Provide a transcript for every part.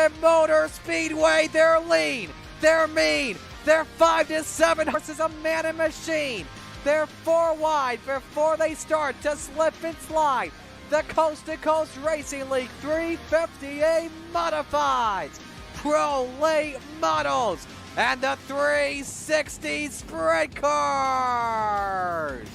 Charlotte Motor Speedway. They're lean, they're mean, they're 5-7 horses, a man and machine. They're 4 wide before they start to slip and slide. The Coast to Coast Racing League 350A Modifieds, Pro Late Models, and the 360 Sprint Cars.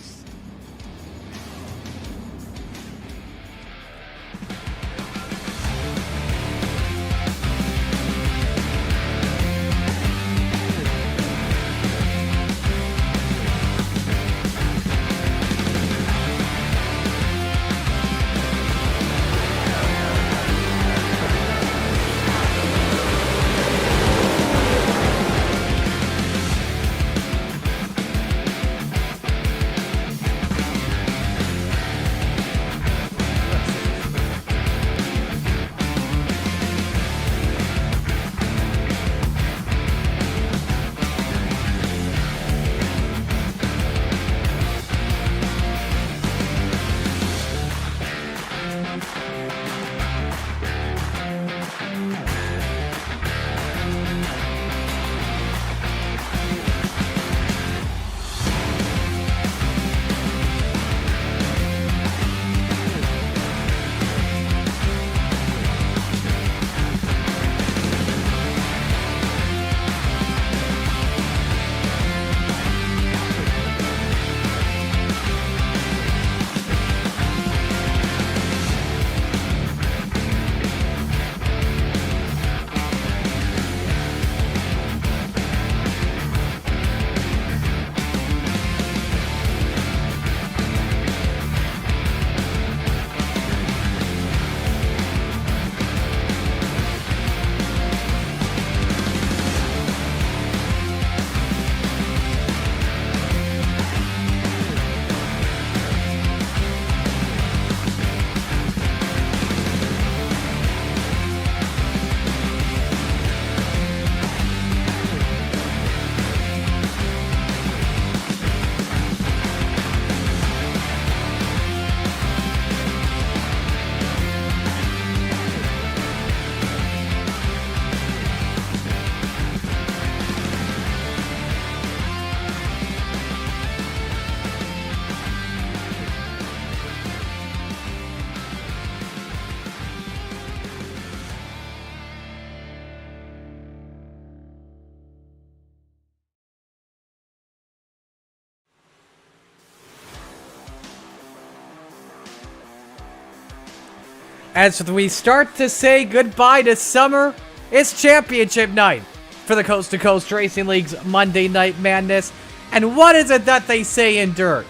As we start to say goodbye to summer, it's championship night for the Coast to Coast Racing League's Monday Night Madness. And what is it that they say in dirt?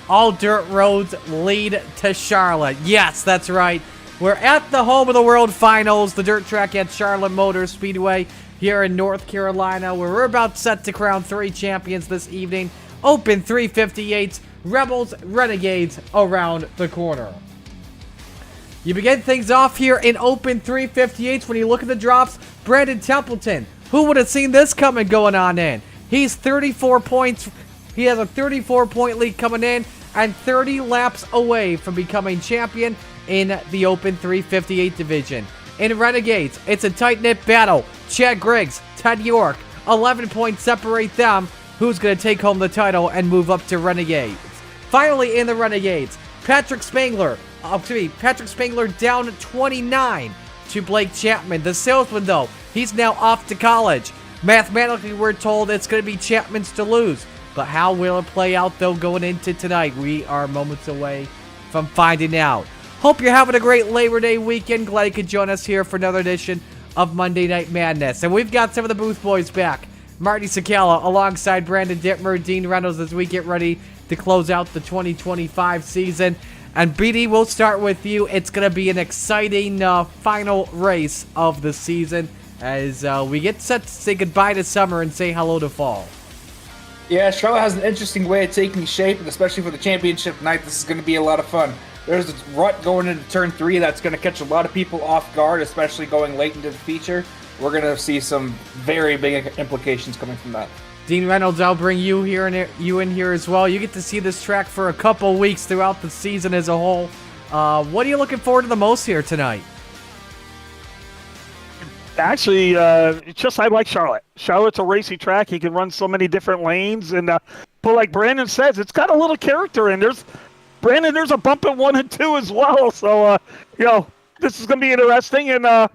All dirt roads lead to Charlotte. Yes, that's right. We're at the home of the World Finals, the dirt track at Charlotte Motor Speedway here in North Carolina, where we're about set to crown 3 champions this evening. Open 358s, Rebels, Renegades around the corner. You begin things off here in Open 358s. When you look at the drops, Brandon Templeton. Who would have seen this coming going on in? He's 34 points. He has a 34-point lead coming in and 30 laps away from becoming champion in the Open 358 division. In Renegades, it's a tight-knit battle. Chad Griggs, Ted York, 11 points separate them. Who's going to take home the title and move up to Renegades? Finally, in the Renegades, Patrick Spangler down 29 to Blake Chapman. The salesman, though, he's now off to college. Mathematically, we're told it's going to be Chapman's to lose. But how will it play out, though, going into tonight? We are moments away from finding out. Hope you're having a great Labor Day weekend. Glad you could join us here for another edition of Monday Night Madness. And we've got some of the booth boys back. Marty Sakala alongside Brandon Dittmer, Dean Reynolds, as we get ready to close out the 2025 season. And BD, we'll start with you. It's going to be an exciting final race of the season as we get set to say goodbye to summer and say hello to fall. Yeah, Charlotte has an interesting way of taking shape, and especially for the championship night, this is going to be a lot of fun. There's a rut going into turn 3 that's going to catch a lot of people off guard, especially going late into the feature. We're going to see some very big implications coming from that. Dean Reynolds, I'll bring you in here as well. You get to see this track for a couple weeks throughout the season as a whole. What are you looking forward to the most here tonight? Actually, it's just I like Charlotte. Charlotte's a racy track. He can run so many different lanes, and but like Brandon says, it's got a little character. And there's a bump at 1 and 2 as well. So this is going to be interesting, and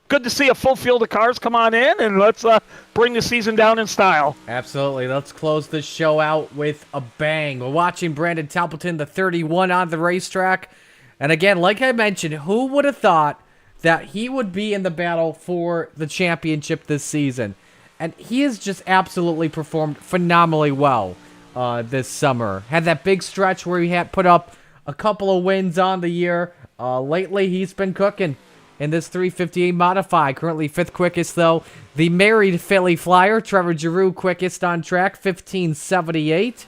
good to see a full field of cars come on in, and let's bring the season down in style. Absolutely. Let's close the show out with a bang. We're watching Brandon Templeton, the 31, on the racetrack. And again, like I mentioned, who would have thought that he would be in the battle for the championship this season? And he has just absolutely performed phenomenally well this summer. Had that big stretch where he had put up a couple of wins on the year. Lately, he's been cooking in this 358 modified. Currently 5th quickest, though. The married Philly Flyer, Trevor Giroux, quickest on track, 15:78.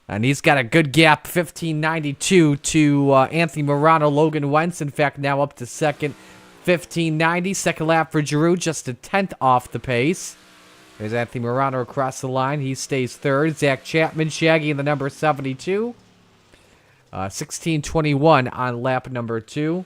And he's got a good gap, 15:92 to Anthony Morano, Logan Wentz. In fact, now up to second, 15:90. Second lap for Giroux, just a 10th off the pace. There's Anthony Morano across the line. He stays third. Zach Chapman, Shaggy in the number 72. 16:21 on lap number 2.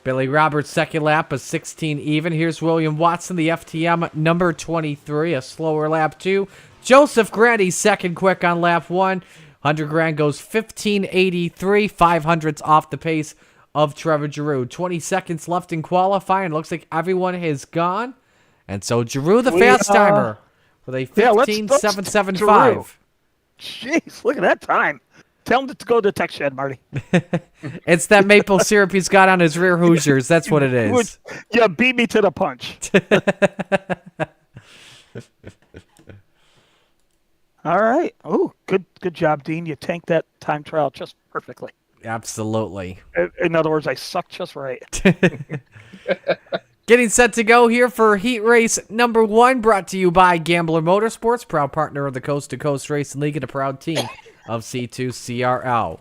Billy Roberts, second lap, a 16 even. Here's William Watson, the FTM number 23, a slower lap 2. Joseph Grady, second quick on lap 1. Hunter Grant goes 15:83, 500ths off the pace of Trevor Giroux. 20 seconds left in qualifying. Looks like everyone has gone. And so Giroux, the fast timer, with a 15:775. Jeez, look at that time. Tell him to go to the tech shed, Marty. It's that maple syrup he's got on his rear Hoosiers. That's what it is. Yeah, beat me to the punch. All right. Oh, good job, Dean. You tanked that time trial just perfectly. Absolutely. In other words, I sucked just right. Getting set to go here for heat race number 1, brought to you by Gambler Motorsports, proud partner of the Coast to Coast Racing League and a proud team of C2CRL.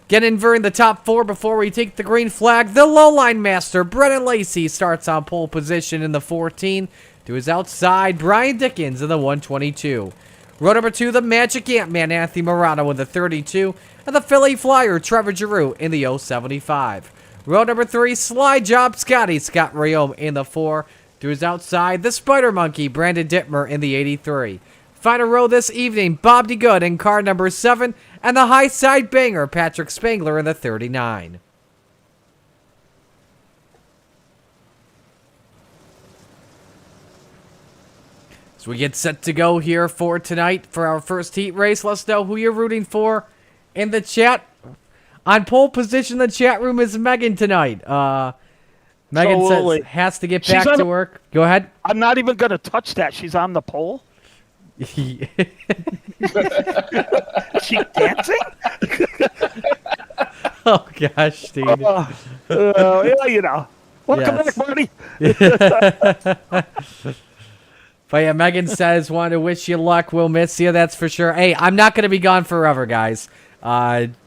Getting in the top 4 before we take the green flag. The lowline master, Brennan Lacey, starts on pole position in the 14. To his outside, Brian Dickens in the 122. Row number 2, the Magic Ant-Man, Anthony Morano in the 32. And the Philly Flyer, Trevor Giroux in the 075. Row number 3, Slide Job Scotty, Scott Rayome in the 4. To his outside, the Spider Monkey, Brandon Dittmer in the 83. Final row this evening, Bob DeGood in car number 7. And the high side banger, Patrick Spangler in the 39. So we get set to go here for tonight for our first heat race. Let's know who you're rooting for in the chat. On pole position, the chat room is Megan tonight. Megan says has to get back to work. Go ahead. I'm not even going to touch that. She's on the pole. Is she dancing? Oh, gosh, Steve. Yeah, Welcome back, Marty. But yeah, Megan says, want to wish you luck. We'll miss you, that's for sure. Hey, I'm not going to be gone forever, guys.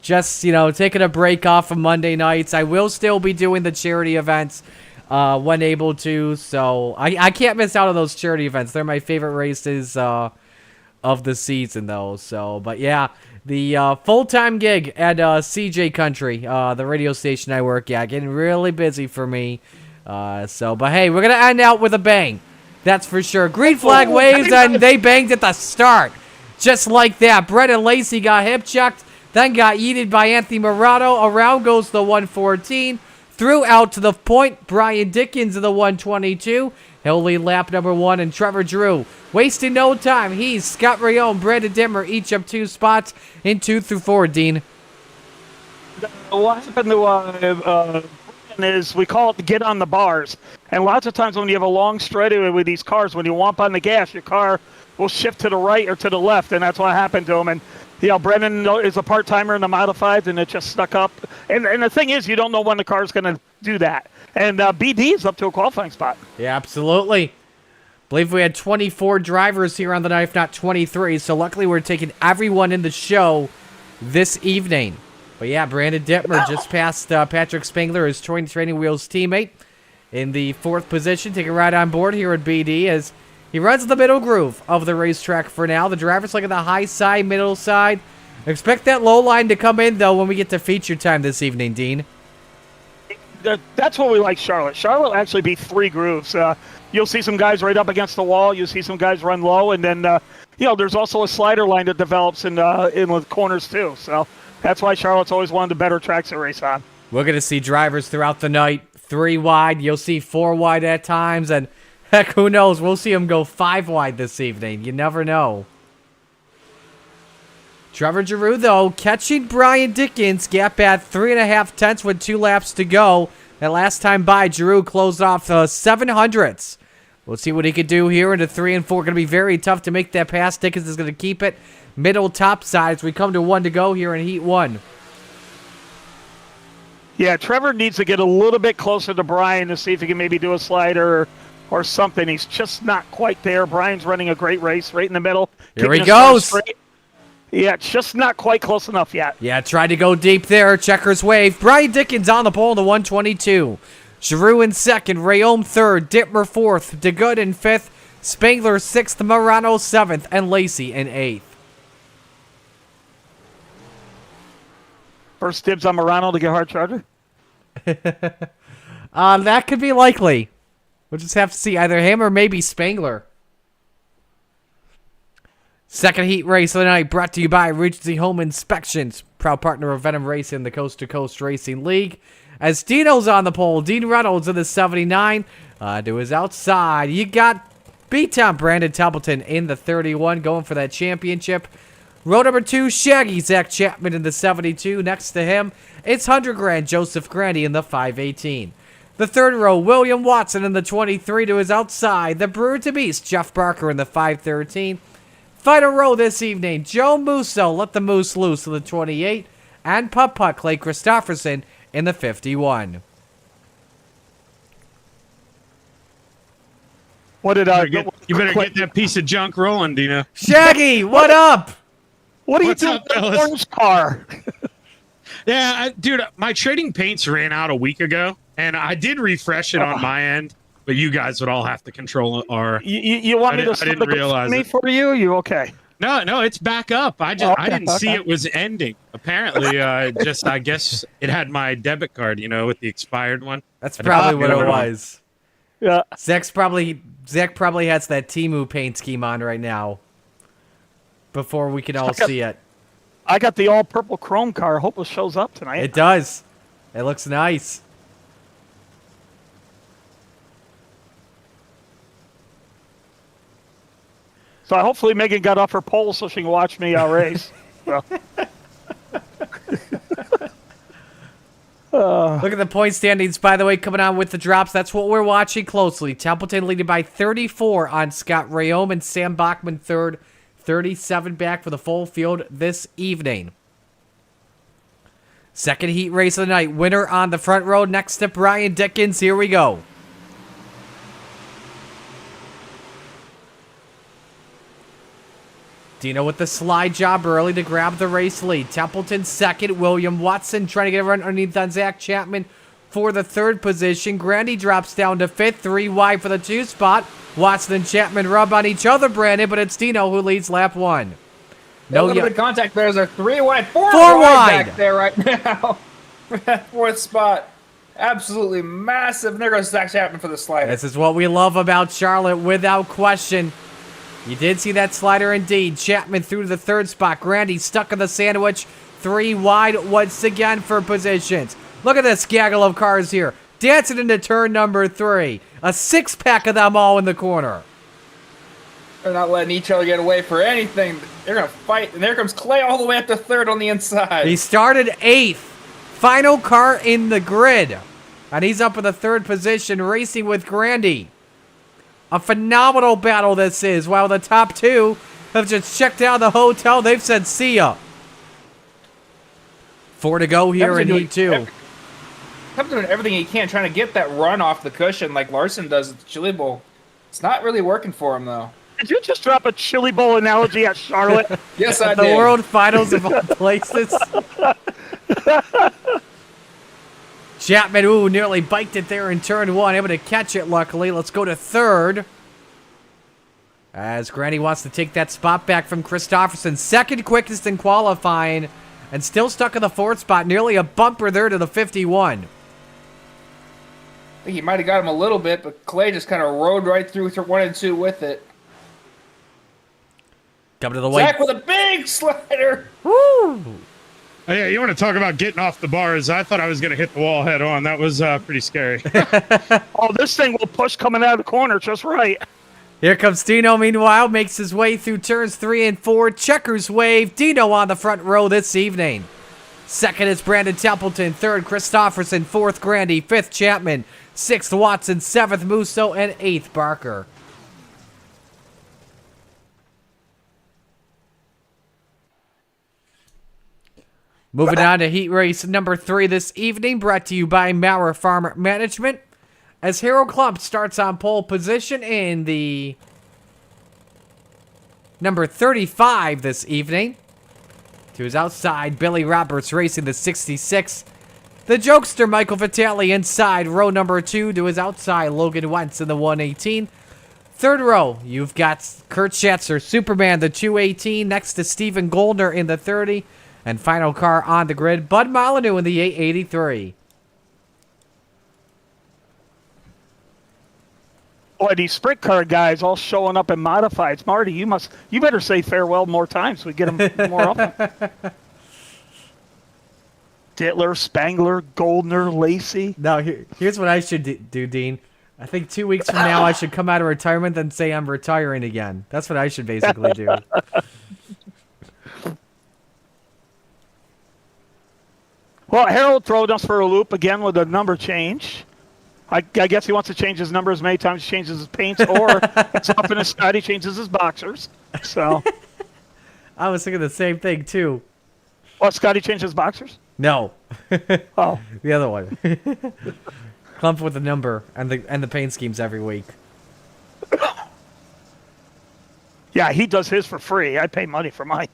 Just, taking a break off of Monday nights. I will still be doing the charity events when able to. So I can't miss out on those charity events. They're my favorite races of the season, though. So, but yeah, the full-time gig at CJ Country, the radio station I work at, getting really busy for me. But hey, we're going to end out with a bang. That's for sure. Green flag waves, and they banged at the start. Just like that. Brennan Lacey got hip checked, then got yeeted by Anthony Morano. Around goes the 114. Through out to the point. Brian Dickens in the 122. He'll lead lap number 1, and Trevor Giroux wasting no time. He's Scott Rayome, Brandon Dimmer, each up 2 spots in 2 through 4, Dean. What happened to is we call it get on the bars. And lots of times when you have a long straightaway with these cars, when you whomp on the gas, your car will shift to the right or to the left, and that's what happened to him. And Brennan is a part-timer in the modifieds, and it just stuck up. And the thing is, you don't know when the car's going to do that. And BD is up to a qualifying spot. Yeah, absolutely. Believe we had 24 drivers here on the night, if not 23. So luckily we're taking everyone in the show this evening. But yeah, Brandon Dittmer just passed Patrick Spangler, his Training Wheels teammate, in the 4th position. Taking a ride on board here at BD as he runs the middle groove of the racetrack for now. The drivers look at the high side, middle side. Expect that low line to come in, though, when we get to feature time this evening, Dean. That's what we like Charlotte. Charlotte will actually be 3 grooves. You'll see some guys right up against the wall. You'll see some guys run low, and then there's also a slider line that develops in the corners too. So that's why Charlotte's always one of the better tracks to race on. We're going to see drivers throughout the night, 3 wide. You'll see 4 wide at times, and heck, who knows? We'll see them go 5 wide this evening. You never know. Trevor Giroux, though, catching Brian Dickens, gap at 3.5 tenths with 2 laps to go. That last time by, Giroux closed off the 700ths. We'll see what he could do here into 3 and 4. Going to be very tough to make that pass. Dickens is going to keep it middle top side as we come to 1 to go here in Heat 1. Yeah, Trevor needs to get a little bit closer to Brian to see if he can maybe do a slider or something. He's just not quite there. Brian's running a great race right in the middle. Here he goes. Yeah, just not quite close enough yet. Yeah, tried to go deep there. Checkers wave. Brian Dickens on the pole in the 122. Giroux in second. Rayome third. Dittmer fourth. DeGood in fifth. Spangler sixth. Morano seventh. And Lacey in eighth. First dibs on Morano to get hard charger? That could be likely. We'll just have to see either him or maybe Spangler. Second heat race of the night brought to you by Regency Home Inspections, proud partner of Venom Racing, the Coast to Coast Racing League. As Dino's on the pole, Dean Reynolds in the 79 to his outside. You got B-Town Brandon Templeton in the 31 going for that championship. Row number 2, Shaggy Zach Chapman in the 72. Next to him, it's 100 grand Joseph Grandy in the 518. The third row, William Watson in the 23 to his outside. The Brewer to Beast, Jeff Barker in the 513. Final row this evening, Joe Musso, let the moose loose in the 28. And Putt-Putt Clay Christopherson in the 51. What did you better get that piece of junk rolling, Dino. Shaggy, what up? What are you What's doing up, with the fellas? orange car? Yeah, dude, my trading paints ran out a week ago, and I did refresh it on my end, but you guys would all have to control our. You want me to I didn't realize me it. for you? You okay? No, it's back up. I didn't see it was ending. Apparently, I guess it had my debit card, with the expired one. That's probably what it know. was. Yeah. Zach probably has that Temu paint scheme on right now. Before we can all see it. I got the all purple chrome car. Hope it shows up tonight. It does. It looks nice. So hopefully Megan got off her pole so she can watch me race. So. Look at the point standings, by the way, coming on with the drops. That's what we're watching closely. Templeton leading by 34 on Scott Rayome and Sam Bachman third. 37 back for the full field this evening. Second heat race of the night. Winner on the front row next to Brian Dickens. Here we go. Dino with the slide job early to grab the race lead. Templeton second. William Watson trying to get a run underneath on Zach Chapman for the third position. Grandy drops down to fifth. 3 wide for the 2 spot. Watson and Chapman rub on each other, Brandon, but it's Dino who leads lap 1. No little bit of contact there. There's 3 wide, 4 wide back there right now. Fourth spot. Absolutely massive. And there goes Zach Chapman for the slider. This is what we love about Charlotte, without question. You did see that slider indeed. Chapman through to the third spot. Grandy stuck in the sandwich. 3 wide once again for positions. Look at this gaggle of cars here. Dancing into turn number 3. A 6-pack of them all in the corner. They're not letting each other get away for anything. They're going to fight. And there comes Clay all the way up to third on the inside. He started 8th. Final car in the grid. And he's up in the third position, racing with Grandy. A phenomenal battle this is. While the top 2 have just checked out of the hotel. They've said, see ya. 4 to go here in Heat 2. Kept doing everything he can, trying to get that run off the cushion like Larson does at the Chili Bowl. It's not really working for him, though. Did you just drop a chili bowl analogy at Charlotte? Yes, I The did. World Finals of all places. Chapman, nearly biked it there in turn 1. Able to catch it, luckily. Let's go to third. As Grandy wants to take that spot back from Christopherson. Second quickest in qualifying. And still stuck in the 4th spot. Nearly a bumper there to the 51. think he might have got him a little bit, but Clay just kind of rode right through 1 and 2 with it. Coming to the white. Zach with a big slider. Woo! Oh, yeah, you want to talk about getting off the bars? I thought I was going to hit the wall head on. That was pretty scary. Oh, this thing will push coming out of the corner just right. Here comes Dino, meanwhile, makes his way through turns 3 and 4. Checkers wave. Dino on the front row this evening. Second is Brandon Templeton. Third, Christofferson. Fourth, Grandy. Fifth, Chapman. Sixth, Watson. Seventh, Musso. And eighth, Barker. Moving on to heat race number 3 this evening, brought to you by Maurer Farm Management. As Harold Klump starts on pole position in the number 35 this evening. To his outside, Billy Roberts racing the 66. The jokester, Michael Vitale, inside row number 2. To his outside, Logan Wentz in the 118. Third row, you've got Kurt Schatzer, Superman, the 218. Next to Stephen Goldner in the 30. And final car on the grid, Bud Molyneux in the 883. Boy, these sprint car guys all showing up in modifieds. Marty, you better say farewell more times so we get them more often. Dittler, Spangler, Goldner, Lacey. Now, here's what I should do, Dean. I think 2 weeks from now I should come out of retirement and say I'm retiring again. That's what I should basically do. Well, Harold throwed us for a loop again with a number change. I guess he wants to change his number as many times he changes his paints, or it's up in his side, he changes his boxers. So, I was thinking the same thing, too. what, Scotty changed his boxers? No. Oh. The other one. Clump with the number and the paint schemes every week. Yeah, he does his for free. I pay money for mine.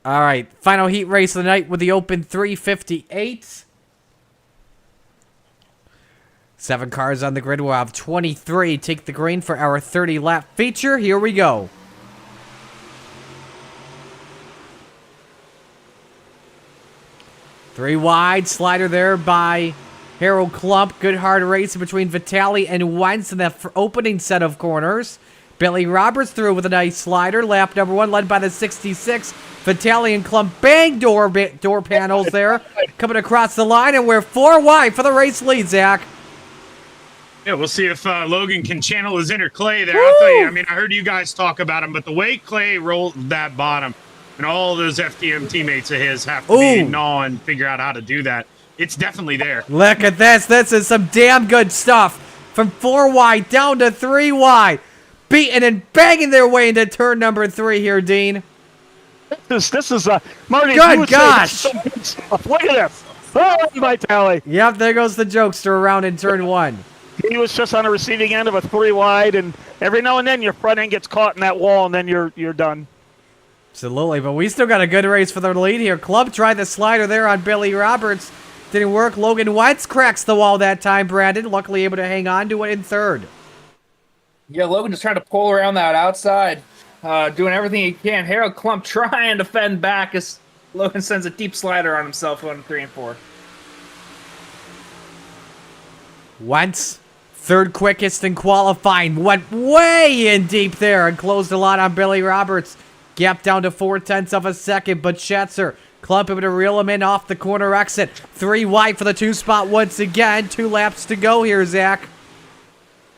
All right, final heat race of the night with the Open 358. 7 cars on the grid. We'll have 23 take the green for our 30-lap feature. Here we go. Three wide, slider there by Harold Klump. Good hard race between Vitale and Wentz in the opening set of corners. Billy Roberts through with a nice slider. Lap number 1 led by the 66. Vitale and Klump bang door panels there. Coming across the line, and we're 4 wide for the race lead, Zach. Yeah, we'll see if Logan can channel his inner Clay there. Woo! I'll tell you, I mean, I heard you guys talk about him, but the way Clay rolled that bottom, and all those FDM teammates of his have to be gnaw and figure out how to do that. It's definitely there. Look at this. This is some damn good stuff. From 4 wide down to 3 wide. Beating and banging their way into turn number 3 here, Dean. This is Marty. Good gosh. Look at this. Oh, Vitale. Yep, there goes the jokester around in turn 1. He was just on the receiving end of a 3 wide, and every now and then your front end gets caught in that wall, and then you're done. Absolutely, but we still got a good race for the lead here. Club tried the slider there on Billy Roberts. Didn't work. Logan Wentz cracks the wall that time, Brandon. Luckily able to hang on to it in third. Yeah, Logan just trying to pull around that outside, doing everything he can. Harold Klump trying to fend back as Logan sends a deep slider on himself on 3 and 4. Wentz, third quickest in qualifying, went way in deep there and closed a lot on Billy Roberts. Gap down to 0.4 of a second, but Schatzer, Klump able to reel him in off the corner exit. 3 wide for the 2 spot once again. 2 laps to go here, Zach.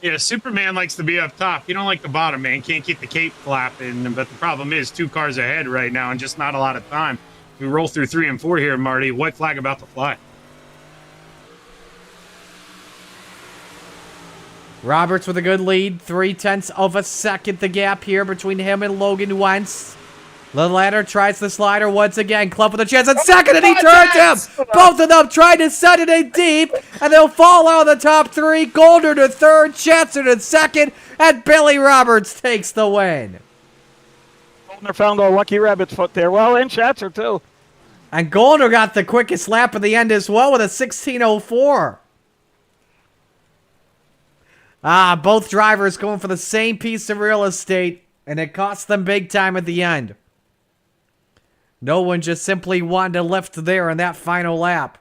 Yeah, Superman likes to be up top. You don't like the bottom, man. Can't keep the cape flapping. But the problem is 2 cars ahead right now and just not a lot of time. We roll through 3 and 4 here, Marty. White flag about to fly. Roberts with a good lead. 0.3 of a second the gap here between him and Logan Wentz. The ladder tries the slider once again. Klump with a chance at second, and he turns him! Both of them trying to set it in deep, and they'll fall out of the top 3. Goldner to third, Schatzer to second, and Billy Roberts takes the win. Goldner found a lucky rabbit's foot there. Well, and Schatzer, too. And Goldner got the quickest lap of the end as well with a 16:04. Both drivers going for the same piece of real estate, and it cost them big time at the end. No one just simply wanted to lift there in that final lap.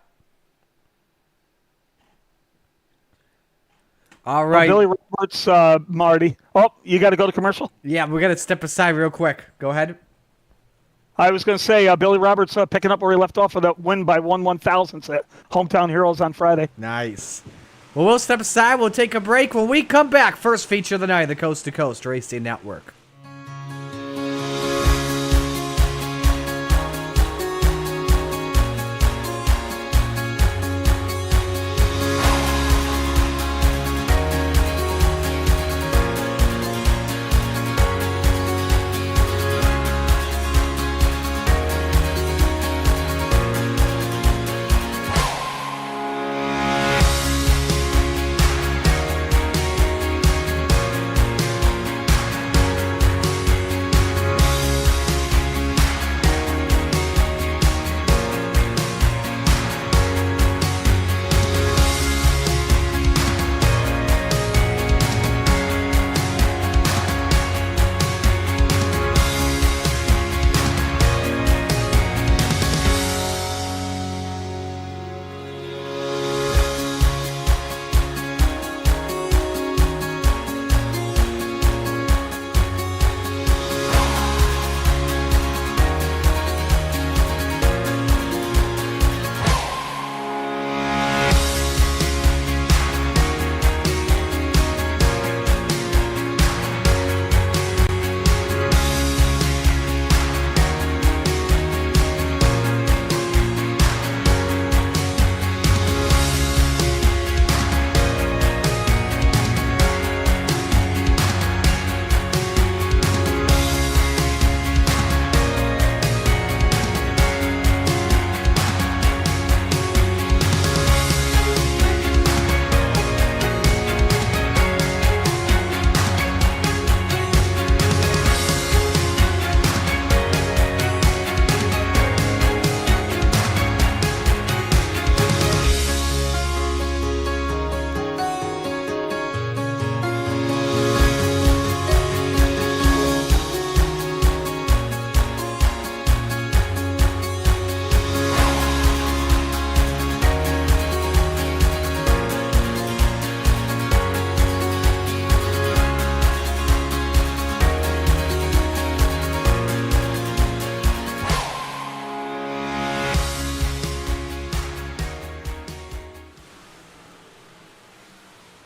All right. Billy Roberts, Marty. Oh, you got to go to commercial? Yeah, we're going to step aside real quick. Go ahead. I was going to say, Billy Roberts picking up where he left off with that win by 1/1000th at Hometown Heroes on Friday. Nice. Well, we'll step aside. We'll take a break. When we come back, first feature of the night, the Coast to Coast Racing Network.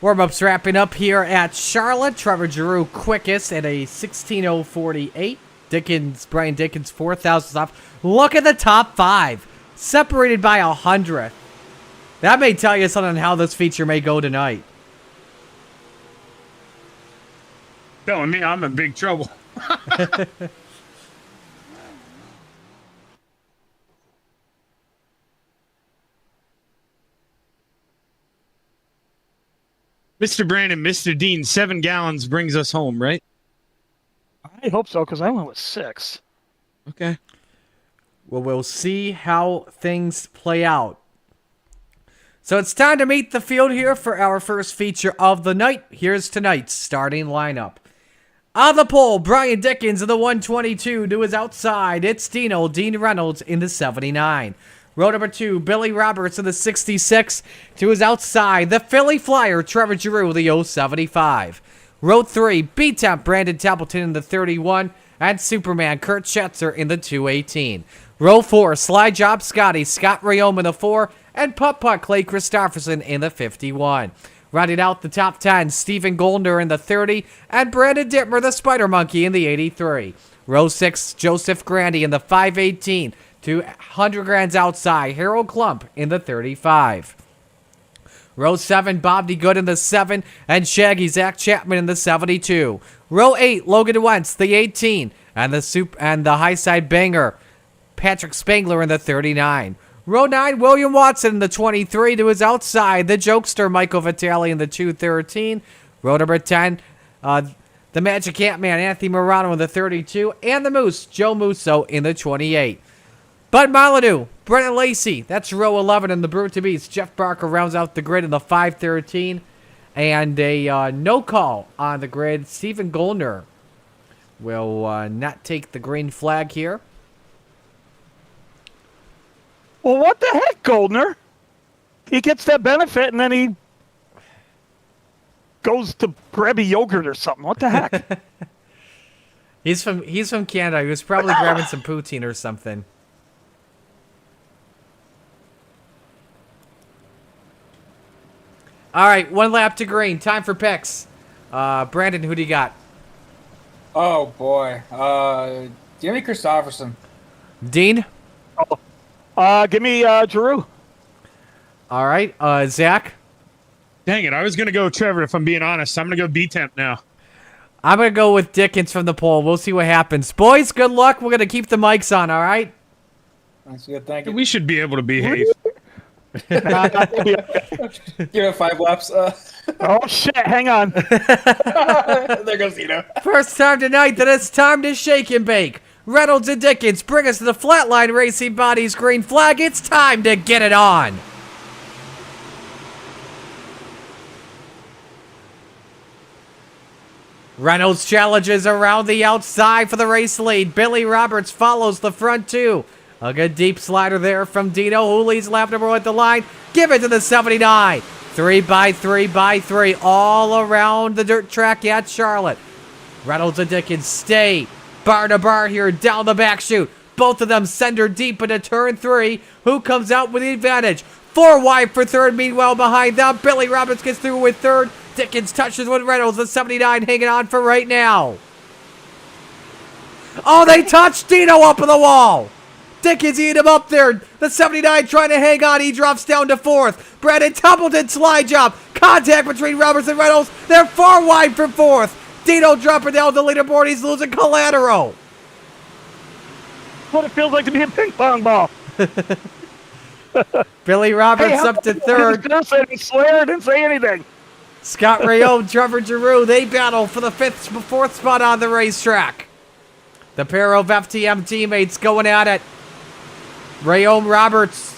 Warm-ups wrapping up here at Charlotte. Trevor Giroux quickest at a 16:048. Brian Dickens 4,000 off. Look at the top five, separated by 100. That may tell you something on how this feature may go tonight. Telling me I'm in big trouble. Mr. Brandon, Mr. Dean, 7 gallons brings us home, right? I hope so, because I went with 6. Okay. Well, we'll see how things play out. So it's time to meet the field here for our first feature of the night. Here's tonight's starting lineup. On the pole, Brian Dickens in the 122 to his outside. It's Dean Reynolds in the 79. Row number 2, Billy Roberts in the 66 to his outside. The Philly Flyer, Trevor Giroux, the 075. Row 3, B-Temp, Brandon Templeton in the 31. And Superman, Kurt Schetzer in the 218. Row 4, Slide Job Scotty, Scott Rayome in the 4. And Putt-Putt, Clay Christopherson in the 51. Rounding out the top 10, Stephen Goldner in the 30. And Brandon Dittmer, the Spider Monkey, in the 83. Row 6, Joseph Grandy in the 518. 200 grands outside, Harold Klump in the 35. Row 7, Bob D. Good in the 7, and Shaggy Zach Chapman in the 72. Row 8, Logan Wentz, the 18, and the high side banger, Patrick Spangler in the 39. Row 9, William Watson in the 23 to his outside, the jokester Michael Vitale in the 213. Row number 10, the Magic Ant-Man, Anthony Morano in the 32, and the Moose, Joe Musso in the 28. Bud Molyneux, Brennan Lacey, that's row 11 in the Brute to Beats. Jeff Barker rounds out the grid in the 513. And a no call on the grid. Stephen Goldner will not take the green flag here. Well, what the heck, Goldner? He gets that benefit, and then he... goes to grab a yogurt or something. What the heck? He's from Canada. He was probably grabbing some poutine or something. All right, 1 lap to green. Time for picks. Brandon, who do you got? Oh boy. Jimmy Christopherson. Dean? Give me Giroux. All right, Zach? Dang it, I was going to go Trevor, if I'm being honest. I'm going to go B-Temp now. I'm going to go with Dickens from the poll. We'll see what happens. Boys, good luck. We're going to keep the mics on, all right? That's good, thank you. We should be able to behave. Give it 5 laps. Oh, shit. Hang on. There goes Zeno. First time tonight that it's time to shake and bake. Reynolds and Dickens bring us to the Flatline Racing Bodies green flag. It's time to get it on. Reynolds challenges around the outside for the race lead. Billy Roberts follows the front two. A good deep slider there from Dino, who leads lap number 1 at the line. Give it to the 79. 3 by 3 by 3 all around the dirt track at Charlotte. Reynolds and Dickens stay bar to bar here down the back chute. Both of them send her deep into turn 3. Who comes out with the advantage? 4 wide for third. Meanwhile, behind them, Billy Roberts gets through with third. Dickens touches with Reynolds. The 79 hanging on for right now. Oh, they touched Dino up on the wall. Dickens eating him up there. The 79 trying to hang on. He drops down to 4th. Brandon Templeton slide job. Contact between Roberts and Reynolds. They're far wide for 4th. Dino dropping down the leaderboard. He's losing collateral. What it feels like to be a ping pong ball. Billy Roberts up to 3rd. I didn't swear. I didn't say anything. Scott Rayone, Trevor Giroux, they battle for the 4th spot on the racetrack. The pair of FTM teammates going at it. Rayone Roberts,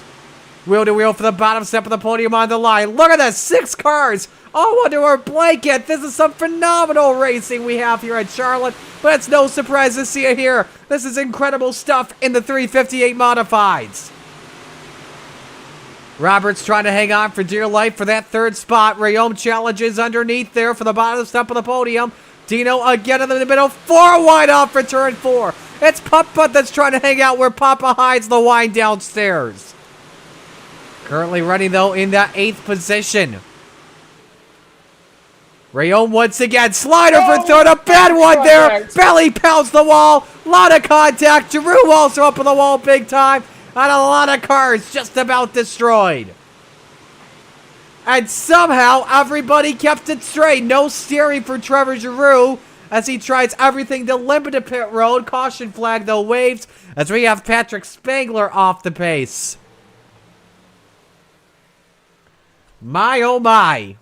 wheel to wheel for the bottom step of the podium on the line. Look at this, 6 cars all under our blanket. This is some phenomenal racing we have here at Charlotte, but it's no surprise to see it here. This is incredible stuff in the 358 Modifieds. Roberts trying to hang on for dear life for that 3rd spot. Rayome challenges underneath there for the bottom step of the podium. Dino again in the middle. 4 wide off for turn 4. It's Putt-Putt that's trying to hang out where Papa hides the wine downstairs. Currently running, though, in that 8th position. Rayome once again. Slider for 3rd. A bad one there. Belly pounds the wall. Lot of contact. Giroux also up on the wall big time. And a lot of cars just about destroyed. And somehow, everybody kept it straight. No steering for Trevor Giroux as he tries everything to limit a pit road. Caution flag, though, waves as we have Patrick Spangler off the pace. My, oh my.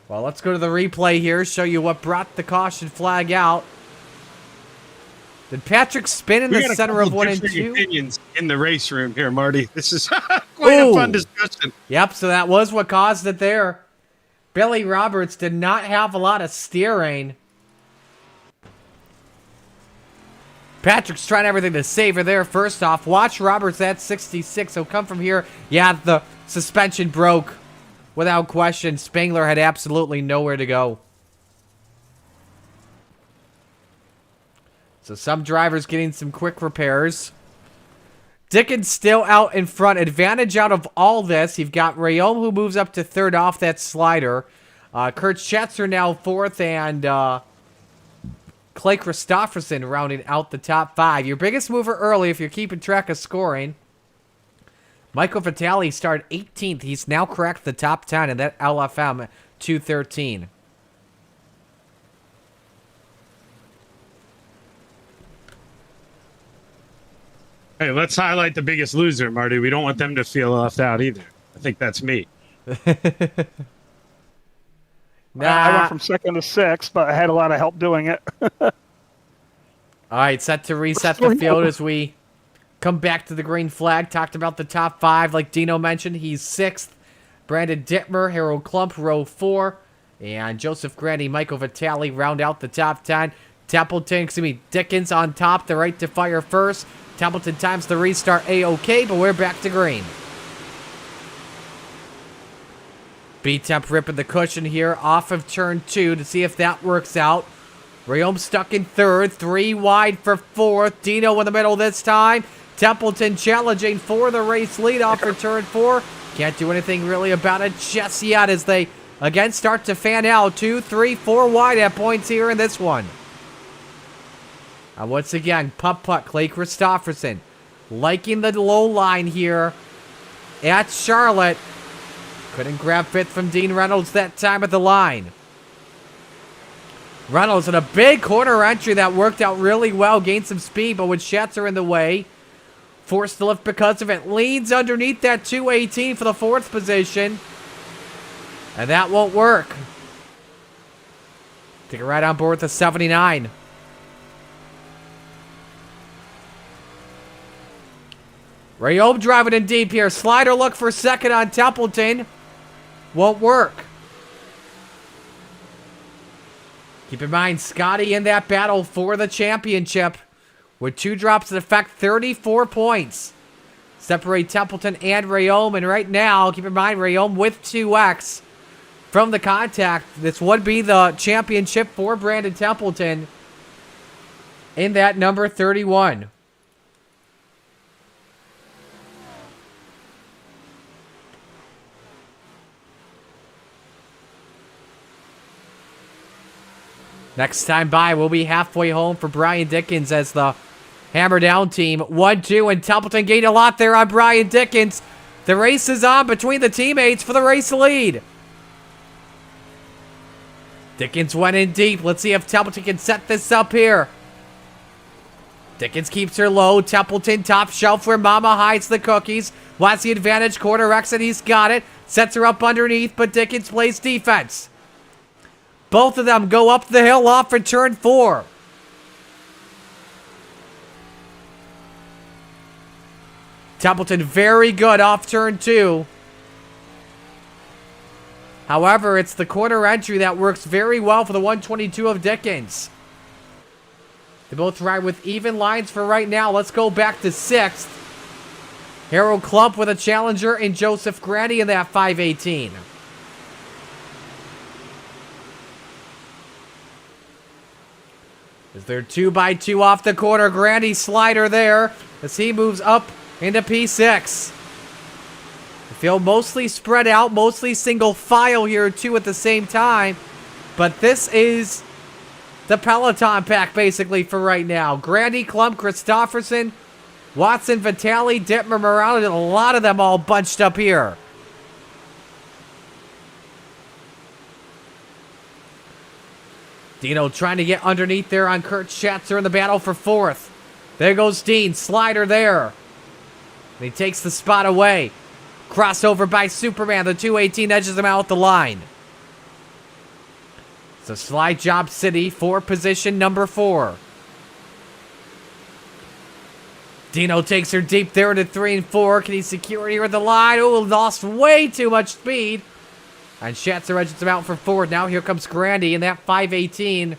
Well, let's go to the replay here, show you what brought the caution flag out. Did Patrick spin in the center of 1 and 2? Opinions in the race room here, Marty. This is quite a fun discussion. Yep, so that was what caused it there. Billy Roberts did not have a lot of steering. Patrick's trying everything to save her there. First off, watch Roberts at 66. He'll come from here. Yeah, the suspension broke. Without question, Spangler had absolutely nowhere to go. So some drivers getting some quick repairs. Dickens still out in front. Advantage out of all this. You've got Rayome who moves up to 3rd off that slider. Kurt Schatzer now 4th. And Clay Christopherson rounding out the top 5. Your biggest mover early if you're keeping track of scoring. Michael Vitale started 18th. He's now cracked the top 10 in that LFM 213. Hey, let's highlight the biggest loser, Marty. We don't want them to feel left out either. I think that's me. I went from 2nd to 6th, but I had a lot of help doing it. All right, set to reset the field as we come back to the green flag. Talked about the top 5. Like Dino mentioned, he's 6th. Brandon Dittmer, Harold Klump, row 4. And Joseph Grandy, Michael Vitale round out the top 10. Dickens on top, the right to fire first. Templeton times the restart A-OK, but we're back to green. B-Temp ripping the cushion here off of turn 2 to see if that works out. Rayom stuck in third, 3 wide for fourth. Dino in the middle this time. Templeton challenging for the race lead off for turn 4. Can't do anything really about it just yet as they again start to fan out. 2, 3, 4 wide at points here in this one. And once again, putt Clay Christopherson liking the low line here at Charlotte. Couldn't grab fifth from Dean Reynolds that time at the line. Reynolds in a big corner entry that worked out really well. Gained some speed, but with Schatzer in the way, forced to lift because of it. Leads underneath that 218 for the 4th position. And that won't work. Take it right on board with the 79. Rayom driving in deep here. Slider look for second on Templeton. Won't work. Keep in mind, Scotty in that battle for the championship with 2 drops that affect 34 points. Separate Templeton and Rayom. And right now, keep in mind, Rayom with 2x from the contact. This would be the championship for Brandon Templeton in that number 31. Next time by, we'll be halfway home for Brian Dickens as the hammer down team. 1-2, and Templeton gained a lot there on Brian Dickens. The race is on between the teammates for the race lead. Dickens went in deep. Let's see if Templeton can set this up here. Dickens keeps her low. Templeton top shelf where Mama hides the cookies. Wants the advantage. Quarter exit. He's got it. Sets her up underneath, but Dickens plays defense. Both of them go up the hill off for turn 4. Templeton very good off turn 2. However, it's the corner entry that works very well for the 122 of Dickens. They both ride with even lines for right now. Let's go back to 6th. Harold Klump with a challenger and Joseph Grandy in that 518. Is there 2x2 off the corner? Grandy slider there as he moves up into P6. The field mostly spread out, mostly single file here, 2 at the same time. But this is the Peloton pack basically for right now. Grandy, Klump, Christopherson, Watson, Vitale, Dittmer, Morales, a lot of them all bunched up here. Dino trying to get underneath there on Kurt Schatzer in the battle for 4th. There goes Dean. Slider there. And he takes the spot away. Crossover by Superman. The 218 edges him out the line. So Slide Job City for position number 4. Dino takes her deep there into 3 and 4. Can he secure it here at the line? Oh, lost way too much speed. And Schatzer edges him out for 4. Now here comes Grandy in that 518.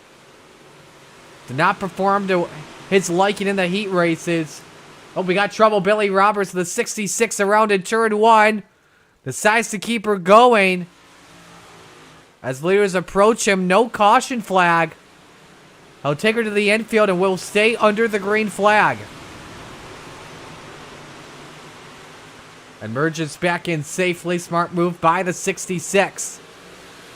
Did not perform to his liking in the heat races. Oh, we got trouble. Billy Roberts with the 66 around in turn 1. Decides to keep her going. As leaders approach him, no caution flag. He'll take her to the infield and will stay under the green flag. Emerges back in safely. Smart move by the 66.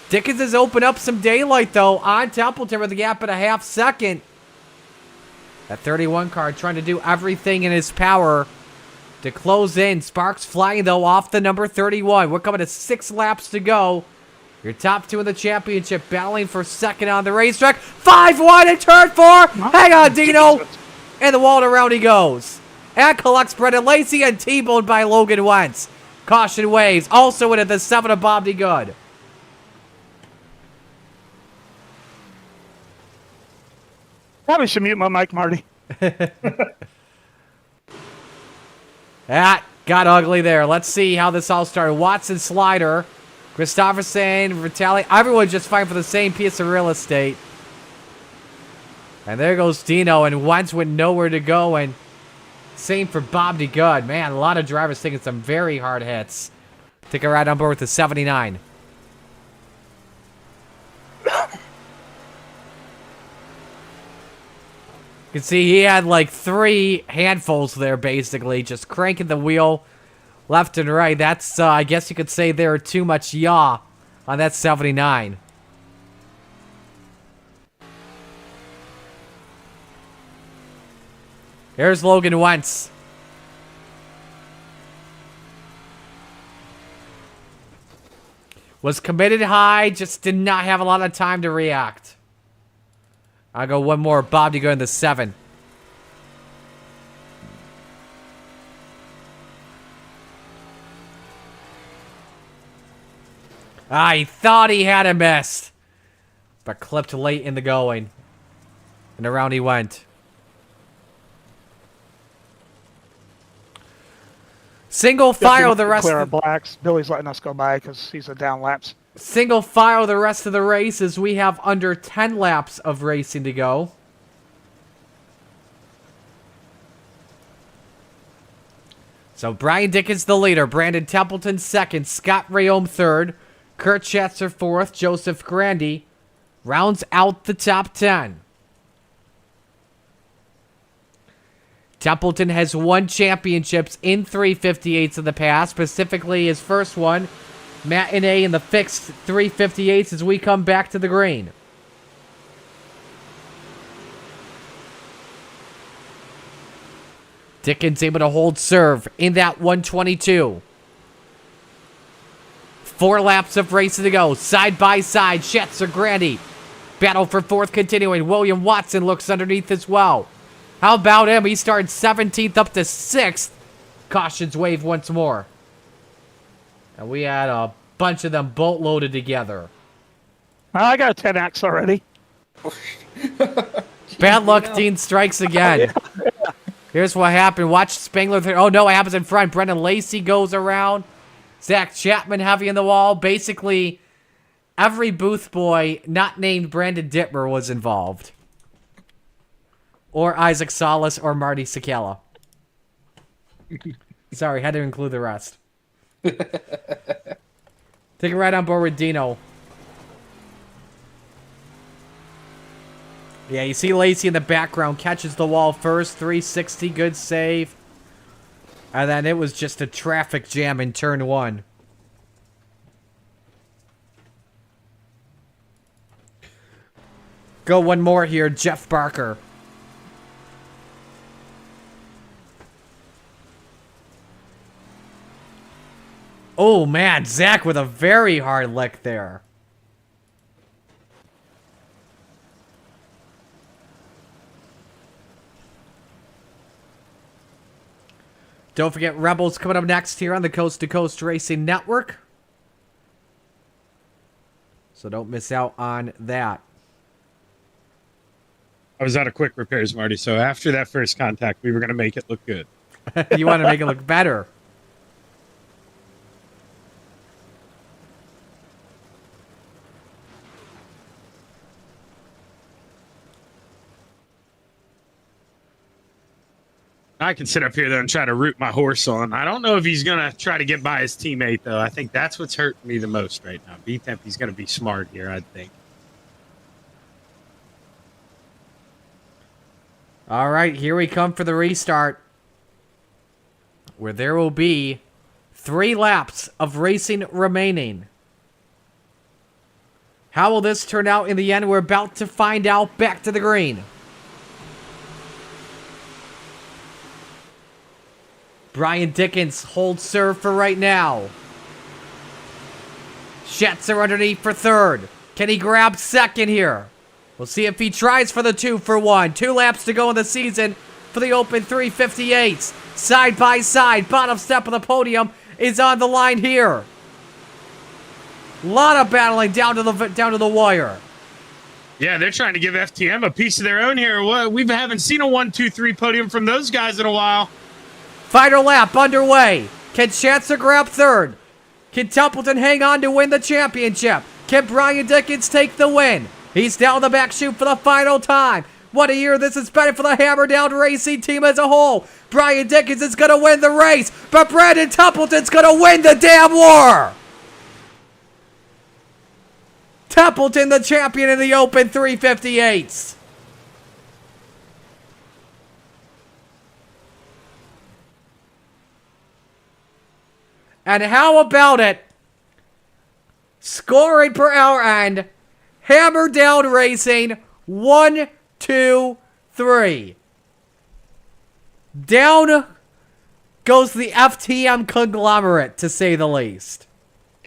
Dickens has opened up some daylight, though, on Templeton with a gap at a half second. That 31 car trying to do everything in his power to close in. Sparks flying, though, off the number 31. We're coming to 6 laps to go. Your top 2 in the championship battling for second on the racetrack. 5 wide in turn 4. Hang on, Dino. And the wall around he goes. And collects Brendan Lacey and T-boned by Logan Wentz. Caution waves. Also in at the 7 of Bob D. Good. Probably should mute my mic, Marty. That got ugly there. Let's see how this all started. Watson slider. Christopherson, Vitale. Everyone just fighting for the same piece of real estate. And there goes Dino, and Wentz went nowhere to go. And same for Bob D. Good. Man, a lot of drivers taking some very hard hits. Take a ride on board with the 79. can see he had like 3 handfuls there, basically, just cranking the wheel left and right. That's, I guess you could say there are too much yaw on that 79. Here's Logan Wentz. Was committed high, just did not have a lot of time to react. I'll go one more. Bob to go in the 7. He thought he had a miss, but clipped late in the going. And around he went. Single file the rest Clear our of blacks. Billy's letting us go by because he's a down laps. Single file the rest of the race as we have under 10 laps of racing to go. So Brian Dickens the leader, Brandon Templeton second, Scott Rayome third, Kurt Schatzer fourth, Joseph Grandy rounds out the top 10. Templeton has won championships in 358s in the past, specifically his first one, matinee in the fixed 358s as we come back to the green. Dickens able to hold serve in that 122. 4 laps of racing to go, side by side, Schatzer, Grandy. Battle for 4th continuing, William Watson looks underneath as well. How about him? He started 17th up to 6th. Cautions wave once more. And we had a bunch of them boat loaded together. I got a 10X already. Bad luck, Dean strikes again. Here's what happened. Watch Spangler. Oh, no, it happens in front. Brendan Lacey goes around. Zach Chapman heavy in the wall. Basically, every booth boy not named Brandon Dittmer was involved. Or Isaac Salas or Marty Sakala. Sorry, had to include the rest. Take it right on board with Dino. Yeah, you see Lacey in the background. Catches the wall first. 360, good save. And then it was just a traffic jam in turn 1. Go one more here. Jeff Barker. Oh, man. Zach with a very hard lick there. Don't forget Rebels coming up next here on the Coast to Coast Racing Network. So don't miss out on that. I was out of quick repairs, Marty. So after that first contact, we were going to make it look good. You want to make it look better. I can sit up here, though, and try to root my horse on. I don't know if he's going to try to get by his teammate, though. I think that's what's hurting me the most right now. B-Temp, he's going to be smart here, I think. All right, here we come for the restart. Where there will be 3 laps of racing remaining. How will this turn out in the end? We're about to find out. Back to the green. Brian Dickens holds serve for right now. Schatzer underneath for third. Can he grab second here? We'll see if he tries for the 2 for 1. 2 laps to go in the season for the Open 358s. Side by side, bottom step of the podium is on the line here. A lot of battling down to the wire. Yeah, they're trying to give FTM a piece of their own here. We haven't seen a 1-2-3 podium from those guys in a while. Final lap underway. Can Schatzer grab third? Can Templeton hang on to win the championship? Can Brian Dickens take the win? He's down the back chute for the final time. What a year this has been for the Hammer Down Racing team as a whole. Brian Dickens is going to win the race, but Brandon Templeton's going to win the damn war. Templeton, the champion in the Open 358s. And how about it? Scoring per hour and Hammer Down Racing 1, 2, 3. Down goes the FTM conglomerate, to say the least.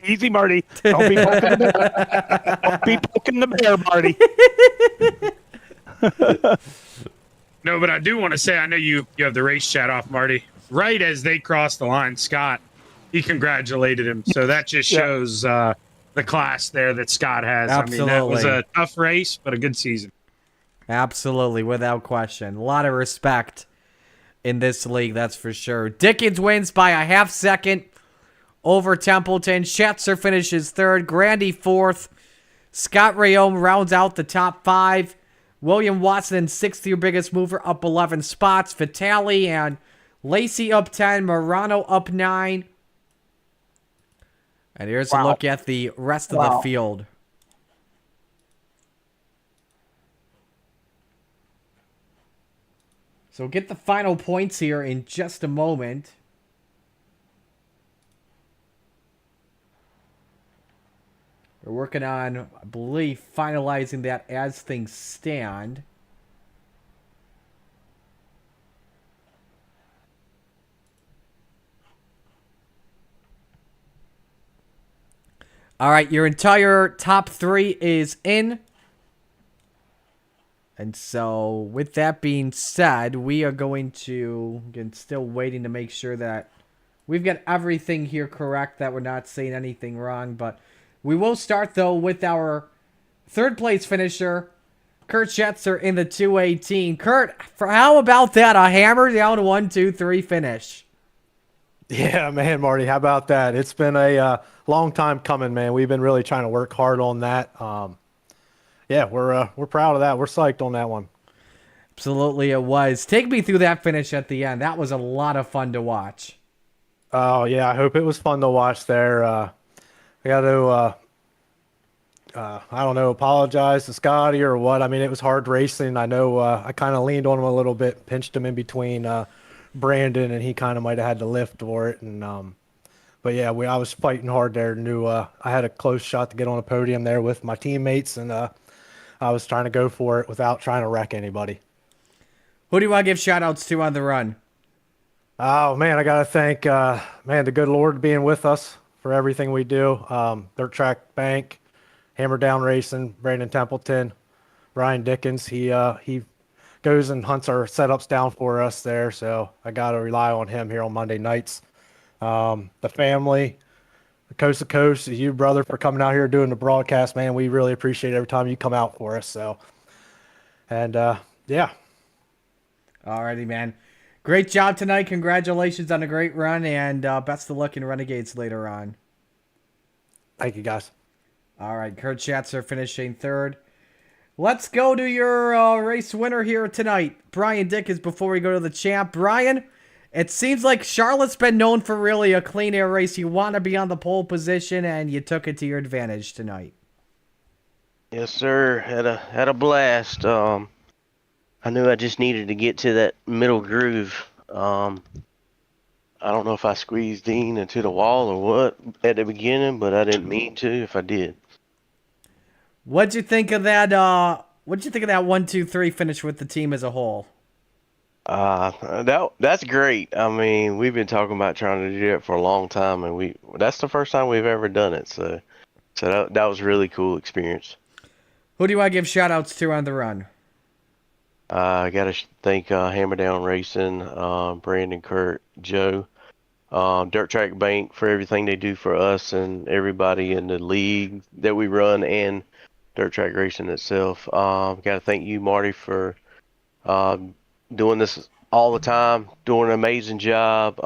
Easy, Marty. Don't be poking the bear. Don't be poking the bear, Marty. No, but I do want to say, I know you have the race chat off, Marty. Right as they crossed the line, Scott, he congratulated him. So that just shows the class there that Scott has. Absolutely. I mean, that was a tough race, but a good season. Absolutely, without question. A lot of respect in this league, that's for sure. Dickens wins by a half second over Templeton. Schatzer finishes third. Grandy fourth. Scott Rayome rounds out the top 5. William Watson in sixth, your biggest mover, up 11 spots. Vitale and Lacey up 10. Morano up 9. And here's a look at the rest of the field. So we'll get the final points here in just a moment. We're working on, I believe, finalizing that as things stand. All right, your entire top 3 is in. And so, with that being said, we are going to, again, still waiting to make sure that we've got everything here correct, that we're not saying anything wrong. But we will start, though, with our third place finisher, Kurt Schatzer in the 218. Kurt, how about that? A hammer down 1, 2, 3 finish. Yeah, man, Marty, how about that? It's been a long time coming, man. We've been really trying to work hard on that. Yeah, we're proud of that. We're psyched on that one. Absolutely, it was. Take me through that finish at the end. That was a lot of fun to watch. Oh, yeah, I hope it was fun to watch there. I got to, I don't know, apologize to Scotty or what. I mean, it was hard racing. I know I kind of leaned on him a little bit, pinched him in between Brandon, and he kind of might have had to lift for it. And but yeah, I was fighting hard there. Knew I had a close shot to get on a podium there with my teammates, and I was trying to go for it without trying to wreck anybody. Who do you want to give shout-outs to on the run? Oh, man, I got to thank, man, the good Lord being with us for everything we do. Dirt Track Bank, Hammer Down Racing, Brandon Templeton, Brian Dickens. He goes and hunts our setups down for us there, so I got to rely on him here on Monday nights. The family, the coast to coast, you, brother, for coming out here doing the broadcast, man. We really appreciate every time you come out for us. So, and yeah. Alrighty, man. Great job tonight. Congratulations on a great run, and best of luck in Renegades later on. Thank you, guys. All right, Kurt Schatzer finishing third. Let's go to your race winner here tonight, Brian Dickens, before we go to the champ. Brian, it seems like Charlotte's been known for really a clean air race. You want to be on the pole position, and you took it to your advantage tonight. Yes, sir. Had a blast. I knew I just needed to get to that middle groove. I don't know if I squeezed Dean into the wall or what at the beginning, but I didn't mean to if I did. What'd you think of that? What'd you think of that 1, 2, 3 finish with the team as a whole? That's great. I mean, we've been talking about trying to do it for a long time, and that's the first time we've ever done it. So that was a really cool experience. Who do you want to give shout outs to on the run? I got to thank Hammer Down Racing, Brandon, Kurt, Joe, Dirt Track Bank for everything they do for us and everybody in the league that we run and Dirt Track Racing itself. Got to thank you, Marty, for doing this all the time, doing an amazing job.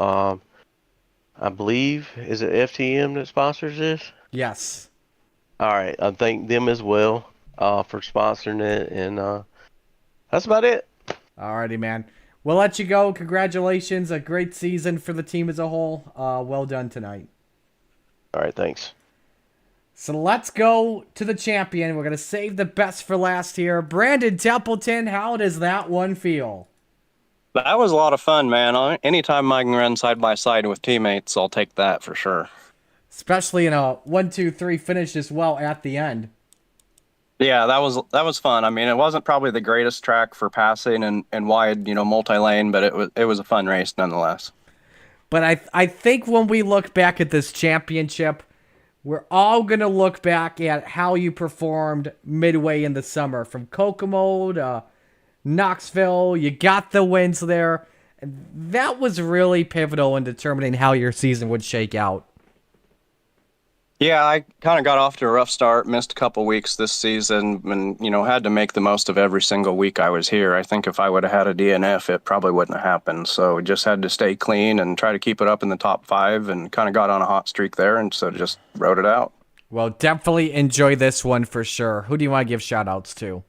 I believe, is it FTM that sponsors this? Yes. All right, I thank them as well for sponsoring it, and that's about it. Alrighty, man. We'll let you go. Congratulations. A great season for the team as a whole. Well done tonight. All right, thanks. So let's go to the champion. We're going to save the best for last here. Brandon Templeton, how does that one feel? That was a lot of fun, man. Anytime I can run side by side with teammates, I'll take that for sure. Especially in a 1-2-3 finish as well at the end. Yeah, that was fun. I mean, it wasn't probably the greatest track for passing and wide, multi-lane, but it was a fun race nonetheless. But I think when we look back at this championship, we're all going to look back at how you performed midway in the summer. From Kokomo to Knoxville, you got the wins there. And that was really pivotal in determining how your season would shake out. Yeah, I kind of got off to a rough start, missed a couple weeks this season, and had to make the most of every single week I was here. I think if I would have had a DNF, it probably wouldn't have happened. So just had to stay clean and try to keep it up in the top 5, and kind of got on a hot streak there, and so just rode it out. Well, definitely enjoy this one for sure. Who do you want to give shout outs to?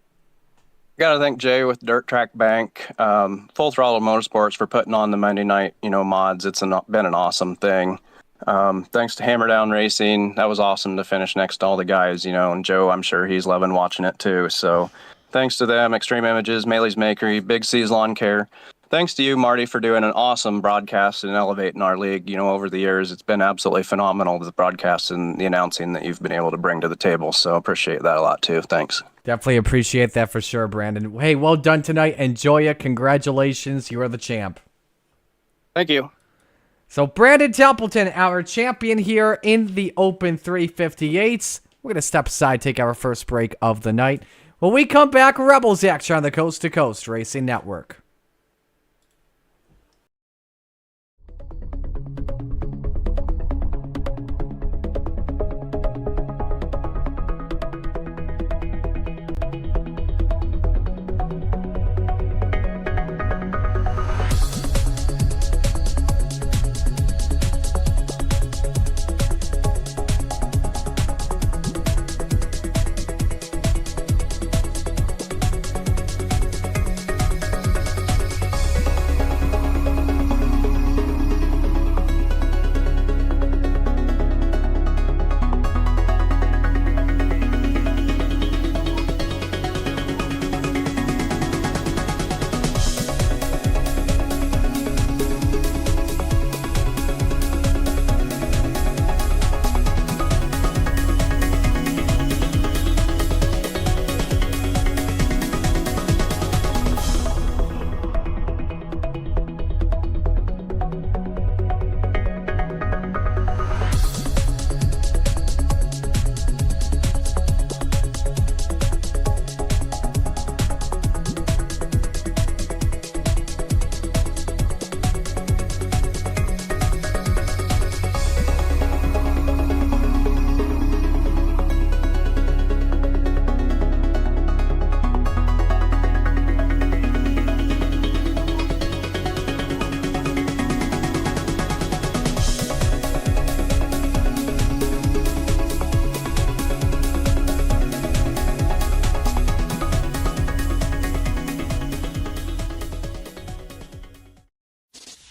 Got to thank Jay with Dirt Track Bank, Full Throttle Motorsports for putting on the Monday night, mods. It's been an awesome thing. Thanks to Hammer Down Racing. That was awesome to finish next to all the guys, and Joe, I'm sure he's loving watching it too. So thanks to them, Extreme Images, Maley's Makery, Big C's Lawn Care. Thanks to you, Marty, for doing an awesome broadcast and elevating our league. Over the years, it's been absolutely phenomenal, the broadcast and the announcing that you've been able to bring to the table. So appreciate that a lot too. Thanks. Definitely appreciate that for sure, Brandon. Hey, well done tonight. Enjoy it. Congratulations. You are the champ. Thank you. So Brandon Templeton, our champion here in the Open 358s. We're going to step aside, take our first break of the night. When we come back, Rebels action on the Coast to Coast Racing Network.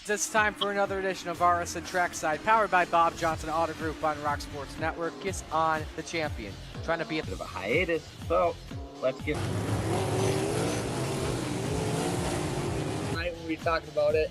It's time for another edition of RSN Trackside, powered by Bob Johnson Auto Group on Rock Sports Network. Kiss on the champion. Trying to be a bit of a hiatus, so let's get. Tonight when we talked about it.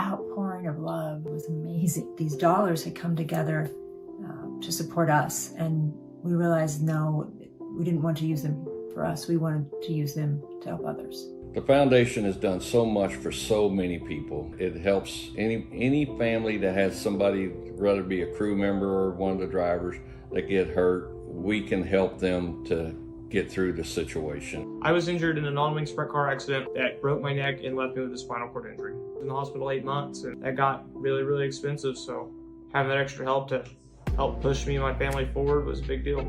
outpouring of love was amazing. These dollars had come together to support us, and we realized, no, we didn't want to use them for us. We wanted to use them to help others. The foundation has done so much for so many people. It helps any family that has somebody, whether it be a crew member or one of the drivers, that get hurt. We can help them to get through the situation. I was injured in a non-wing sprint car accident that broke my neck and left me with a spinal cord injury. I was in the hospital 8 months, and that got really, really expensive. So having that extra help to help push me and my family forward was a big deal.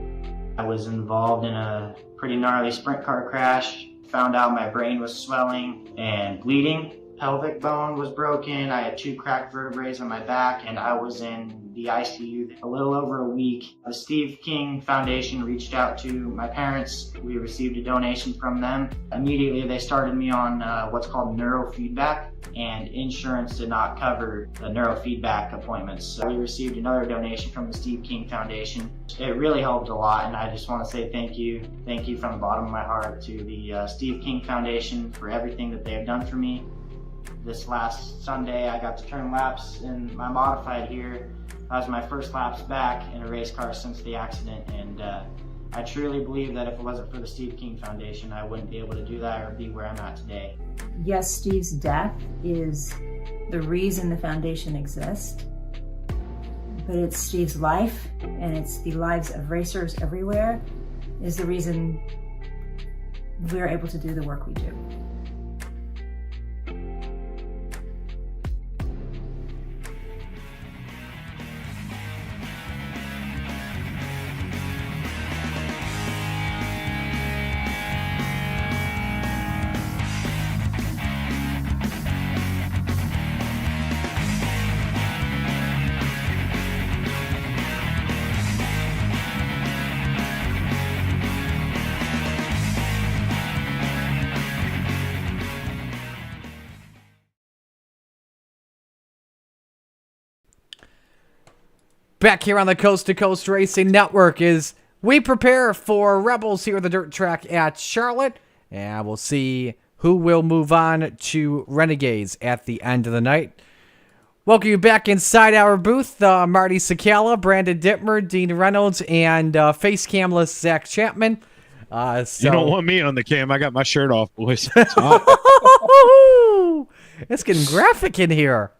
I was involved in a pretty gnarly sprint car crash. Found out my brain was swelling and bleeding. Pelvic bone was broken. I had 2 cracked vertebrae on my back, and I was in the ICU a little over a week. The Steve King Foundation reached out to my parents. We received a donation from them. Immediately, they started me on what's called neurofeedback, and insurance did not cover the neurofeedback appointments. So we received another donation from the Steve King Foundation. It really helped a lot, and I just want to say thank you. Thank you from the bottom of my heart to the Steve King Foundation for everything that they have done for me. This last Sunday, I got to turn laps in my modified here. That was my first laps back in a race car since the accident, and I truly believe that if it wasn't for the Steve King Foundation, I wouldn't be able to do that or be where I'm at today. Yes, Steve's death is the reason the foundation exists, but it's Steve's life, and it's the lives of racers everywhere, is the reason we're able to do the work we do. Back here on the Coast to Coast Racing Network as we prepare for Rebels here at the dirt track at Charlotte. And we'll see who will move on to Renegades at the end of the night. Welcome you back inside our booth. Marty Sakala, Brandon Dittmer, Dean Reynolds, and face camless Zach Chapman. You don't want me on the cam. I got my shirt off, boys. It's getting graphic in here.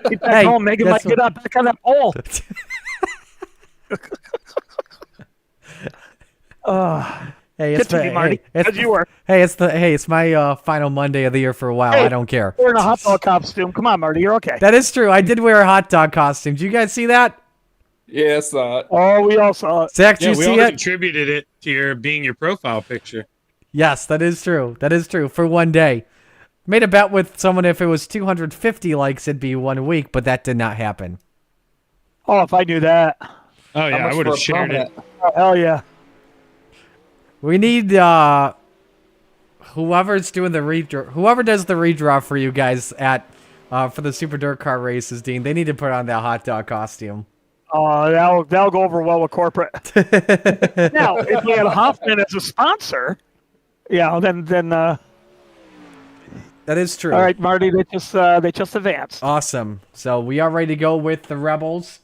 Keep that home. Megan might get up back on that pole. Hey, it's Continue, Marty. As you were. It's my final Monday of the year for a while. Hey, I don't care. We're in a hot dog costume. Come on, Marty. You're okay. That is true. I did wear a hot dog costume. Did you guys see that? Yeah, I saw it. Oh, we all saw it. Zach, did you see we all it? contributed it to your profile picture. Yes, that is true. That is true. For one day. Made a bet with someone if it was 250 likes, it'd be 1 week, but that did not happen. Oh, if I knew that. Oh, yeah, I would have shared it. Oh, hell yeah. We need whoever's doing the redraw, whoever does the redraw for you guys at for the Super Dirt Car races, Dean. They need to put on that hot dog costume. Oh, that'll go over well with corporate. Now, if we had Hoffman as a sponsor, yeah, then. That is true. All right, Marty, they just advanced. Awesome. So we are ready to go with the Rebels.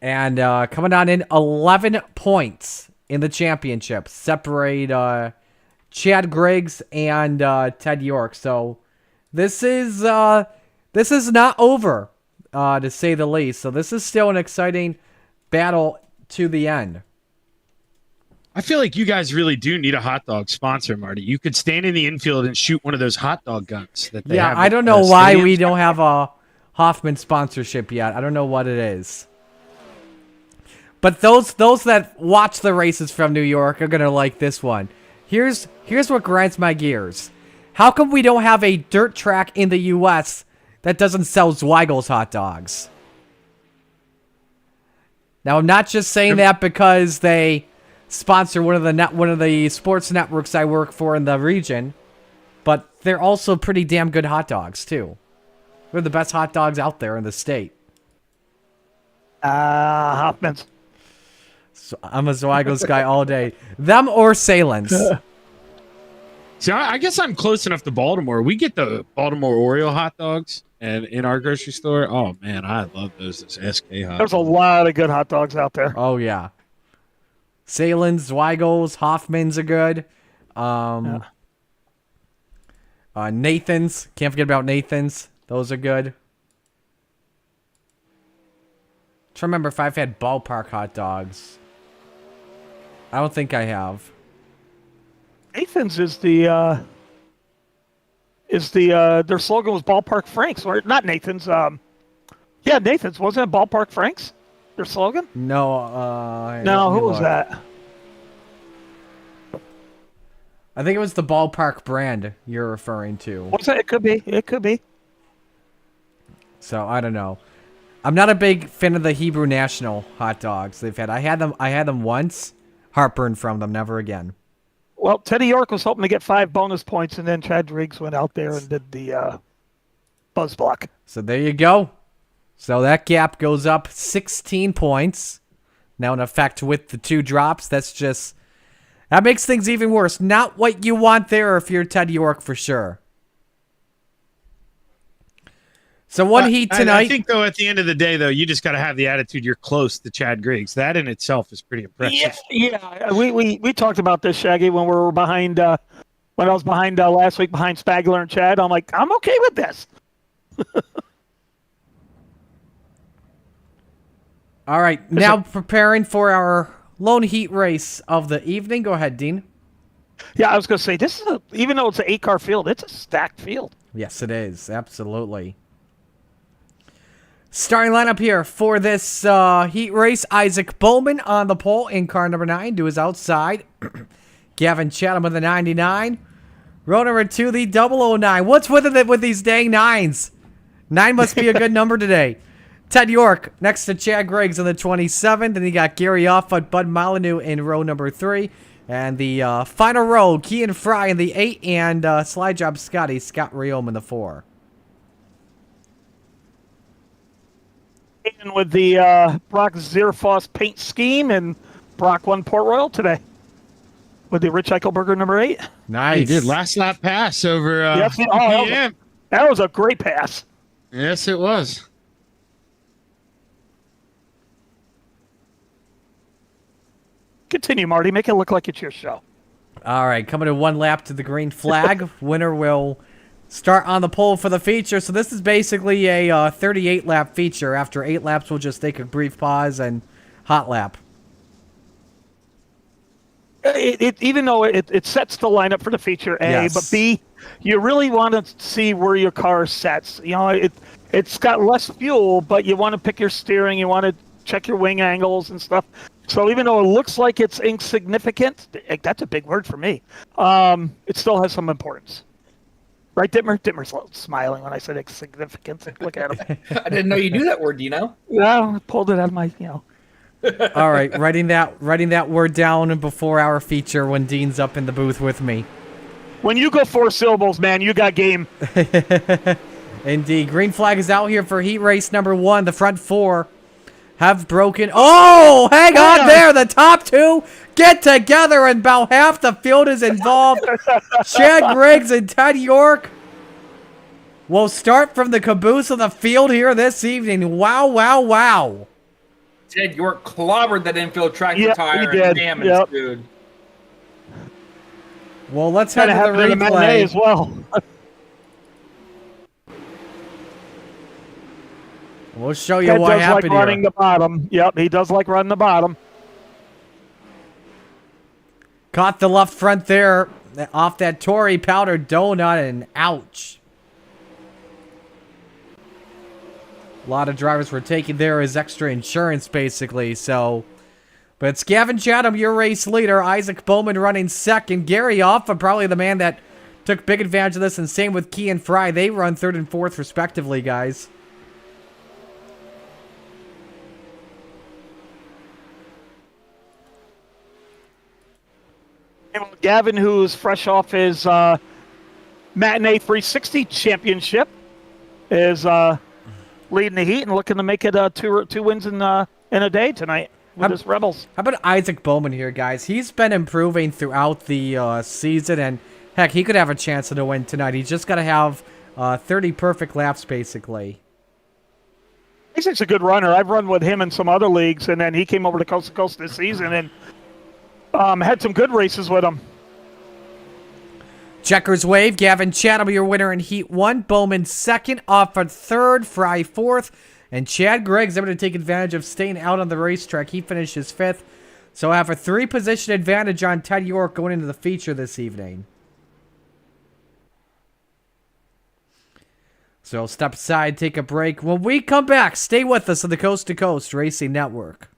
And coming on in 11 points in the championship. Separate Chad Griggs and Ted York. So this is not over, to say the least. So this is still an exciting battle to the end. I feel like you guys really do need a hot dog sponsor, Marty. You could stand in the infield and shoot one of those hot dog guns that they have. I don't know why we don't have a Hoffman sponsorship yet. I don't know what it is. But those that watch the races from New York are going to like this one. Here's what grinds my gears. How come we don't have a dirt track in the U.S. that doesn't sell Zweigel's hot dogs? Now, I'm not just saying that because they sponsor one of the sports networks I work for in the region, but they're also pretty damn good hot dogs too. They're the best hot dogs out there in the state. Hoffman's. So I'm a Zweigel's guy all day. Them or Salen's. See, I guess I'm close enough to Baltimore. We get the Baltimore Oreo hot dogs and in our grocery store. Oh man, I love those SK hot There's a dogs. lot of good hot dogs out there. Oh yeah. Salen's, Zweigel's, Hoffman's are good. Nathan's. Can't forget about Nathan's. Those are good. Trying to remember if I've had ballpark hot dogs. I don't think I have. Nathan's is their slogan was Ballpark Franks, or not Nathan's. Yeah, Nathan's, wasn't it Ballpark Franks? Their slogan? No, No, who was that? I think it was the ballpark brand you're referring to. What's that? It could be. It could be. So I don't know. I'm not a big fan of the Hebrew National hot dogs they've had. I had them once. Heartburn from them. Never again. Well, Teddy York was hoping to get 5 bonus points, and then Chad Driggs went out there and did the buzz block. So there you go. So that gap goes up 16 points. Now in effect with the 2 drops. That makes things even worse. Not what you want there if you're Ted York for sure. So one heat tonight. I think, though, at the end of the day, though, you just got to have the attitude you're close to Chad Griggs. That in itself is pretty impressive. Yeah. We talked about this, Shaggy, when we were behind. When I was behind last week behind Spagler and Chad. I'm like, I'm okay with this. All right, now preparing for our lone heat race of the evening. Go ahead, Dean. Yeah, I was going to say, this is even though it's an 8-car field, it's a stacked field. Yes, it is. Absolutely. Starting lineup here for this heat race. Isaac Bowman on the pole in car number 9 to his outside. Gavin Chatham with the 99. Row number 2, the 009. What's with it with these dang 9s? 9 must be a good number today. Ted York next to Chad Griggs in the 27. Then you got Gary Offutt, Bud Molyneux in row number 3. And the final row, Kean Fry in the 8. And Slide Job Scott Riom in the 4. And with the Brock Zierfoss paint scheme, and Brock won Port Royal today with the Rich Eichelberger number 8. Nice. He did last lap pass over Yes, that was a great pass. Yes, it was. Continue, Marty. Make it look like it's your show. All right, coming to 1 lap to the green flag. Winner will start on the pole for the feature. So this is basically a 38-lap feature. After 8 laps, we'll just take a brief pause and hot lap. Even though it sets the lineup for the feature, A, Yes. but B, you really want to see where your car sets. You know, it's got less fuel, but you want to pick your steering. You want to check your wing angles and stuff. So even though it looks like it's insignificant, that's a big word for me, it still has some importance. Right, Dittmer? Dittmer's smiling when I said insignificant. Look at him. I didn't know you knew that word, Dino. Yeah, I pulled it out of my, All right, writing that word down before our feature when Dean's up in the booth with me. When you go 4 syllables, man, you got game. Indeed. Green flag is out here for heat race number 1. The front 4 have broken. Oh, hang on there. The top 2 get together and about half the field is involved. Chad Griggs and Ted York will start from the caboose of the field here this evening. Wow, wow, wow. Ted York clobbered that infield tractor tire he did. and damaged, dude. Well, let's head to the replay as well. We'll show you Ted what does happened like running here. the bottom. Yep, he does like running the bottom. Caught the left front there off that Tory powder donut, and ouch. A lot of drivers were taking there as extra insurance, basically. So, but it's Gavin Chatham, your race leader. Isaac Bowman running second. Gary Offutt, probably the man that took big advantage of this, and same with Kean Fry. They run 3rd and 4th, respectively, guys. Gavin, who's fresh off his Matinee 360 championship, is leading the heat and looking to make it two wins in a day tonight with his Rebels. How about Isaac Bowman here, guys? He's been improving throughout the season, and Heck, he could have a chance to win tonight. He's just got to have 30 perfect laps, basically. Isaac's a good runner. I've run with him in some other leagues, and then he came over to Coast to Coast this season and had some good races with him. Checkers wave. Gavin Chatham, your winner in Heat 1. Bowman second. Off a third. Fry fourth. And Chad Gregg's able to take advantage of staying out on the racetrack. He finishes fifth. So I have a 3-position advantage on Ted York going into the feature this evening. So step aside, take a break. When we come back, stay with us on the Coast to Coast Racing Network.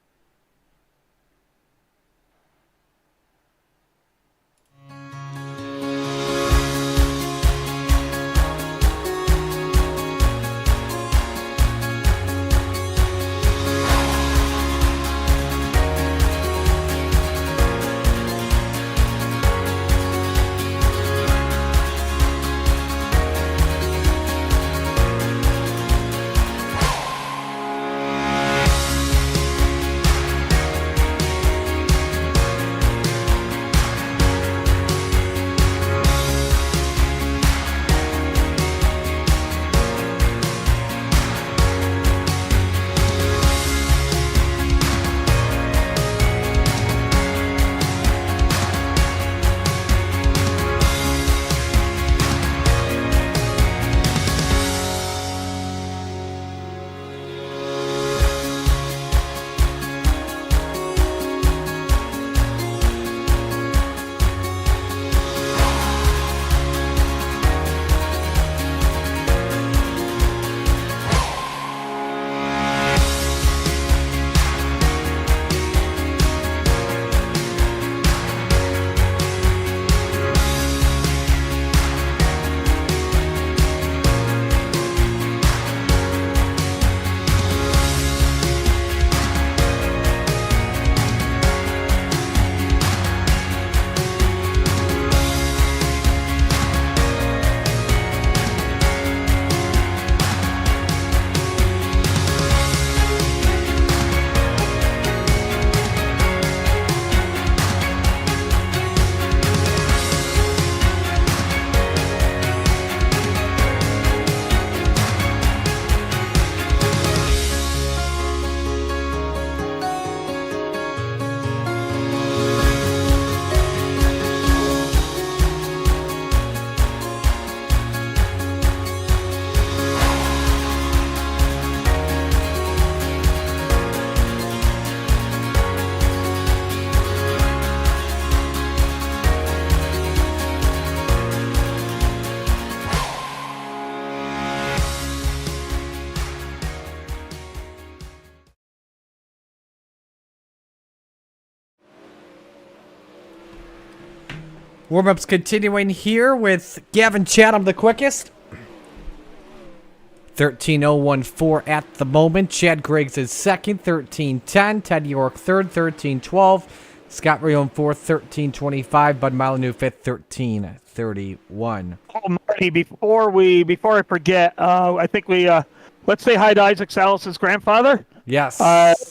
Warm-ups continuing here with Gavin Chatham the quickest. 13.014 at the moment. Chad Griggs is second, 13.10. Ted York third, 13.12. Scott Rion fourth, 13.25. Bud Molyneux fifth, 13.31. Oh, Marty, before I forget, I think let's say hi to Isaac Salas' grandfather. Yes.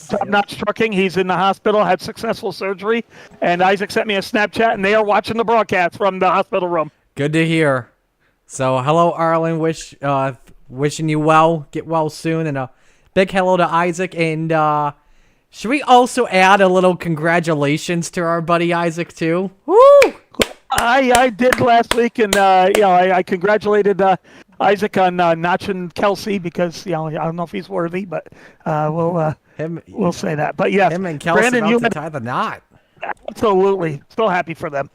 Top-notch trucking. He's in the hospital, had successful surgery, and Isaac sent me a Snapchat, and they are watching the broadcast from the hospital room. Good to hear. So, hello, Arlen. Wishing you well. Get well soon, and a big hello to Isaac. And should we also add a little congratulations to our buddy Isaac too? Woo! I did last week, and I congratulated Isaac on notching Kelsey because I don't know if he's worthy, but we'll say that. But yes, him and Kelsey Brandon, about to tie the knot. Absolutely, still happy for them.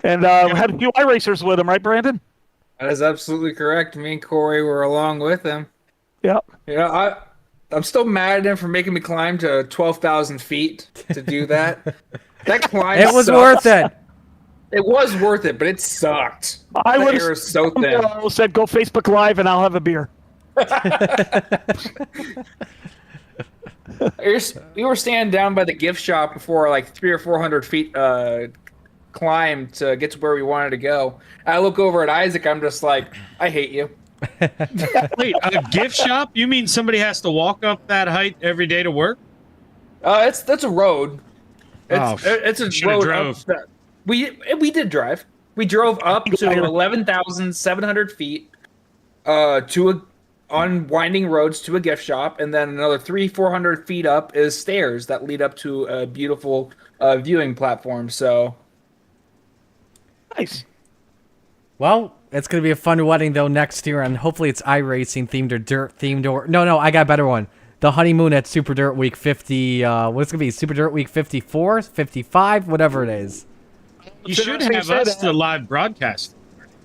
And had a few iRacers with him, right, Brandon? That is absolutely correct. Me and Corey were along with him. Yep. I'm still mad at him for making me climb to 12,000 feet to do that. That climb It was sucked. worth it. It was worth it, but it sucked. I would have so thin. Said go Facebook Live and I'll have a beer. We were standing down by the gift shop before like 300 or 400 feet climb to get to where we wanted to go. I look over at Isaac. I'm just like, I hate you. Wait, a gift shop? You mean somebody has to walk up that height every day to work? That's a road. It's a road. drove. We did drive. We drove up to 11,700 feet on winding roads to a gift shop, and then another 400 feet up is stairs that lead up to a beautiful viewing platform. So Nice. Well, it's going to be a fun wedding, though, next year, and hopefully it's iRacing themed or dirt themed or... No, I got a better one. The honeymoon at Super Dirt Week 50... what's going to be? Super Dirt Week 54? 55? Whatever it is. You should have us the live broadcast.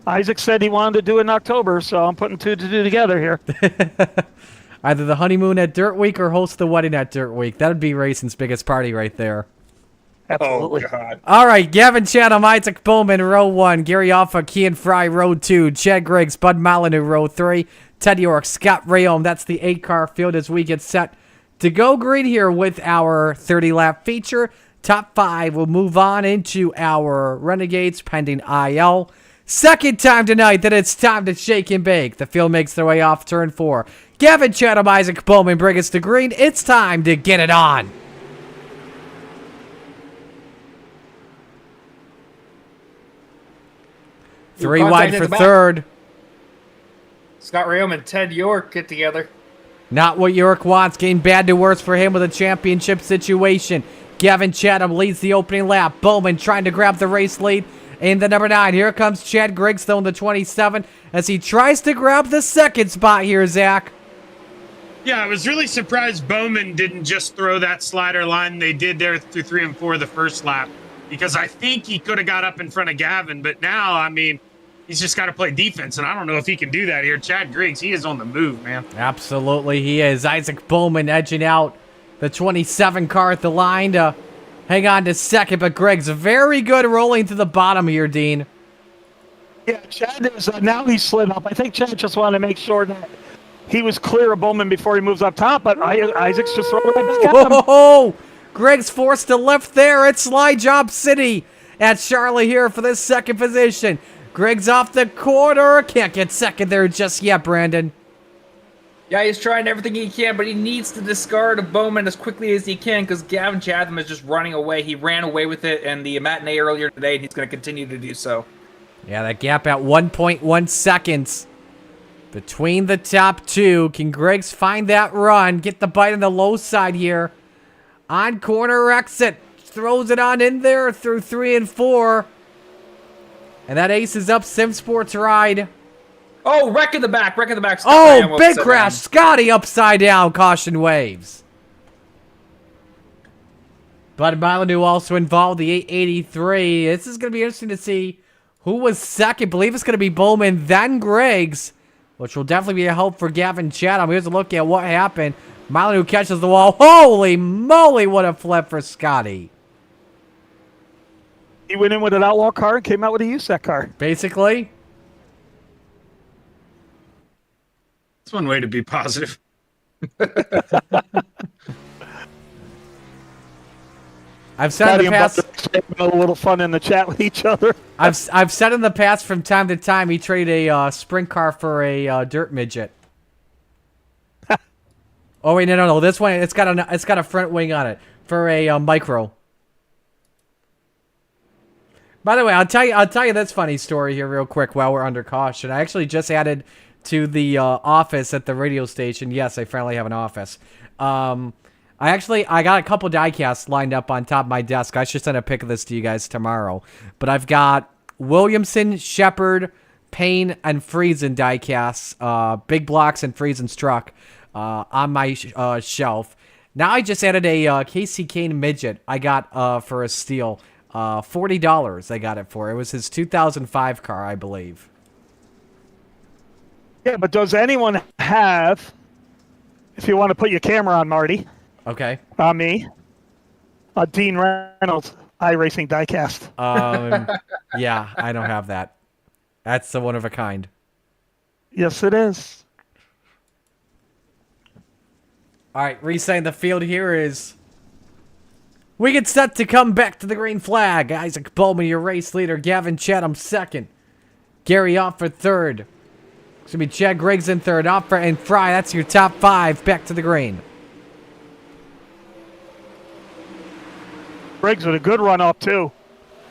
Isaac said he wanted to do it in October, so I'm putting two to two together here. Either the honeymoon at Dirt Week or host the wedding at Dirt Week. That would be racing's biggest party right there. Absolutely. Oh, God. All right, Gavin Chatham, Isaac Bowman, row 1. Gary Alpha, Kean Fry, row 2. Chad Griggs, Bud Molyneux, row 3. Ted York, Scott Rayom. That's the 8-car field as we get set to go green here with our 30-lap feature. Top 5 will move on into our Renegades pending IL. Second time tonight that it's time to shake and bake. The field makes their way off turn 4. Gavin Chatham, Isaac Bowman bring us to green. It's time to get it on. Three wide for third. Scott Rayom and Ted York get together. Not what York wants. Getting bad to worse for him with a championship situation. Gavin Chatham leads the opening lap. Bowman trying to grab the race lead in the number 9. Here comes Chad Griggs, though, in the 27 as he tries to grab the second spot here, Zach. Yeah, I was really surprised Bowman didn't just throw that slider line they did there through 3 and 4 the first lap, because I think he could have got up in front of Gavin, but now, I mean, he's just got to play defense, and I don't know if he can do that here. Chad Griggs, he is on the move, man. Absolutely, he is. Isaac Bowman edging out the 27 car at the line to hang on to second, but Griggs very good rolling to the bottom here, Dean. Yeah, Chad is, now he's slid up. I think Chad just wanted to make sure that he was clear of Bowman before he moves up top, but Isaac's just throwing right back at him. Oh, Griggs forced to lift there. It's Slide Job City at Charlotte here for this second position. Griggs off the corner. Can't get second there just yet, Brandon. Yeah, he's trying everything he can, but he needs to discard Bowman as quickly as he can because Gavin Chatham is just running away. He ran away with it in the matinee earlier today, and he's going to continue to do so. Yeah, that gap at 1.1 seconds between the top two. Can Griggs find that run? Get the bite on the low side here. On corner exit. Throws it on in there through 3 and 4. And that aces up Sim Sports Ride. Oh, wreck in the back. Oh, big crash. Scotty upside down. Caution waves. Bud Molyneux also involved, the 883. This is going to be interesting to see who was second. I believe it's going to be Bowman, then Griggs, which will definitely be a help for Gavin Chatham. Here's a look at what happened. Molyneux catches the wall. Holy moly, what a flip for Scotty. He went in with an outlaw car and came out with a USAC car. Basically. That's one way to be positive. I've said in the past, a little fun in the chat with each other. I've said in the past from time to time he traded a sprint car for a dirt midget. Oh wait, no. This one it's got a front wing on it for a micro. By the way, I'll tell you this funny story here real quick while we're under caution. I actually just added to the office at the radio station. Yes, I finally have an office. I got a couple diecasts lined up on top of my desk. I should send a pic of this to you guys tomorrow. But I've got Williamson, Shepard, Payne, and Friesen diecasts, big blocks and Friesen struck on my shelf. Now I just added a Casey Kane midget I got for a steal. $40 I got it for. It was his 2005 car, I believe. Yeah, but does anyone have, if you want to put your camera on, Marty. Okay. On me. Dean Reynolds iRacing diecast. Yeah, I don't have that. That's the one of a kind. Yes, it is. All right, resetting the field here is... We get set to come back to the green flag. Isaac Bowman, your race leader. Gavin Chatham, second. Gary off for third. It's going to be Chad Griggs in third. Off and Fry, that's your top 5. Back to the green. Griggs with a good run up, too.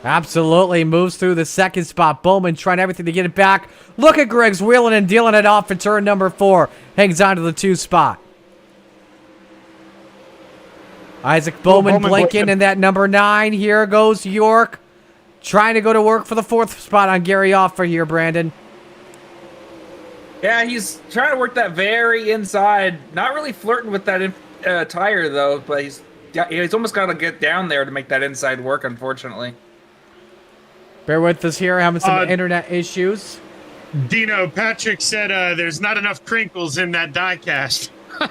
Absolutely. Moves through the second spot. Bowman trying everything to get it back. Look at Griggs wheeling and dealing it off in turn number 4. Hangs on to the 2 spot. Isaac Bowman blinking in that number 9. Here goes York. Trying to go to work for the 4th spot on Gary Offer here, Brandon. Yeah, he's trying to work that very inside. Not really flirting with that tire, though, but he's almost got to get down there to make that inside work, unfortunately. Bear with us here, having some internet issues. Dino, Patrick said there's not enough crinkles in that die cast. and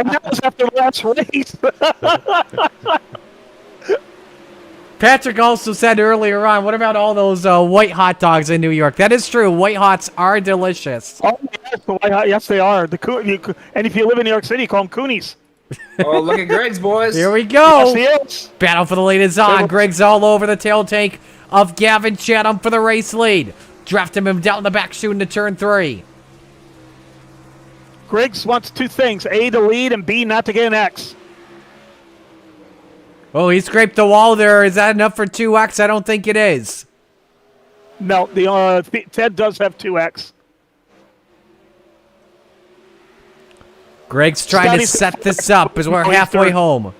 that was after the last race. Patrick also said earlier on, what about all those white hot dogs in New York? That is true. White hots are delicious. Oh, yes, they are. And if you live in New York City, call them Coonies. Oh, look at Griggs, boys. Here we go. Yes, Battle for the lead is on. Griggs all over the tail tank of Gavin Chatham for the race lead. Drafting him down the back chute into turn 3. Griggs wants 2 things: A, to lead, and B, not to get an X. Oh, he scraped the wall there. Is that enough for 2X? I don't think it is. No, Ted does have 2X. Griggs trying to set this up as we're halfway home.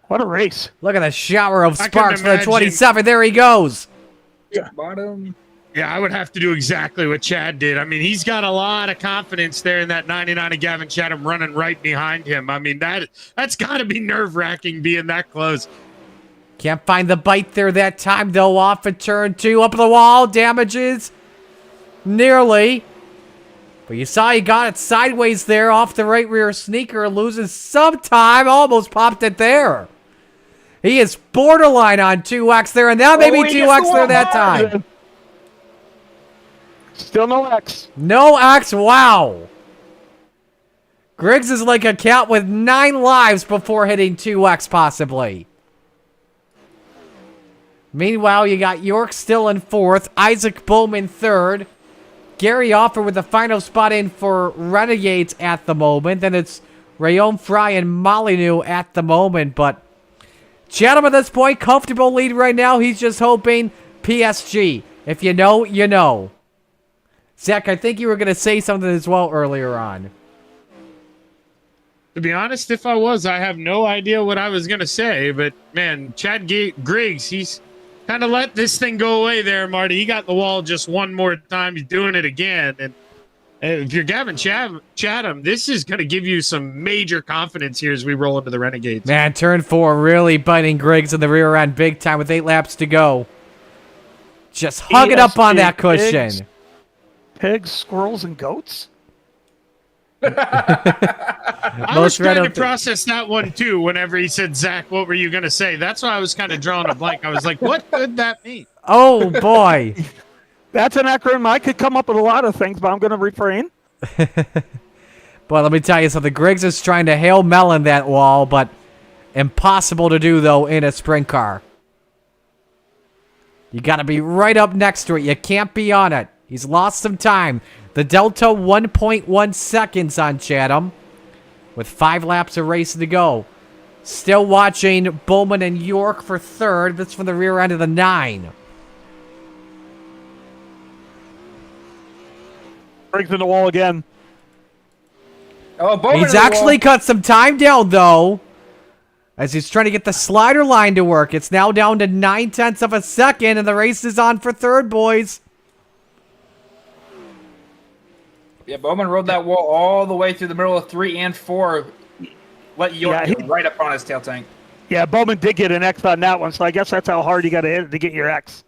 What a race. Look at the shower of sparks for the 27. There he goes. Bottom. Yeah, I would have to do exactly what Chad did. I mean, he's got a lot of confidence there in that 99 of Gavin Chatham running right behind him. I mean, that's got to be nerve-wracking being that close. Can't find the bite there that time, though. Off at turn 2. Up the wall. Damages. Nearly. But you saw he got it sideways there off the right rear sneaker. Loses some time. Almost popped it there. He is borderline on 2X there, and that may be 2X there that time. Still no X. No X. Wow. Griggs is like a cat with 9 lives before hitting 2X possibly. Meanwhile, you got York still in 4th. Isaac Bowman 3rd. Gary Offer with the final spot in for Renegades at the moment. Then it's Rayon Fry and Molyneux at the moment. But Chatham at this point, comfortable lead right now. He's just hoping PSG. If you know, you know. Zach, I think you were going to say something as well earlier on. To be honest, if I was, I have no idea what I was going to say. But, man, Chad Griggs, he's kind of let this thing go away there, Marty. He got the wall just one more time. He's doing it again. And if you're Gavin Chatham, this is going to give you some major confidence here as we roll into the Renegades. Man, turn 4 really biting Griggs in the rear end big time with 8 laps to go. Just hug it up on that cushion. Pigs, squirrels, and goats? I was trying to process that one, too, whenever he said, Zach, what were you going to say? That's why I was kind of drawing a blank. I was like, what could that mean? Oh, boy. That's an acronym. I could come up with a lot of things, but I'm going to refrain. Boy, let me tell you something. Griggs is trying to Hail Melon that wall, but impossible to do, though, in a sprint car. You got to be right up next to it. You can't be on it. He's lost some time. The Delta 1.1 seconds on Chatham with 5 laps of race to go. Still watching Bowman and York for 3rd. That's from the rear end of the 9. Brings in the wall again. Oh, Bowman He's actually cut some time down, though, as he's trying to get the slider line to work. It's now down to 9/10 of a second, and the race is on for 3rd, boys. Yeah, Bowman rode that wall all the way through the middle of 3 and 4. Let York get right up on his tail tank. Yeah, Bowman did get an X on that one, so I guess that's how hard you got to hit it to get your X.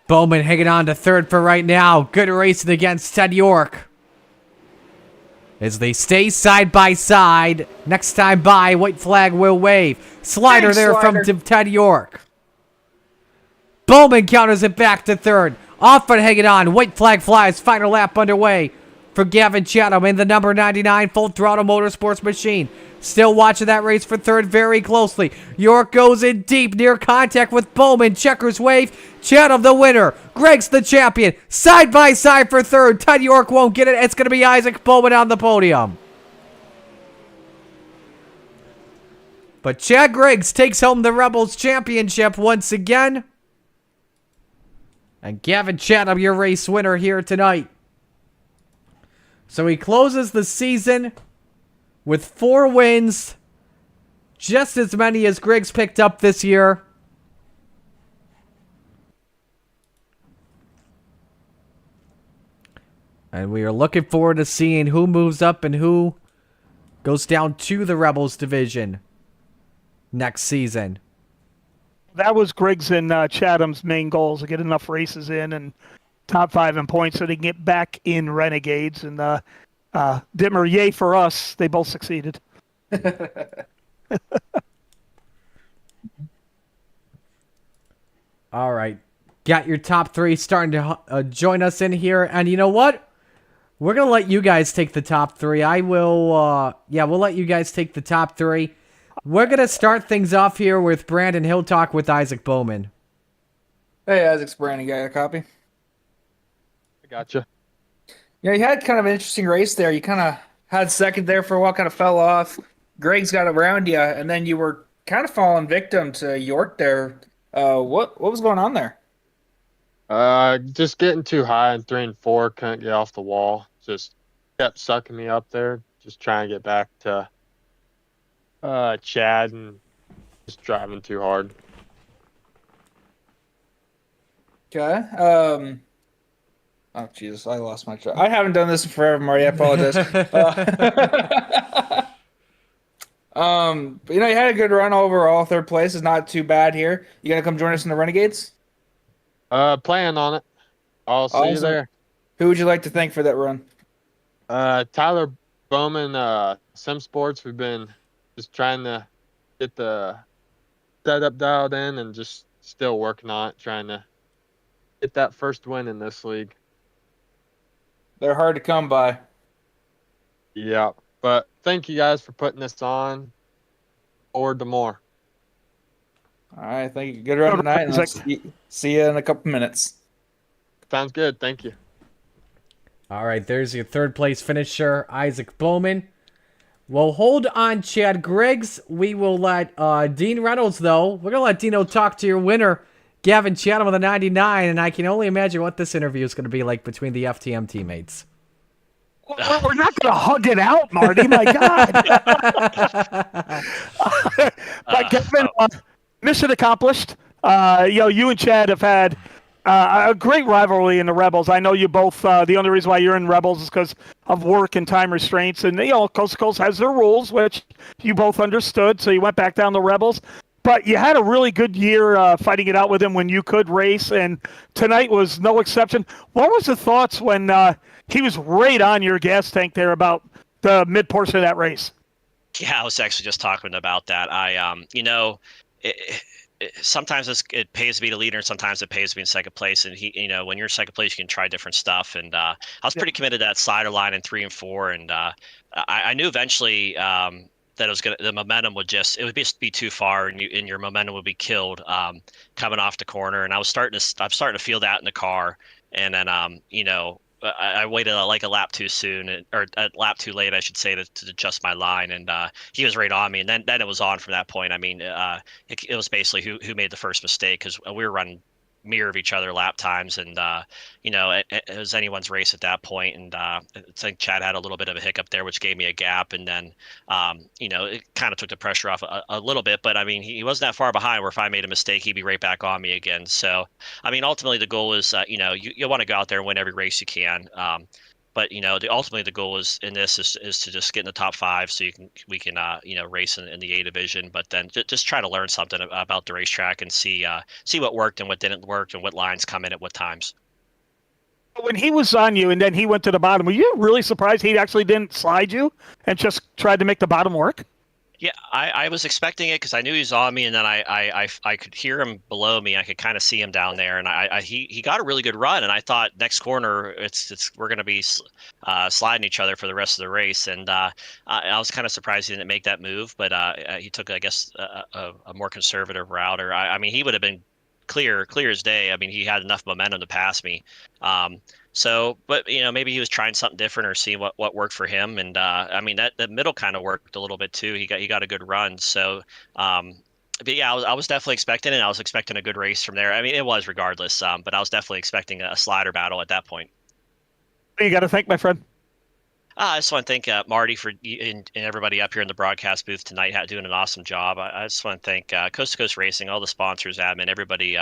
Bowman hanging on to 3rd for right now. Good racing against Ted York. As they stay side by side. Next time by, white flag will wave. Slider there from Ted York. Bowman counters it back to 3rd. Off and hanging on. White flag flies. Final lap underway for Gavin Chatham in the number 99 Full Throttle Motorsports machine. Still watching that race for 3rd very closely. York goes in deep near contact with Bowman. Checkers wave. Chatham the winner. Griggs the champion. Side by side for 3rd. Ted York won't get it. It's going to be Isaac Bowman on the podium. But Chad Griggs takes home the Rebels championship once again. And Gavin Chatham, your race winner here tonight. So he closes the season with 4 wins, just as many as Griggs picked up this year. And we are looking forward to seeing who moves up and who goes down to the Rebels division next season. That was Griggs and Chatham's main goals, to get enough races in and top 5 in points so they can get back in Renegades. And Dittmer, yay for us. They both succeeded. All right. Got your top 3 starting to join us in here. And you know what? We're going to let you guys take the top 3. I will, we'll let you guys take the top 3. We're going to start things off here with Brandon. He'll talk with Isaac Bowman. Hey, Isaac's Brandon. Got a copy? I gotcha. Yeah, you had kind of an interesting race there. You kind of had second there for a while, kind of fell off. Greg's got around you, and then you were kind of falling victim to York there. What was going on there? Just getting too high in 3 and 4, couldn't get off the wall. Just kept sucking me up there. Just trying to get back to Chad and just driving too hard. Okay. Oh Jesus, I lost my track. I haven't done this in forever, Marty. I apologize. But you had a good run overall. 3rd place is not too bad here. You gonna come join us in the Renegades? Plan on it. I'll see you there. Who would you like to thank for that run? Tyler Bowman, Sim Sports. We've been just trying to get the setup dialed in and just still working on it, trying to get that first win in this league. They're hard to come by. Yeah, but thank you guys for putting this on. Forward to more. All right, thank you. Good run tonight, and I'll see you in a couple minutes. Sounds good. Thank you. All right, there's your 3rd place finisher, Isaac Bowman. We'll hold on Chad Griggs. We will let Dean Reynolds, though. We're going to let Dino talk to your winner, Gavin Chatham with a 99, and I can only imagine what this interview is going to be like between the FTM teammates. We're not going to hug it out, Marty. My God. But Gavin, mission accomplished. You and Chad have had a great rivalry in the Rebels. I know you both, the only reason why you're in Rebels is because of work and time restraints. And, Coast to Coast has their rules, which you both understood. So you went back down to Rebels. But you had a really good year fighting it out with him when you could race. And tonight was no exception. What was the thoughts when he was right on your gas tank there about the mid portion of that race? Yeah, I was actually just talking about that. Sometimes it pays to be the leader, and sometimes it pays to be in second place. And when you're in second place, you can try different stuff. And I was pretty committed to that slider line in 3 and 4. And I knew eventually that the momentum would be too far, and your momentum would be killed coming off the corner. And I'm starting to feel that in the car. And then I waited like a lap too soon, or a lap too late, I should say, to adjust my line, and he was right on me, and then it was on from that point. I mean, it was basically who made the first mistake, because we were running mirror of each other lap times, and it was anyone's race at that point. And I think Chad had a little bit of a hiccup there, which gave me a gap, and then it kind of took the pressure off a little bit. But I mean, he wasn't that far behind where if I made a mistake, he'd be right back on me again. So I mean, ultimately the goal is you want to go out there and win every race you can. But ultimately the goal is to just get in the top 5 so we can race in the A division. But then just try to learn something about the racetrack and see what worked and what didn't work and what lines come in at what times. When he was on you and then he went to the bottom, were you really surprised he actually didn't slide you and just tried to make the bottom work? Yeah, I was expecting it because I knew he was on me, and then I could hear him below me. I could kind of see him down there, and he got a really good run. And I thought next corner we're going to be sliding each other for the rest of the race. And I was kind of surprised he didn't make that move, but he took, I guess, a more conservative route. Or I mean, he would have been clear as day. I mean, he had enough momentum to pass me. So, but maybe he was trying something different or seeing what worked for him. And I mean that the middle kind of worked a little bit too. He got a good run. So, but yeah, I was definitely expecting it. I was expecting a good race from there. I mean, it was regardless. But I was definitely expecting a slider battle at that point. You got to thank my friend. I just want to thank Marty and everybody up here in the broadcast booth tonight doing an awesome job. I just want to thank Coast to Coast Racing, all the sponsors, admin, everybody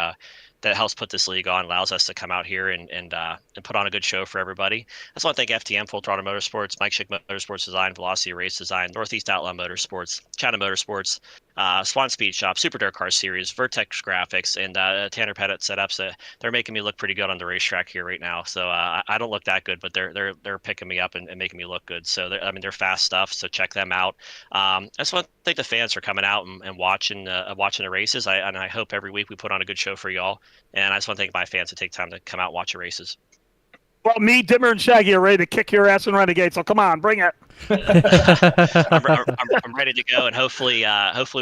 that helps put this league on, allows us to come out here and put on a good show for everybody. I just want to thank FTM, Full Throttle Motorsports, Mike Schick Motorsports Design, Velocity Race Design, Northeast Outlaw Motorsports, China Motorsports, Swan Speed Shop, Super Dirt Car Series, Vertex Graphics, and Tanner Pettit Setups. They're making me look pretty good on the racetrack here right now. So I don't look that good, but they're picking me up and making me look good. So they're fast stuff. So check them out. I just want to thank the fans for coming out and watching the races. I hope every week we put on a good show for y'all. And I just want to thank my fans to take time to come out and watch the races. Well, me, Dimmer, and Shaggy are ready to kick your ass in Renegade, so come on, bring it. I'm ready to go, and hopefully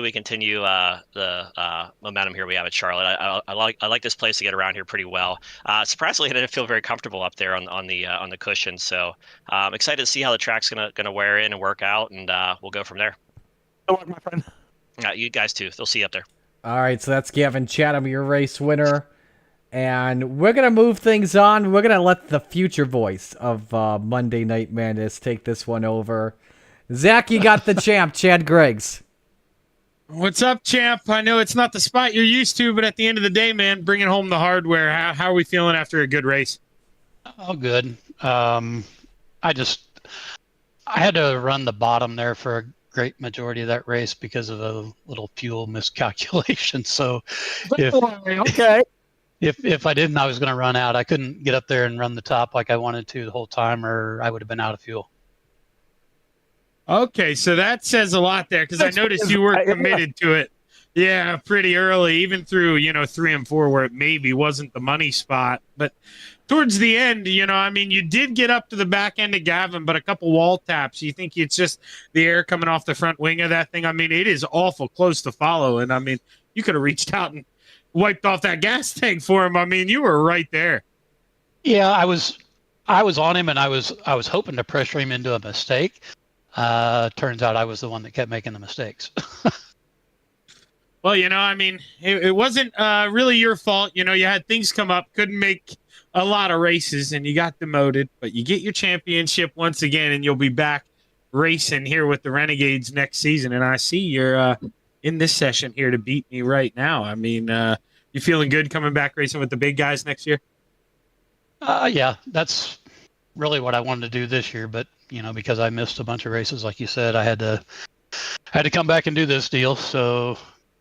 we continue the momentum here we have at Charlotte. I like this place to get around here pretty well. Surprisingly, I didn't feel very comfortable up there on the cushion, so I'm excited to see how the track's gonna wear in and work out, and we'll go from there. Good luck, my friend. You guys too. They'll see you up there. All right, so that's Gavin Chatham, your race winner. And we're going to move things on. We're going to let the future voice of Monday Night Madness take this one over. Zach, you got the champ, Chad Griggs. What's up, champ? I know it's not the spot you're used to, but at the end of the day, man, bringing home the hardware. How are we feeling after a good race? Oh, good. I had to run the bottom there for a great majority of that race because of a little fuel miscalculation. So okay. If I didn't, I was going to run out. I couldn't get up there and run the top like I wanted to the whole time, or I would have been out of fuel. Okay, so that says a lot there, because I noticed you were committed to it. Yeah, pretty early, even through 3 and 4, where it maybe wasn't the money spot. But towards the end, you did get up to the back end of Gavin, but a couple wall taps. You think it's just the air coming off the front wing of that thing? I mean, it is awful close to follow, and you could have reached out and wiped off that gas tank for him. You were right there. Yeah, I was on him, and I was hoping to pressure him into a mistake. Turns out I was the one that kept making the mistakes. Well, it wasn't really your fault. You had things come up, couldn't make a lot of races, and you got demoted, but you get your championship once again, and you'll be back racing here with the Renegades next season. And I see you're in this session here to beat me right now. You feeling good coming back racing with the big guys next year? Yeah, that's really what I wanted to do this year, but because I missed a bunch of races, like you said, I had to come back and do this deal. So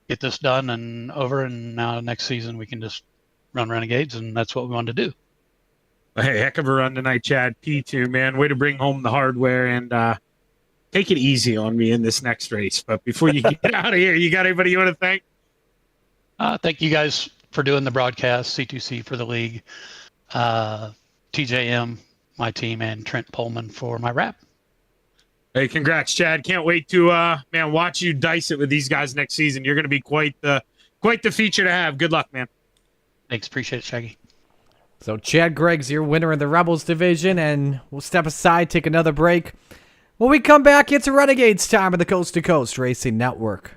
get this done and over, and now next season we can just run Renegades, and that's what we wanted to do. Hey, heck of a run tonight, Chad. P2, man, way to bring home the hardware, and take it easy on me in this next race. But before you get out of here, you got anybody you want to thank? Thank you guys for doing the broadcast, C2C for the league, TJM, my team, and Trent Pullman for my wrap. Hey, congrats, Chad. Can't wait to watch you dice it with these guys next season. You're going to be quite the feature to have. Good luck, man. Thanks, appreciate it, Shaggy. So Chad Griggs, your winner in the Rebels division, and we'll step aside, take another break. When we come back, it's Renegades time of the Coast to Coast Racing Network.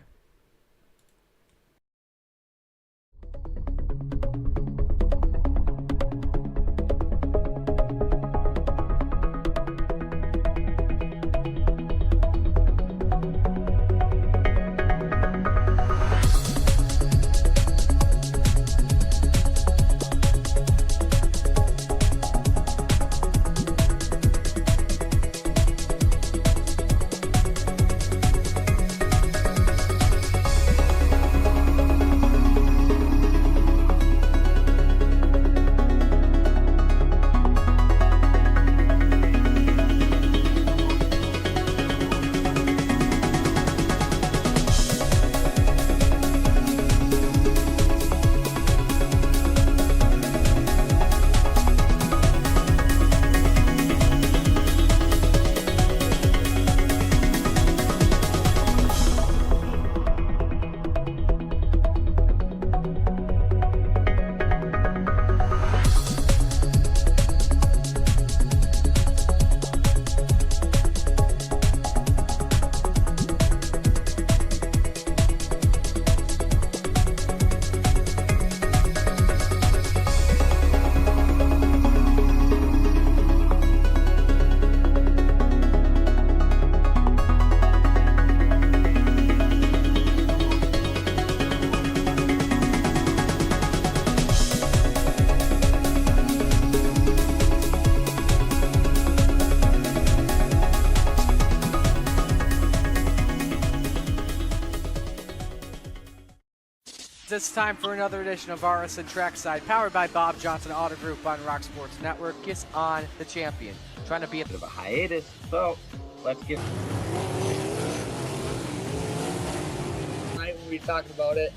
It's time for another edition of RSN Trackside, powered by Bob Johnson Auto Group on Rock Sports Network. Kiss on the champion. Trying to be a bit of a hiatus, so let's get. Tonight we'll be talking about it.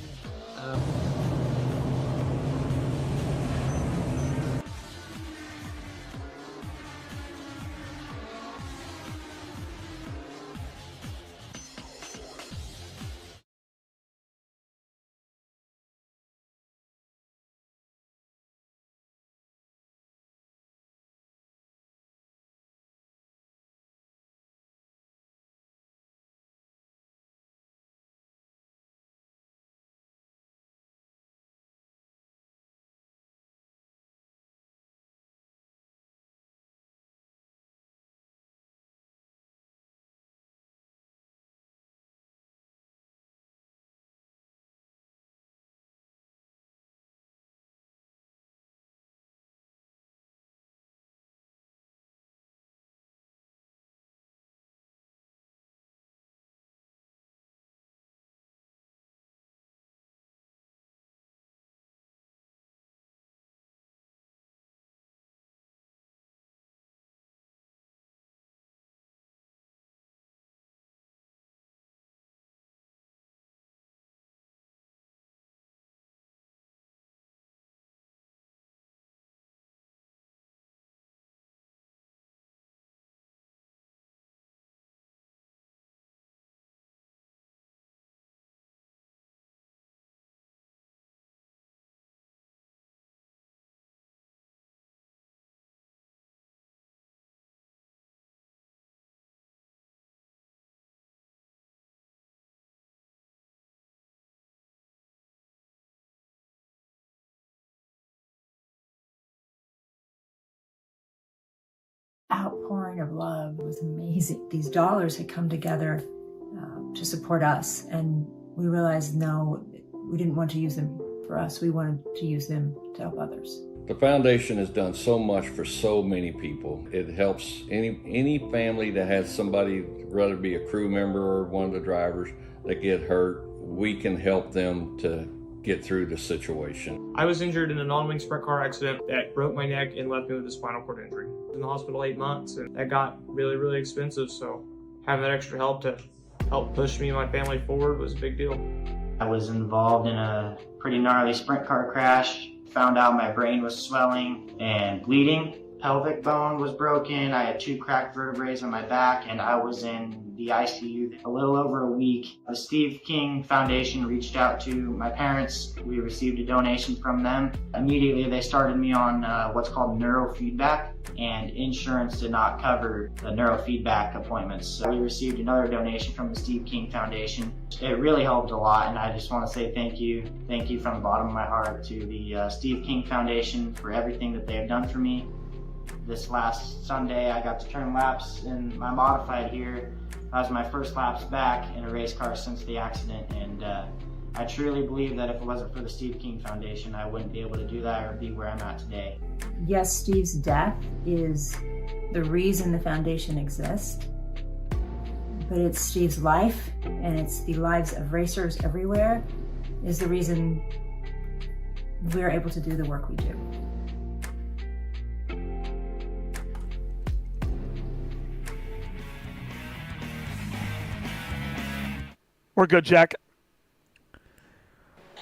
Outpouring of love was amazing. These dollars had come together to support us, and we realized no, we didn't want to use them for us. We wanted to use them to help others. The foundation has done so much for so many people. It helps any family that has somebody, whether it be a crew member or one of the drivers, that get hurt. We can help them to get through the situation. I was injured in a non-wing sprint car accident that broke my neck and left me with a spinal cord injury. I was in the hospital 8 months, and that got really, really expensive, so having that extra help to help push me and my family forward was a big deal. I was involved in a pretty gnarly sprint car crash. Found out my brain was swelling and bleeding. Pelvic bone was broken. I had 2 cracked vertebrae on my back, and I was in the ICU a little over a week. The Steve King Foundation reached out to my parents. We received a donation from them. Immediately, they started me on what's called neurofeedback, and insurance did not cover the neurofeedback appointments. So we received another donation from the Steve King Foundation. It really helped a lot, and I just want to say thank you. Thank you from the bottom of my heart to the Steve King Foundation for everything that they have done for me. This last Sunday, I got to turn laps in my modified here. That was my first laps back in a race car since the accident, and I truly believe that if it wasn't for the Steve King Foundation, I wouldn't be able to do that or be where I'm at today. Yes, Steve's death is the reason the foundation exists, but it's Steve's life, and it's the lives of racers everywhere, is the reason we're able to do the work we do. We're good, Jack.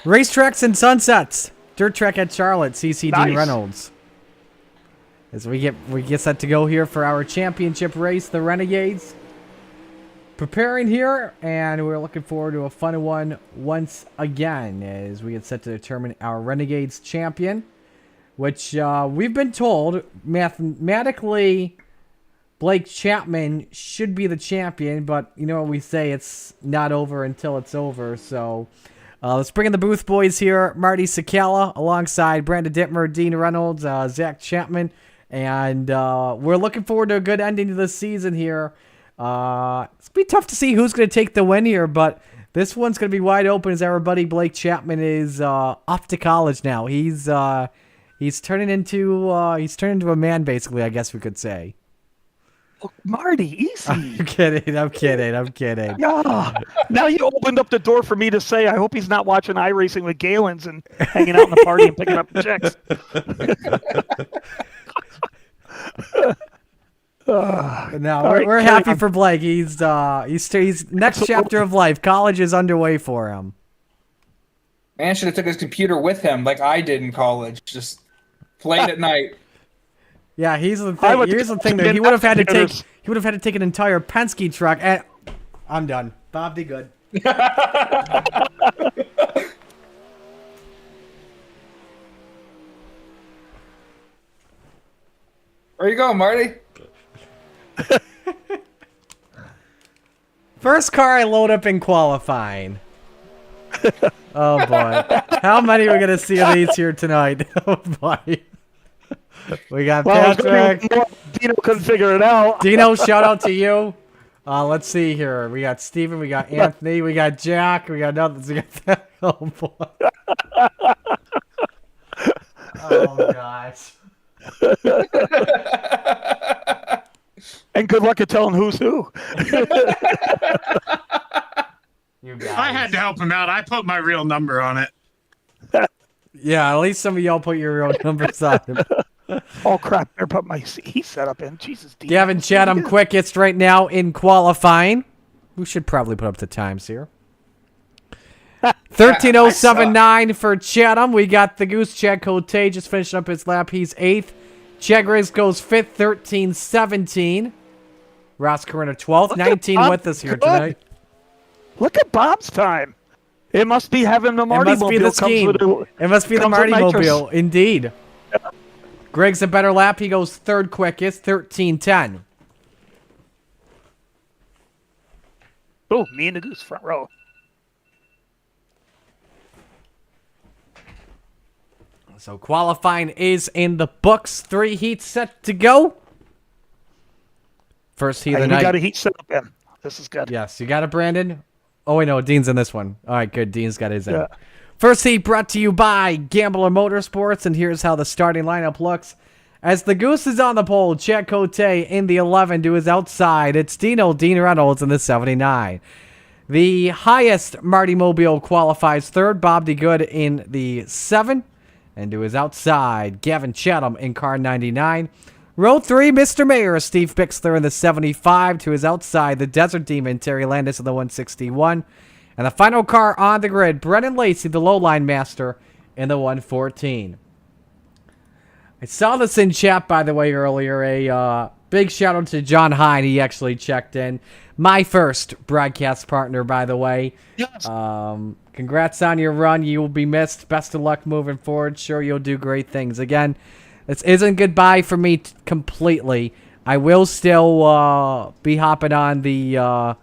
Racetracks and sunsets. Dirt track at Charlotte. CCD Nice. Reynolds. As we get set to go here for our championship race, the Renegades. Preparing here, and we're looking forward to a fun one once again as we get set to determine our Renegades champion, which we've been told mathematically Blake Chapman should be the champion, but you know what we say, it's not over until it's over. So let's bring in the booth boys here. Marty Sakala alongside Brandon Dittmer, Dean Reynolds, Zach Chapman, and we're looking forward to a good ending to the season here. It's going to be tough to see who's going to take the win here, but this one's going to be wide open as our buddy Blake Chapman is off to college now. He's turning into a man, basically, I guess we could say. Marty, easy. I'm kidding. I'm kidding. I'm kidding. Yeah. Now you opened up the door for me to say, I hope he's not watching iRacing with Galens and hanging out in the party and picking up the chicks. No, All right, we're carry happy on. for Blake. He's next chapter of life. College is underway for him. Man should have took his computer with him like I did in college. Just played at night. Yeah, here's the thing. Though, he would have had to take an entire Penske truck. And I'm done. Bob, be good. Where you going, Marty? First car I load up in qualifying. Oh boy, how many are we gonna see of these here tonight? Oh boy. We got Patrick. Dino couldn't figure it out. Dino, shout out to you. Let's see here. We got Steven, we got Anthony, we got Jack, we got nothing. We got that. Oh boy. Oh gosh. And good luck at telling who's who. You guys. I had to help him out. I put my real number on it. Yeah, at least some of y'all put your own numbers on him. Oh crap! I put my heat setup in. Jesus. Dino. Gavin Chatham quickest right now in qualifying. We should probably put up the times here. 13:079 for Chatham. We got the Goose Chad Cote just finishing up his lap. He's 8th. Chad Griggs goes 5th, 13:17. Ross Corona 12th, 19 with us here tonight. Look at Bob's time. It must be having the Marty It must be the scheme. It must be the Marty Mobile, indeed. Griggs a better lap. He goes 3rd quickest, 13:10. Oh, me and the Goose front row. So qualifying is in the books. 3 heats set to go. First heat of the night. We got a heat set up in. This is good. Yes, you got it, Brandon? Oh, wait, no, Dean's in this one. All right, good. Dean's got his in. Yeah. First heat brought to you by Gambler Motorsports, and here's how the starting lineup looks. As the Goose is on the pole, Chad Cote in the 11 to his outside. It's Dean Reynolds in the 79. The highest Marty Mobile qualifies 3rd, Bob DeGood in the 7. And to his outside, Gavin Chatham in car 99. Row 3, Mr. Mayor, Steve Bixler in the 75. To his outside, the Desert Demon, Terry Landis in the 161. And the final car on the grid, Brennan Lacey, the lowline master, in the 114. I saw this in chat, by the way, earlier. A big shout out to John Hine. He actually checked in. My first broadcast partner, by the way. Yes. Congrats on your run. You will be missed. Best of luck moving forward. Sure, you'll do great things. Again, this isn't goodbye for me completely. I will still be hopping on the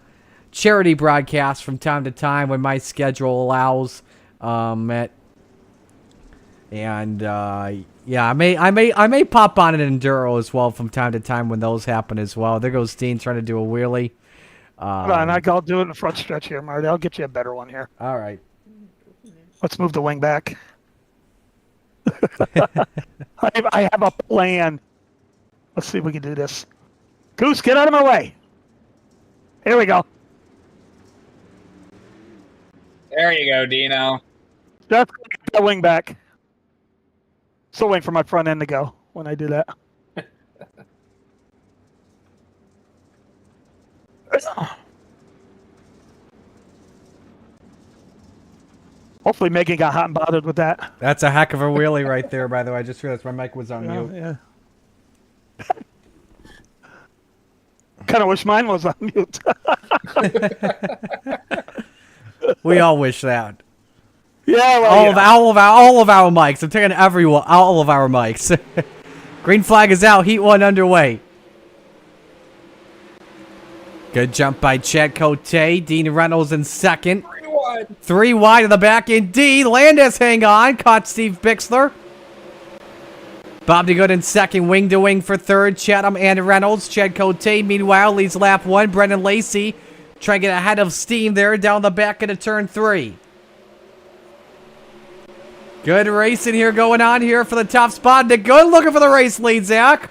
charity broadcast from time to time when my schedule allows. Yeah, I may pop on an enduro as well from time to time when those happen as well. There goes Dean trying to do a wheelie. Hold on, I'll do it in the front stretch here, Marty. I'll get you a better one here. All right. Let's move the wing back. I have a plan. Let's see if we can do this. Goose, get out of my way. Here we go. There you go, Dino. Just get that wing back. Still waiting for my front end to go when I do that. Hopefully Megan got hot and bothered with that. That's a heck of a wheelie right there, by the way. I just realized my mic was on mute. Yeah. Kind of wish mine was on mute. We all wish that. Yeah, well, all of our mics. I'm taking all of our mics. Green flag is out. Heat 1 underway. Good jump by Chad Cote. Dean Reynolds in second. 3 wide in the back indeed. Landis hang on. Caught Steve Bixler. Bob DeGood in second. Wing to wing for third. Chatham and Reynolds. Chad Cote meanwhile leads lap 1. Brendan Lacey trying to get ahead of steam there down the back into turn 3. Good racing here going on here for the top spot. DeGood looking for the race lead, Zach.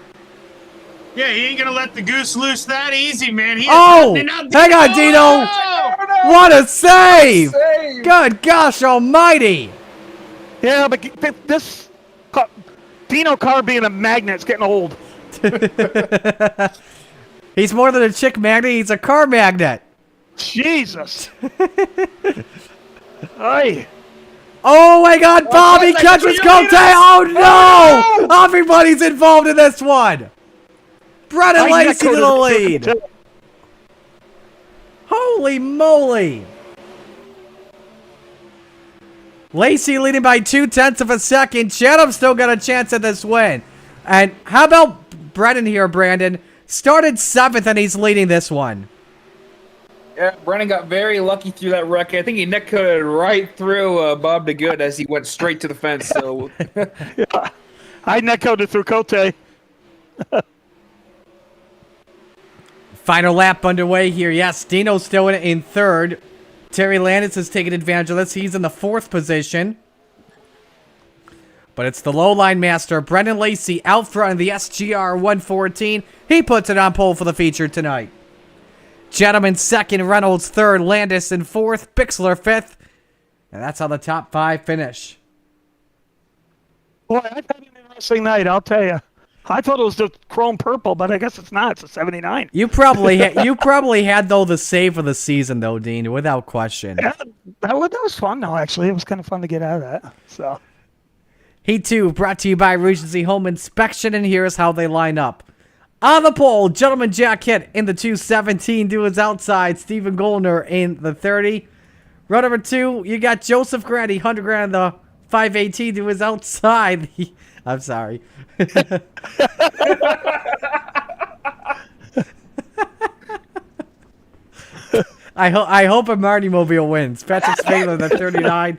Yeah, he ain't gonna let the goose loose that easy, man. He is Oh, hunting out hang on, Dino. Oh! What a save! Save. Good gosh almighty. Yeah, but this Dino car being a magnet's getting old. He's more than a chick magnet, he's a car magnet. Jesus. Aye. Oh my god, Bobby catches Cote! Oh no! Everybody's involved in this one! Brennan Lacey to the lead! Holy moly! Lacey leading by 0.2 of a second. Chatham's still got a chance at this win. And how about Brennan here, Brandon? Started 7th and he's leading this one. Yeah, Brennan got very lucky through that wreck. I think he neck-coded right through Bob DeGood as he went straight to the fence. So, yeah, I neck-coded through Cote. Final lap underway here. Yes, Dino's still in 3rd. Terry Landis has taken advantage of this. He's in the 4th position. But it's the low-line master, Brendan Lacey, out front in the SGR 114. He puts it on pole for the feature tonight. Gentleman 2nd, Reynolds 3rd, Landis in 4th, Bixler 5th. And that's how the top 5 finish. Boy, I've had an interesting night, I'll tell you. I thought it was the chrome purple, but I guess it's not. It's a 79. You probably had though the save of the season though, Dean, without question. Yeah, that was fun though. Actually, it was kind of fun to get out of that. So. Heat 2 brought to you by Regency Home Inspection, and here's how they line up. On the pole, Gentleman Jack Hitt in the 217 to his outside. Stephen Goldner in the 30. Row number 2, you got Joseph Grady, 100 grand in the 518 to his outside. I'm sorry. I hope a Marty Mobile wins. Patrick Spangler, the 39.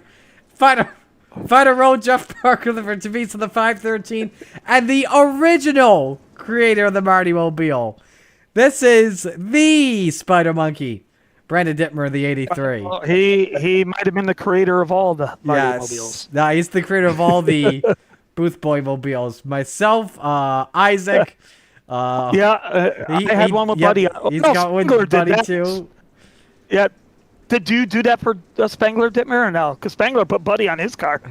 Final row, Jeff Parker, the Tavisa, the 513. And the original creator of the Marty Mobile. This is the Spider Monkey. Brandon Dittmer, the 83. Well, he might have been the creator of all the Marty Mobiles. No, he's the creator of all the Booth Boy Mobiles. Myself, Isaac. I had one with Buddy. He's got one with Buddy too. Yeah. Did you do that for Spangler, Dittmer, or no? Because Spangler put Buddy on his car.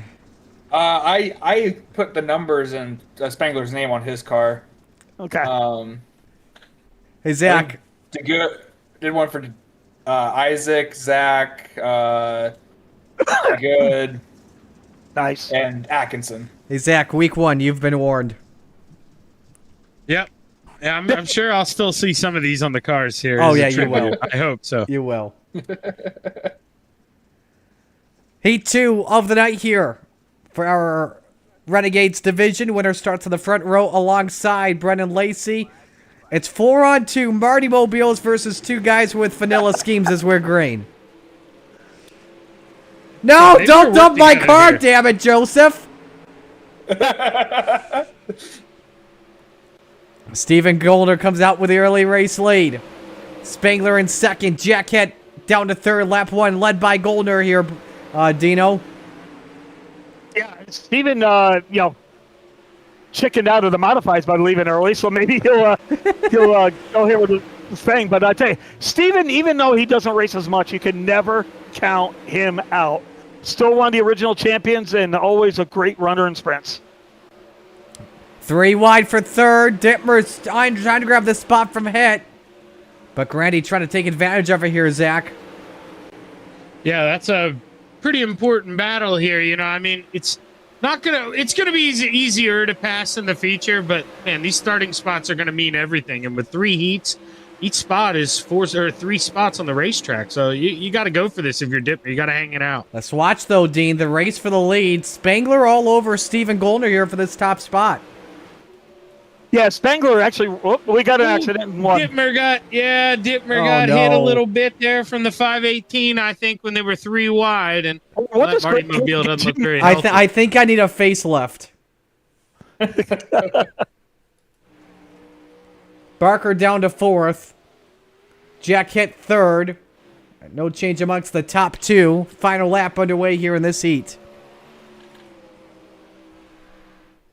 I put the numbers and Spangler's name on his car. Okay. Hey, Zach. Did one for Isaac, Zach, Good. Nice. And Atkinson. Hey, Zach, week 1, you've been warned. Yep. Yeah, I'm sure I'll still see some of these on the cars here. Oh, yeah, you will. I hope so. You will. Heat 2 of the night here for our Renegades division. Winner starts in the front row alongside Brendan Lacey. It's 4-on-2 Marty Mobiles versus 2 guys with vanilla schemes as we're green. No, Yeah, don't dump my car, here. damn it, Joseph. Stephen Goldner comes out with the early race lead. Spangler in 2nd. Jack Hitt down to 3rd. Lap 1 led by Goldner here, Dino. Yeah, Steven, chickened out of the modifieds by leaving early, so maybe he'll go here with the thing. But I tell you, Steven, even though he doesn't race as much, you can never count him out. Still one of the original champions and always a great runner in sprints. 3 wide for 3rd. Dittmer's trying to grab the spot from Hitt. But Grandy trying to take advantage of it here, Zach. Yeah, that's a pretty important battle here. You know, I mean, it's gonna be easier to pass in the feature, but man, these starting spots are gonna mean everything. And with 3 heats, each spot is 3 spots on the racetrack. So you got to go for this if you're Dipper. You got to hang it out. Let's watch though, Dean. The race for the lead. Spangler all over Stephen Goldner here for this top spot. Yeah, Spangler actually. We got an accident in one. Dittmer got hit a little bit there from the 518. I think when they were 3 wide, and that Marty Mobile doesn't look very healthy. I think I need a facelift. Barker down to 4th. Jack Hitt 3rd. No change amongst the top 2. Final lap underway here in this heat.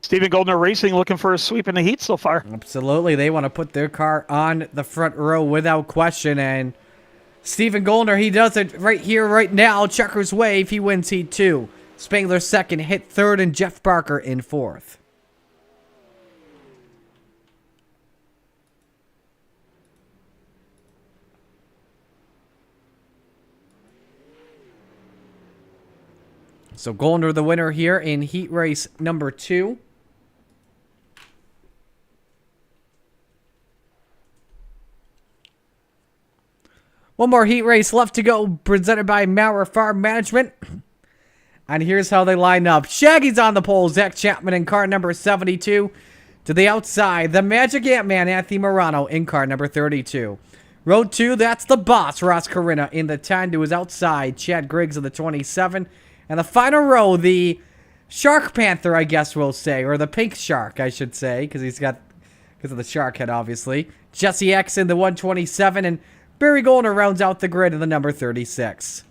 Stephen Goldner Racing looking for a sweep in the heat so far. Absolutely. They want to put their car on the front row without question. And Stephen Goldner, he does it right here, right now. Checkers wave. He wins Heat 2. Spangler second, hit third, and Jeff Barker in fourth. So Goldner the winner here in heat race number 2. One more heat race left to go, presented by Maurer Farm Management. And here's how they line up. Shaggy's on the pole, Zach Chapman in car number 72. To the outside, the Magic Ant-Man, Anthony Morano in car number 32. Road 2, that's the boss, Ross Carina in the 10 to his outside, Chad Griggs in the 27. And the final row, the Shark Panther, I guess we'll say, or the Pink Shark, I should say, because of the shark head, obviously. Jesse X in the 127, and Barry Goldner rounds out the grid in the number 36.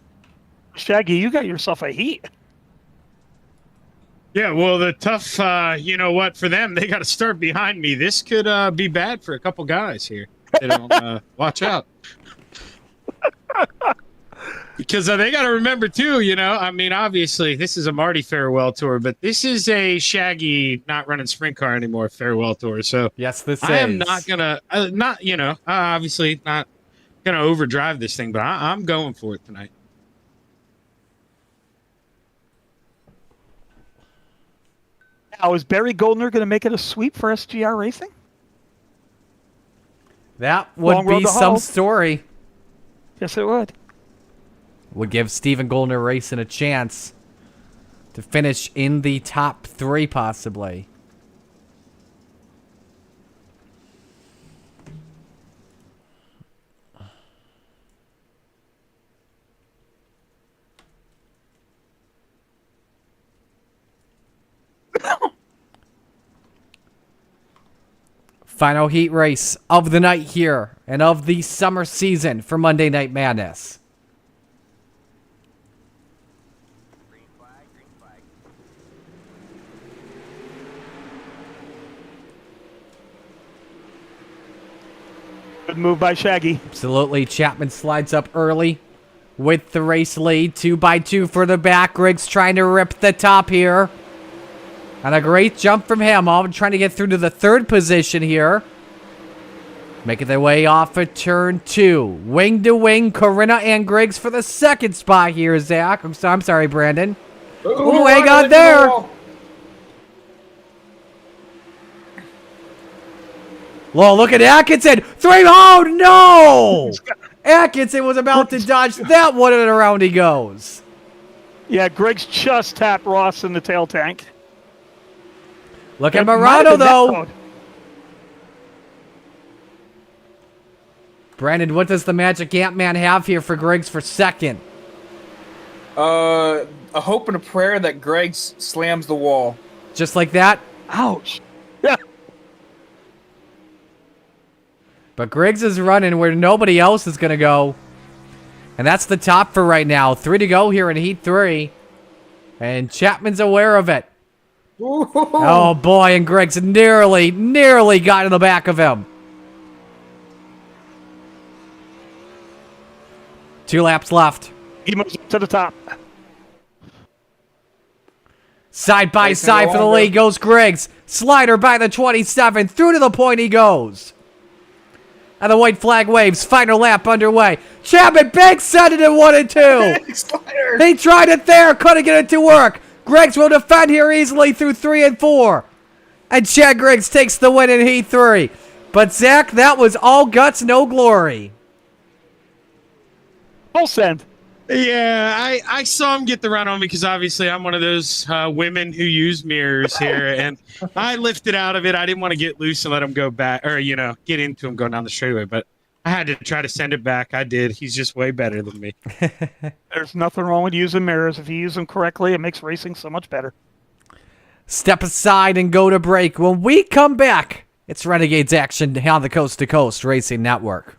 Shaggy, you got yourself a heat. Yeah, well, the tough, you know what, for them, they got to start behind me. This could be bad for a couple guys here. They don't watch out. Because they got to remember, too, you know, I mean, obviously, this is a Marty farewell tour, but this is a Shaggy not running sprint car anymore farewell tour. So, yes, this I am not going to, obviously not going to overdrive this thing, but I'm going for it tonight. Now, is Barry Goldner going to make it a sweep for SGR Racing? That would be some story. Yes, it would. Would give Stephen Goldner Racing a chance to finish in the top 3, possibly. Final heat race of the night here and of the summer season for Monday Night Madness. Good move by Shaggy. Absolutely. Chapman slides up early with the race lead. 2x2 for the back. Griggs trying to rip the top here. And a great jump from him. All trying to get through to the 3rd position here. Making their way off of turn 2. Wing to wing. Carina and Griggs for the 2nd spot here, Zach. I'm sorry, Brandon. Ooh, hang on there. Well, look at Atkinson. 3. Oh, no. Atkinson was about to dodge that one, and around he goes. Yeah, Griggs just tapped Ross in the tail tank. Look at Morano, though. Brandon, what does the Magic Ant-Man have here for Griggs for 2nd? A hope and a prayer that Griggs slams the wall. Just like that? Ouch. Yeah. But Griggs is running where nobody else is going to go. And that's the top for right now. 3 to go here in Heat 3. And Chapman's aware of it. Ooh. Oh, boy, and Griggs nearly got in the back of him. 2 laps left. He moves to the top. Side by side for the lead goes Griggs. Slider by the 27. Through to the point he goes. And the white flag waves. Final lap underway. Chapman Banks set it in 1 and 2. He tried it there. Couldn't get it to work. Griggs will defend here easily through 3 and 4. And Chad Griggs takes the win in Heat 3. But Zach, that was all guts, no glory. Full send. Yeah, I saw him get the run on me because obviously I'm one of those women who use mirrors here, and I lifted out of it. I didn't want to get loose and let him go back, or get into him going down the straightaway, but I had to try to send it back. I did. He's just way better than me. There's nothing wrong with using mirrors. If you use them correctly, it makes racing so much better. Step aside and go to break. When we come back, it's Renegades action on the Coast to Coast Racing Network.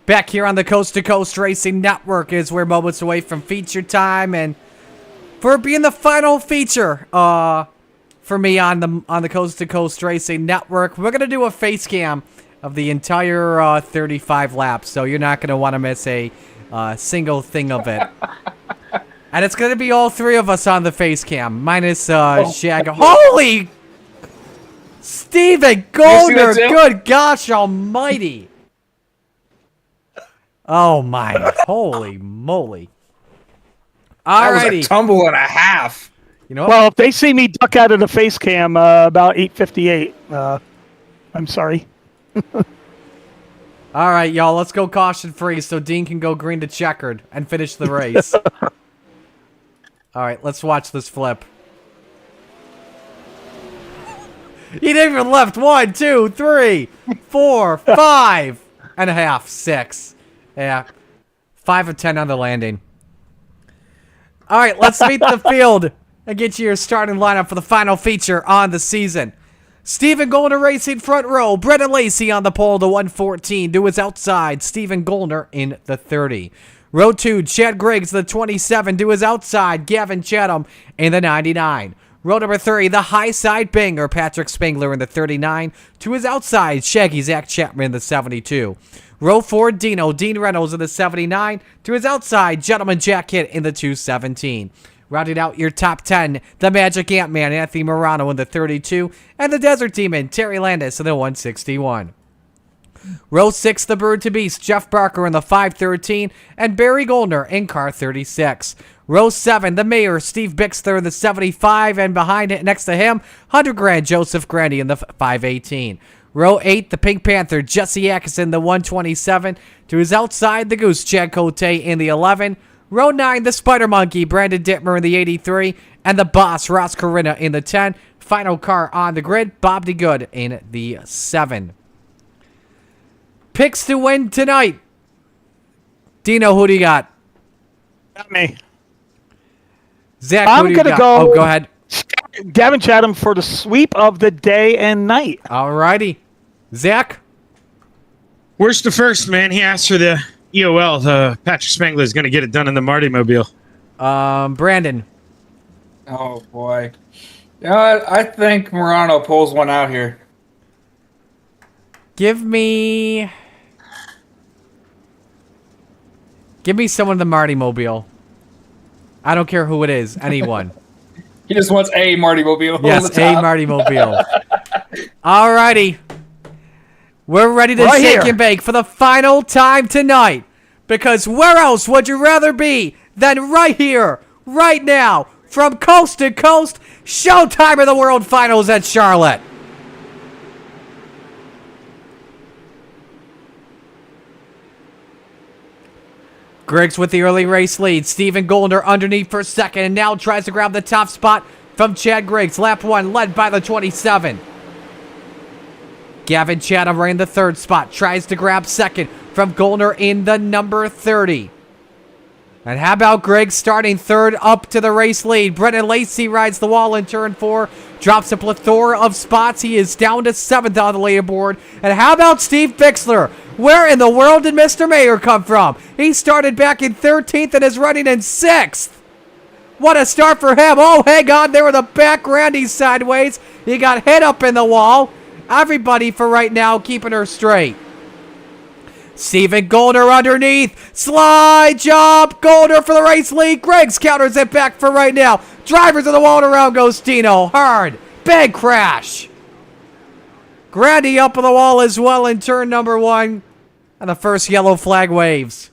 Back here on the Coast to Coast Racing Network is we're moments away from feature time, and for being the final feature, for me on the Coast to Coast Racing Network, we're gonna do a face cam of the entire 35 laps. So you're not gonna want to miss a single thing of it. And it's gonna be all three of us on the face cam, minus Shag. Holy Steven Goldner! Good gosh almighty! Oh my, holy moly. Alrighty. That was a tumble and a half. You know what? Well, if they see me duck out of the face cam about 8:58, I'm sorry. Alright, y'all, let's go caution free so Dean can go green to checkered and finish the race. Alright, let's watch this flip. He didn't even left 1, 2, 3, 4, 5 and a half, 6. Yeah, 5 of 10 on the landing. All right, let's meet the field and get you your starting lineup for the final feature on the season. Stephen Goldner racing front row. Brendan Lacey on the pole, the 114 to his outside. Stephen Goldner in the 30. Row 2, Chad Griggs, the 27 to his outside. Gavin Chatham in the 99. Row number 3, the high side banger. Patrick Spangler in the 39 to his outside. Shaggy Zach Chapman in the 72. Row 4, Dean Reynolds in the 79 to his outside. Gentleman Jack Hitt in the 217. Rounding out your top 10, the Magic Ant-Man, Anthony Morano in the 32, and the Desert Demon, Terry Landis in the 161. Row 6, the Bird to Beast, Jeff Barker in the 513, and Barry Goldner in car 36. Row 7, the Mayor, Steve Bixler in the 75, and behind it, next to him, 100 grand, Joseph Grandy in the 518. Row 8, the Pink Panther, Jesse Atkinson, the 127. To his outside, the Goose, Chad Cote in the 11. Row 9, the Spider Monkey, Brandon Dittmer in the 83. And the Boss, Ross Corinna in the 10. Final car on the grid, Bob DeGood in the 7. Picks to win tonight. Dino, who do you got? Not me. Zach, I'm who do you gonna got? go. Oh, go ahead. Gavin Chatham for the sweep of the day and night. Alrighty. Zach? Worst to first, man. He asked for the EOL. Patrick Spangler is going to get it done in the Marty Mobile. Brandon. Oh, boy. You know what? I think Morano pulls one out here. Give me someone in the Marty Mobile. I don't care who it is. Anyone. He just wants a Marty Mobile. Yes, a Marty Mobile. Alrighty. We're ready to shake and bake for the final time tonight. Because where else would you rather be than right here, right now, from coast to coast, showtime of the World Finals at Charlotte. Griggs with the early race lead. Stephen Goldner underneath for second and now tries to grab the top spot from Chad Griggs. Lap 1 led by the 27. Gavin Chatham ran the third spot. Tries to grab second from Goldner in the number 30. And how about Griggs starting third up to the race lead? Brendan Lacey rides the wall in turn 4. Drops a plethora of spots. He is down to 7th on the leaderboard. And how about Steve Bixler? Where in the world did Mr. Mayor come from? He started back in 13th and is running in 6th. What a start for him. Oh, hang on there with the back. Randy's sideways. He got hit up in the wall. Everybody for right now keeping her straight. Stephen Goldner underneath. Slide job. Goldner for the race lead. Griggs counters it back for right now. Drivers of the wall and around goes Tino. Hard. Big crash. Grandy up on the wall as well in turn number 1. And the first yellow flag waves.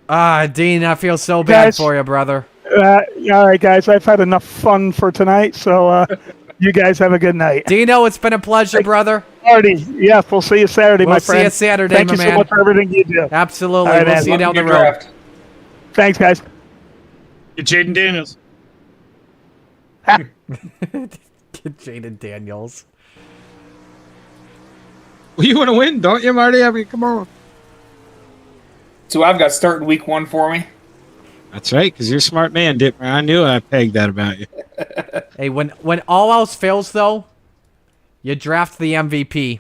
Dean, I feel so bad for you, brother. All right, guys. I've had enough fun for tonight, so you guys have a good night. Dino, it's been a pleasure, brother. Marty, yeah, we'll see you Saturday, my friend. We'll see you Saturday, Thank my you man. so much for everything you do. Absolutely. Right, we'll see you down the road. Thanks, guys. Get Jaden Daniels. Get Jaden Daniels. Well, you want to win, don't you, Marty? I mean, come on. So I've got starting week 1 for me. That's right, because you're a smart man, Dittmer. I knew I pegged that about you. Hey, when all else fails, though, You draft the MVP.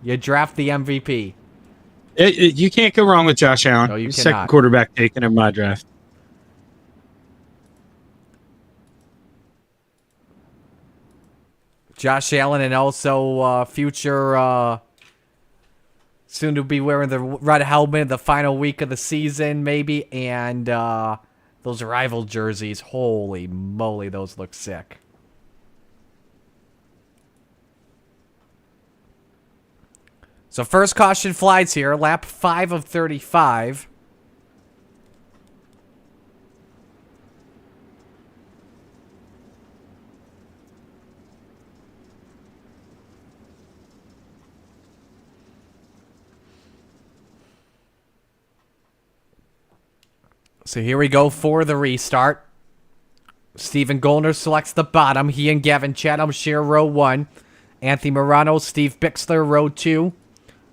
You draft the MVP. You can't go wrong with Josh Allen. No, you Second cannot. quarterback taken in my draft. Josh Allen and also future soon to be wearing the red helmet the final week of the season, maybe, and those rival jerseys. Holy moly, those look sick. So first caution flies here, lap 5 of 35. So here we go for the restart. Stephen Goldner selects the bottom. He and Gavin Chatham share row 1. Anthony Morano, Steve Bixler, row 2.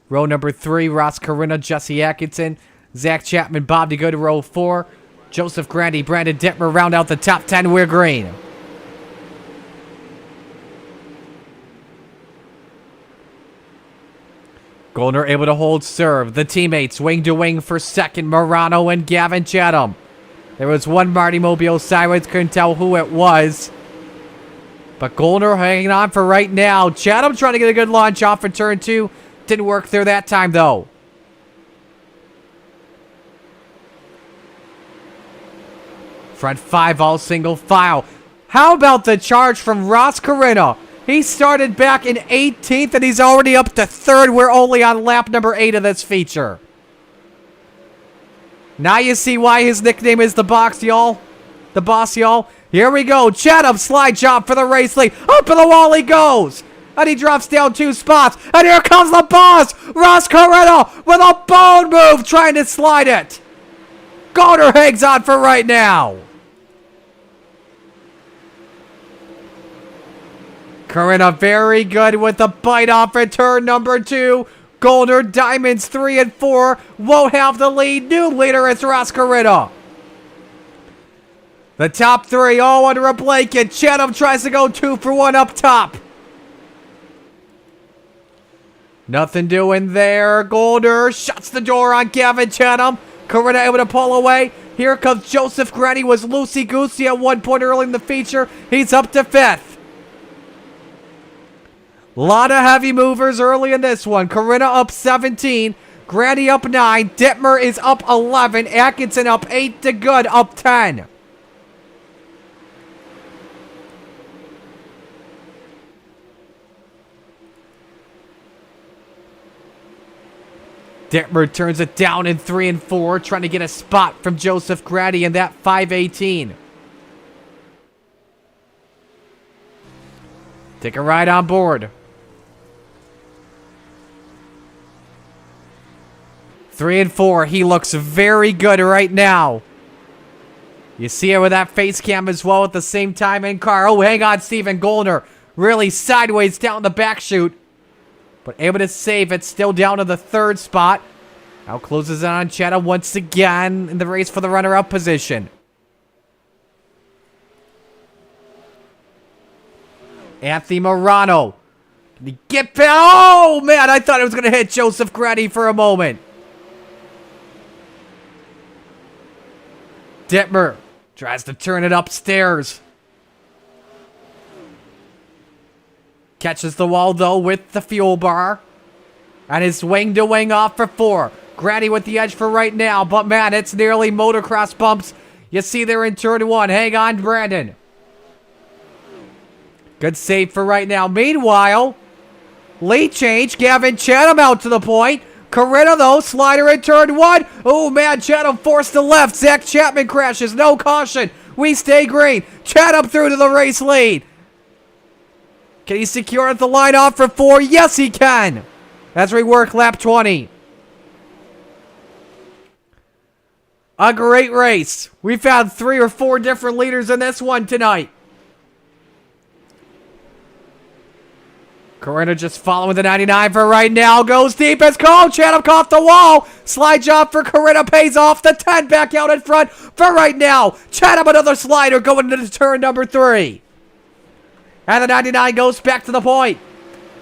Row number 3, Ross Carina, Jesse Atkinson, Zach Chapman, Bob DeGood, row 4. Joseph Grandy, Brandon Dittmer round out the top 10. We're green. Goldner able to hold serve. The teammates wing to wing for second. Morano and Gavin Chatham. There was one Marty Mobile sideways. Couldn't tell who it was. But Goldner hanging on for right now. Chatham trying to get a good launch off in turn 2. Didn't work there that time, though. Front 5 all single file. How about the charge from Ross Carina? He started back in 18th, and he's already up to 3rd. We're only on lap number 8 of this feature. Now you see why his nickname is the Box, y'all. The Boss, y'all. Here we go. Chatham slide job for the race lead. Up in the wall he goes. And he drops down 2 spots. And here comes the boss. Ross Carina with a bone move trying to slide it. Goldner hangs on for right now. Carina very good with the bite off in turn number 2. Goldner, Diamonds 3 and 4 won't have the lead. New leader is Ross Carina. The top 3 all under a blanket. Chatham tries to go 2 for 1 up top. Nothing doing there. Goldner shuts the door on Gavin Chatham. Carina able to pull away. Here comes Joseph Granny. Was loosey-goosey at one point early in the feature. He's up to 5th. Lot of heavy movers early in this one. Carina up 17. Granny up 9. Dittmer is up 11. Atkinson up 8. DeGood up 10. Dittmer turns it down in 3 and 4, trying to get a spot from Joseph Granny in that 518. Take a ride on board. 3 and 4. He looks very good right now. You see it with that face cam as well at the same time in car. Oh, hang on, Stephen Goldner. Really sideways down the back chute. But able to save it. Still down to the 3rd spot. Now closes in on Chatham once again in the race for the runner-up position. Anthony Morano. Can he get past? Oh, man. I thought it was going to hit Joseph Granny for a moment. Dittmer tries to turn it upstairs. Catches the wall, though, with the fuel bar. And is wing-to-wing off for 4. Granny with the edge for right now. But, man, it's nearly motocross bumps. You see there in turn 1. Hang on, Brandon. Good save for right now. Meanwhile, late change. Gavin Chatham out to the point. Carina, though, slider in turn 1. Oh, man, Chatham forced to left. Zach Chapman crashes. No caution. We stay green. Chatham through to the race lead. Can he secure the line off for 4? Yes, he can. As we work lap 20. A great race. We've had 3 or 4 different leaders in this one tonight. Carina just following the 99 for right now. Goes deep as called. Chatham caught the wall. Slide job for Carina pays off. The 10 back out in front for right now. Chatham another slider going into turn number 3. And the 99 goes back to the point.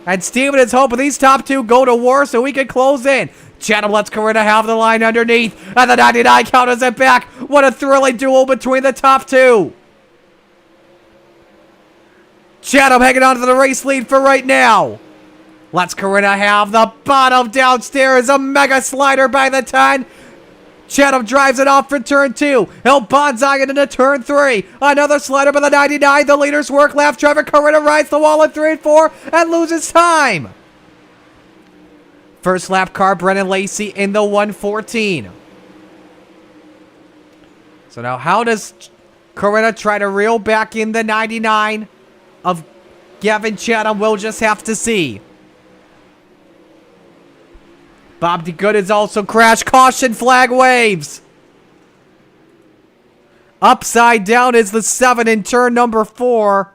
And Steven is hoping these top two go to war so we can close in. Chatham lets Corinna have the line underneath. And the 99 counters it back. What a thrilling duel between the top two. Chatham hanging on to the race lead for right now. Lets Corinna have the bottom downstairs. A mega slider by the 10. Chatham drives it off for turn 2. He'll bonsai it into turn 3. Another slider by the 99. The leaders work left. Trevor Corinna rides the wall in 3 and 4 and loses time. First lap car, Brennan Lacey in the 114. So now how does Corinna try to reel back in the 99 of Gavin Chatham? We'll just have to see. Bob DeGood is also crashed. Caution flag waves. Upside down is the 7 in turn number 4.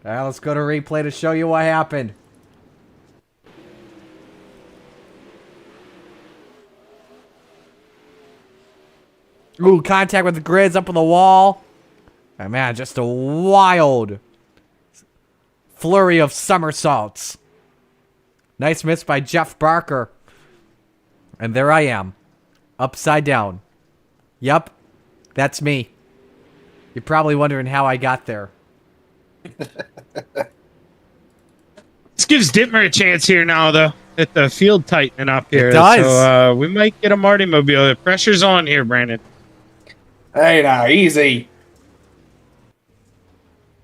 Now let's go to replay to show you what happened. Ooh, contact with the grids up on the wall. And man, just a wild flurry of somersaults. Nice miss by Jeff Barker. And there I am. Upside down. Yup. That's me. You're probably wondering how I got there. This gives Dittmer a chance here now, though. At the field tightening up here. It does. So we might get a Marty Mobile. The pressure's on here, Brandon. Hey, now, easy.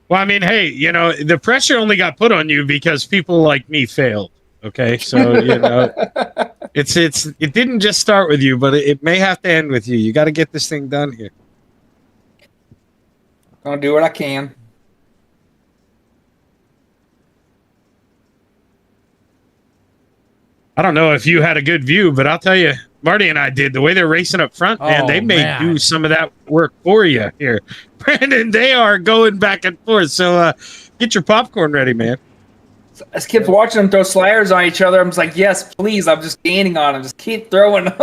Well, I mean, hey, you know, the pressure only got put on you because people like me failed. Okay, so you know, it didn't just start with you, but it may have to end with you. You got to get this thing done here. Gonna do what I can. I don't know if you had a good view, but I'll tell you, Marty and I did. The way they're racing up front, man, they may do some of that work for you here. Brandon, they are going back and forth. So get your popcorn ready, man. I just kept watching them throw sliders on each other. I'm just like, yes, please. I'm just gaining on them. Just keep throwing them.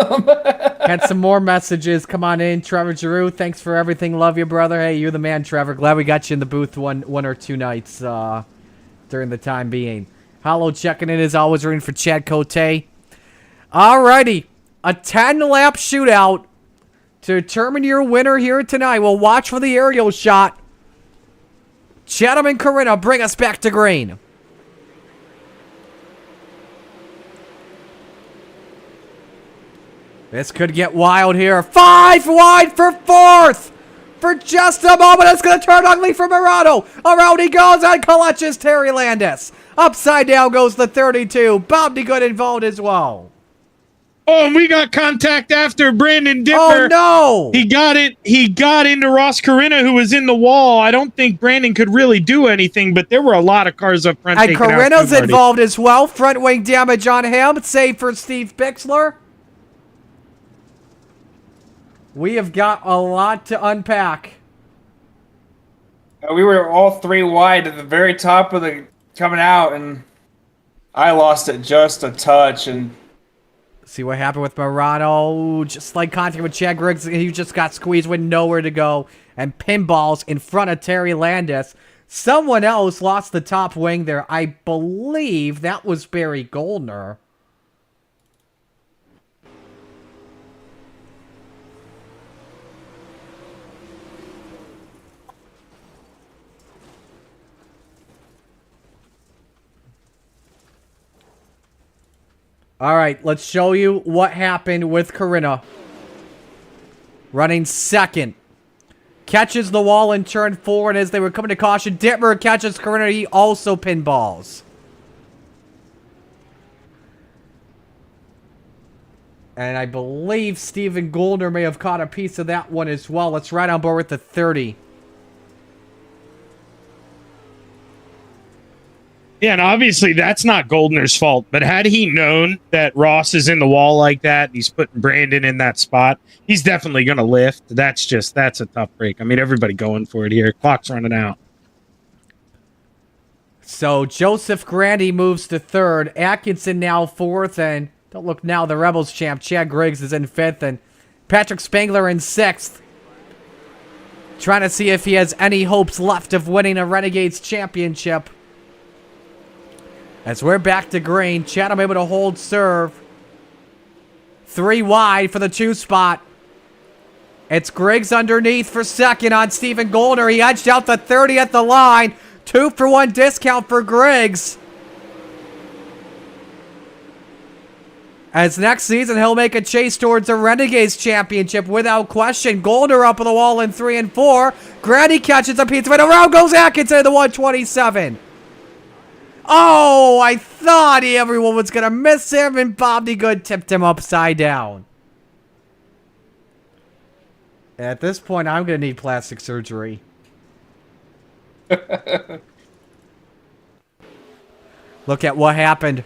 Had some more messages. Come on in. Trevor Giroux, thanks for everything. Love you, brother. Hey, you're the man, Trevor. Glad we got you in the booth one or two nights during the time being. Hollow checking in as always, rooting for Chad Cote. Alrighty. A 10-lap shootout to determine your winner here tonight. We'll watch for the aerial shot. Chatham and Corinna bring us back to green. This could get wild here. 5 wide for 4th. For just a moment, it's going to turn ugly for Murano. Around he goes and clutches Terry Landis. Upside down goes the 32. Bob DeGood involved as well. Oh, and we got contact after Brandon Dipper. Oh, no. He got it. He got into Ross Corinna, who was in the wall. I don't think Brandon could really do anything, but there were a lot of cars up front. And Corinna's involved as well. Front wing damage on him. Save for Steve Bixler. We have got a lot to unpack. We were all 3 wide at the very top of the coming out, and I lost it just a touch. And see what happened with Murano. Just like contact with Chad Griggs, he just got squeezed with nowhere to go. And pinballs in front of Terry Landis. Someone else lost the top wing there. I believe that was Barry Goldner. All right, let's show you what happened with Corinna. Running second. Catches the wall in turn 4, and as they were coming to caution, Dittmer catches Corinna. He also pinballs. And I believe Steven Goldner may have caught a piece of that one as well. Let's ride on board with the 30. Yeah, and obviously that's not Goldner's fault, but had he known that Ross is in the wall like that, he's putting Brandon in that spot, he's definitely going to lift. That's a tough break. I mean, everybody going for it here. Clock's running out. So Joseph Grandy moves to 3rd. Atkinson now 4th, and don't look now, the Rebels champ, Chad Griggs, is in 5th, and Patrick Spangler in 6th. Trying to see if he has any hopes left of winning a Renegades championship. As we're back to green, Chatham able to hold serve. 3 wide for the 2 spot. It's Griggs underneath for second on Stephen Goldner. He edged out the 30 at the line. 2-for-1 discount for Griggs. As next season, he'll make a chase towards the Renegades championship without question. Goldner up on the wall in 3 and 4. Grady catches a piece of it. Around goes Atkins into the 127. Oh, I thought everyone was going to miss him, and Bobby Good tipped him upside down. At this point, I'm going to need plastic surgery. Look at what happened.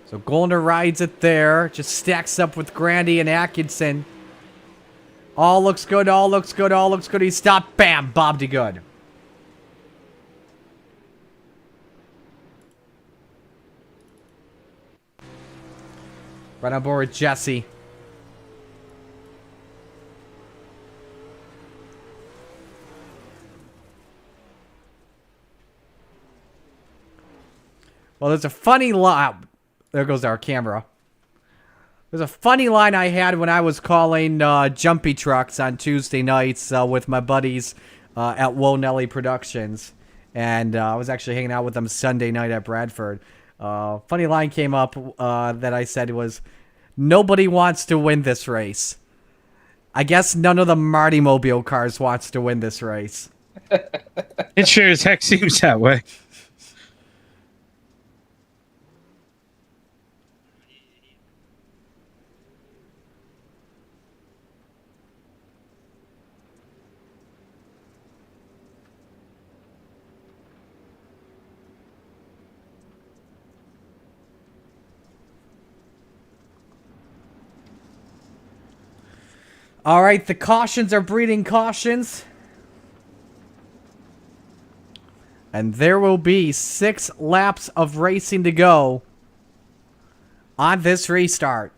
So Goldner rides it there. Just stacks up with Grandy and Atkinson. All looks good, all looks good, all looks good. He stopped. Bam! Bob to good. Right on board with Jesse. Well, there's a funny line. There goes our camera. There's a funny line I had when I was calling Jumpy Trucks on Tuesday nights with my buddies at Woe Nelly Productions. And I was actually hanging out with them Sunday night at Bradford. Funny line came up that I said was, nobody wants to win this race. I guess none of the Marty Mobile cars wants to win this race. It sure as heck seems that way. All right, the cautions are breeding cautions. And there will be 6 laps of racing to go on this restart.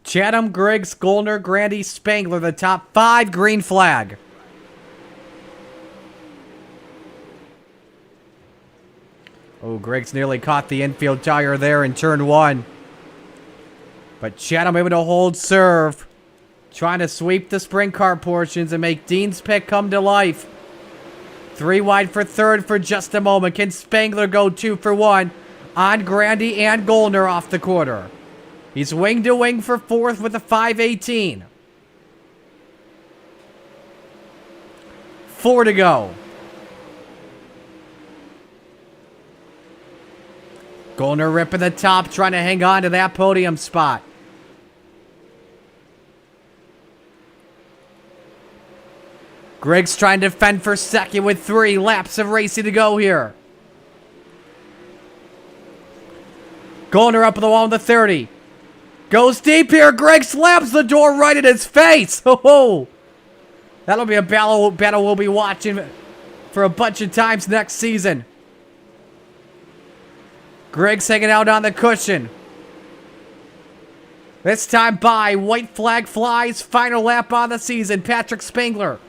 Chatham, Griggs, Goldner, Grandy, Spangler, the top 5, green flag. Oh, Griggs nearly caught the infield tire there in turn 1. But Chatham able to hold serve. Trying to sweep the sprint car portions and make Dean's pick come to life. 3 wide for third for just a moment. Can Spangler go 2 for 1 on Grandy and Goldner off the quarter? He's wing to wing for fourth with a 5:18. 4 to go. Goldner ripping the top, trying to hang on to that podium spot. Griggs trying to defend for second with 3 laps of racing to go here. Goldner up on the wall in the 30. Goes deep here. Griggs slams the door right in his face. Oh, that'll be a battle we'll be watching for a bunch of times next season. Griggs hanging out on the cushion. This time by. White flag flies. Final lap on the season. Patrick Spangler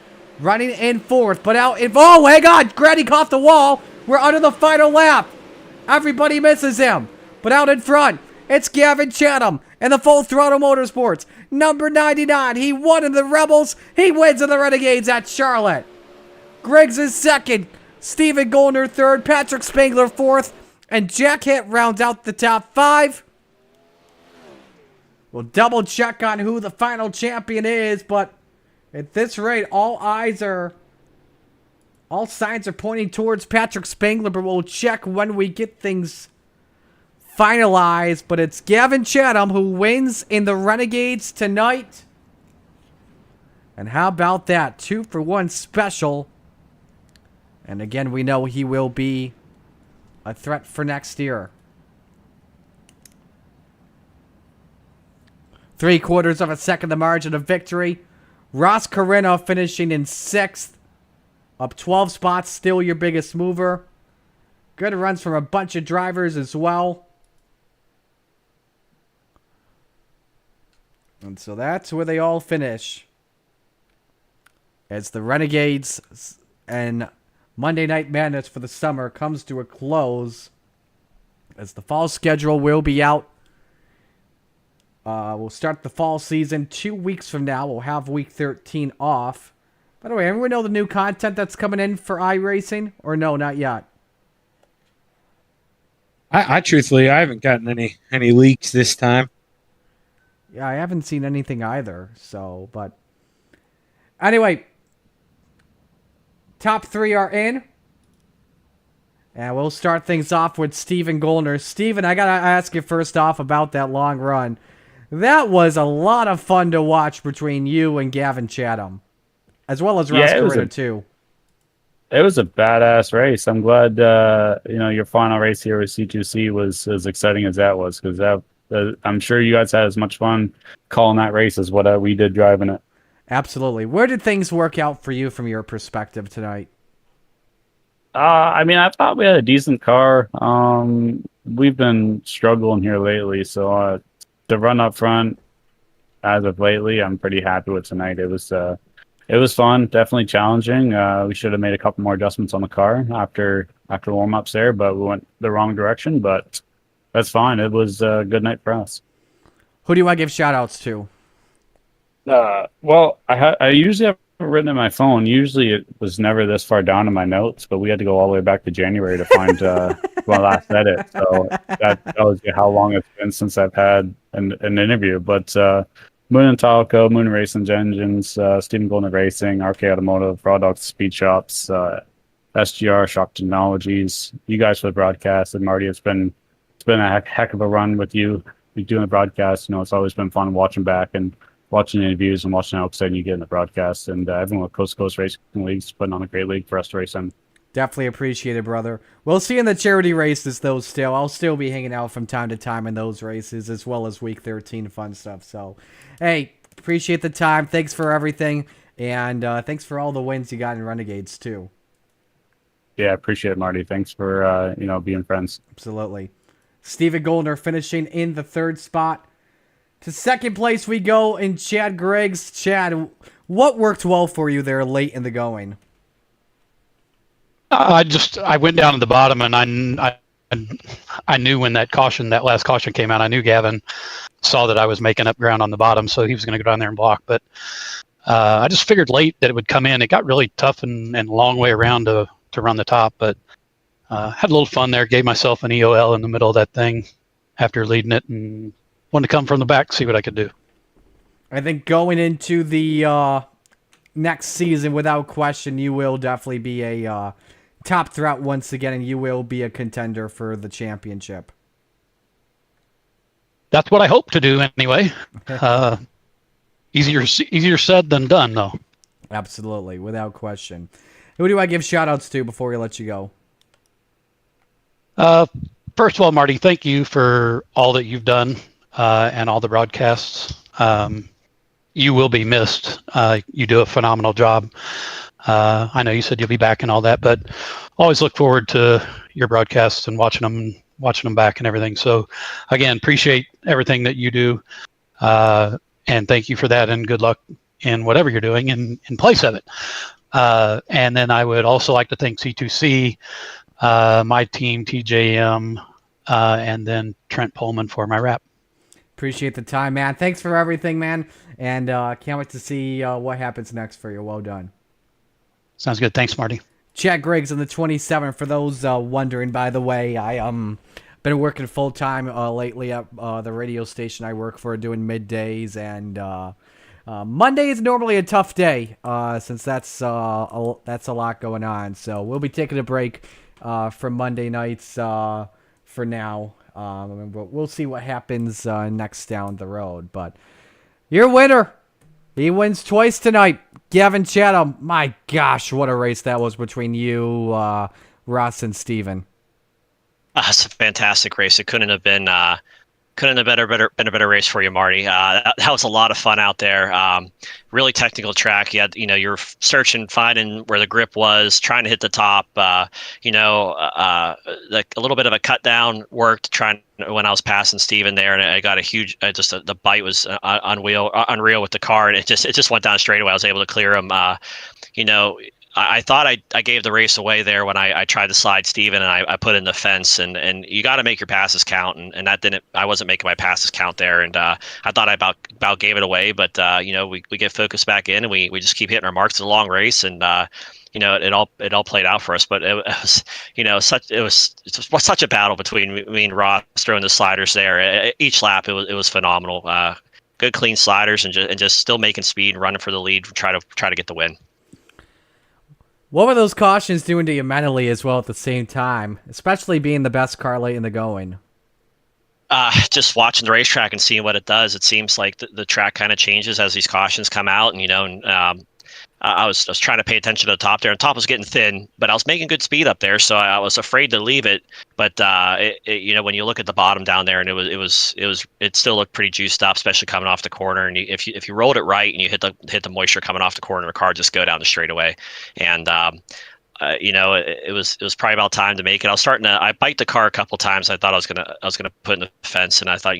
running in fourth. But out in... Oh, hang on. Grady caught the wall. We're under the final lap. Everybody misses him. But out in front, it's Gavin Chatham and the Full Throttle Motorsports. Number 99. He won in the Rebels. He wins in the Renegades at Charlotte. Griggs is second. Stephen Goldner third. Patrick Spangler fourth. And Jack Hitt rounds out the top 5. We'll double check on who the final champion is, but at this rate, all signs are pointing towards Patrick Spangler, but we'll check when we get things finalized. But it's Gavin Chatham who wins in the Renegades tonight. And how about that? 2 for 1 special. And again, we know he will be a threat for next year. 3/4 of a second the margin of victory. Ross Carino finishing in 6th. Up 12 spots, still your biggest mover. Good runs from a bunch of drivers as well. And so that's where they all finish. As the Renegades and Monday Night Madness for the summer comes to a close. As the fall schedule will be out. We'll start the fall season 2 weeks from now. We'll have week 13 off. By the way, everyone know the new content that's coming in for iRacing? Or no, not yet? I truthfully, I haven't gotten any leaks this time. Yeah, I haven't seen anything either. So, but anyway, top 3 are in. And we'll start things off with Steven Goldner. Steven, I got to ask you first off about that long run. That was a lot of fun to watch between you and Gavin Chatham, as well as Ross Carrera, too. It was a badass race. I'm glad, your final race here with C2C was as exciting as that was, because I'm sure you guys had as much fun calling that race as what we did driving it. Absolutely. Where did things work out for you from your perspective tonight? I thought we had a decent car. We've been struggling here lately, so the run up front, as of lately, I'm pretty happy with tonight. It was fun, definitely challenging. We should have made a couple more adjustments on the car after warm ups there, but we went the wrong direction. But that's fine. It was a good night for us. Who do you want to give shout outs to? Well, I usually have it written in my phone. Usually it was never this far down in my notes, but we had to go all the way back to January to find my last edit. So that tells you how long it's been since I've had an interview. But Moon and Talco, Moon Racing Engines, Stephen Golden Racing, RK Automotive, Raw Dogs Speed Shops, SGR, Shock Technologies, you guys for the broadcast, and Marty, it's been a heck of a run with you doing the broadcast. It's always been fun watching back and watching interviews and watching how excited you get in the broadcast. And everyone with Coast to Coast Racing Leagues putting on a great league for us to race in. Definitely appreciate it, brother. We'll see you in the charity races, though, still. I'll still be hanging out from time to time in those races, as well as Week 13 fun stuff. So, hey, appreciate the time. Thanks for everything. And thanks for all the wins you got in Renegades, too. Yeah, appreciate it, Marty. Thanks for, being friends. Absolutely. Steven Goldner finishing in the 3rd spot. To 2nd place we go in Chad Griggs. Chad, what worked well for you there late in the going? I went down to the bottom, and I knew when that last caution came out, I knew Gavin saw that I was making up ground on the bottom, so he was going to go down there and block. But I just figured late that it would come in. It got really tough and a long way around to run the top, but had a little fun there. Gave myself an EOL in the middle of that thing after leading it, and wanted to come from the back, see what I could do. I think going into the next season, without question, you will definitely be a top threat once again, and you will be a contender for the championship. That's what I hope to do anyway. Easier said than done, though. Absolutely, without question. Who do I give shout-outs to before we let you go? First of all, Marty, thank you for all that you've done and all the broadcasts. You will be missed. You do a phenomenal job. I know you said you'll be back and all that, but always look forward to your broadcasts and watching them back and everything. So, again, appreciate everything that you do, and thank you for that. And good luck in whatever you're doing in place of it. And then I would also like to thank C2C, my team, TJM, and then Trent Pullman for my wrap. Appreciate the time, man. Thanks for everything, man. And can't wait to see what happens next for you. Well done. Sounds good. Thanks, Marty. Chad Griggs on the 27th. For those wondering, by the way, I been working full time lately at the radio station I work for, doing middays, and Monday is normally a tough day since that's a lot going on. So we'll be taking a break from Monday nights for now. But we'll see what happens next down the road. But your winner, he wins twice tonight. Gavin Chatham. My gosh, what a race that was between you, Ross, and Steven. It's a fantastic race. It couldn't have been couldn't have been a better race for you, Marty. That was a lot of fun out there. Really technical track. You had, you're searching, finding where the grip was, trying to hit the top. A little bit of a cut down worked trying when I was passing Steven there, and I got a huge. The bite was unreal with the car, and it just went down straight away. I was able to clear him. I thought I gave the race away there when I tried to slide Steven and I put in the fence, and you got to make your passes count, and that didn't. I wasn't making my passes count there, and I thought I about gave it away, but we get focused back in and we just keep hitting our marks. It's a long race, and it all played out for us. But it was it was such a battle between me and Ross throwing the sliders there. Each lap it was phenomenal. Good clean sliders and just still making speed and running for the lead, try to get the win. What were those cautions doing to you mentally as well at the same time, especially being the best car late in the going? Just watching the racetrack and seeing what it does. It seems like the track kind of changes as these cautions come out, and I was trying to pay attention to the top there, and the top was getting thin, but I was making good speed up there, so I was afraid to leave it. But when you look at the bottom down there, and it still looked pretty juiced up, especially coming off the corner. And if you rolled it right and you hit the moisture coming off the corner, the car just go down the straightaway. And it was probably about time to make it. I biked the car a couple times. I thought I was gonna put in the fence, and I thought,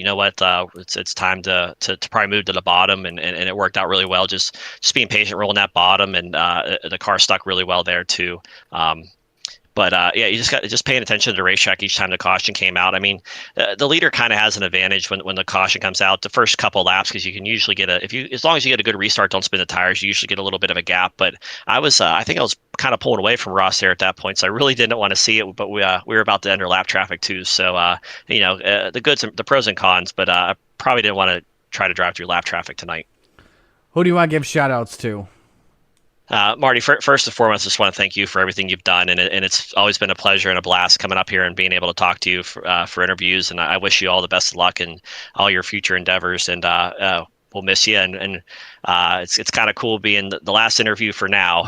it's time to probably move to the bottom, and it worked out really well. Just being patient, rolling that bottom, and the car stuck really well there too. You just paying attention to the racetrack each time the caution came out. I mean, the leader kind of has an advantage when the caution comes out the first couple laps, because you can usually get as long as you get a good restart, don't spin the tires, you usually get a little bit of a gap. But I think I was kind of pulling away from Ross there at that point, so I really didn't want to see it. But we were about to enter lap traffic too, so the goods, the pros and cons. But I probably didn't want to try to drive through lap traffic tonight. Who do you want to give shout outs to? Marty, first and foremost, I just want to thank you for everything you've done, and it's always been a pleasure and a blast coming up here and being able to talk to you for interviews. And I wish you all the best of luck in all your future endeavors. And we'll miss you. And it's kind of cool being the last interview for now.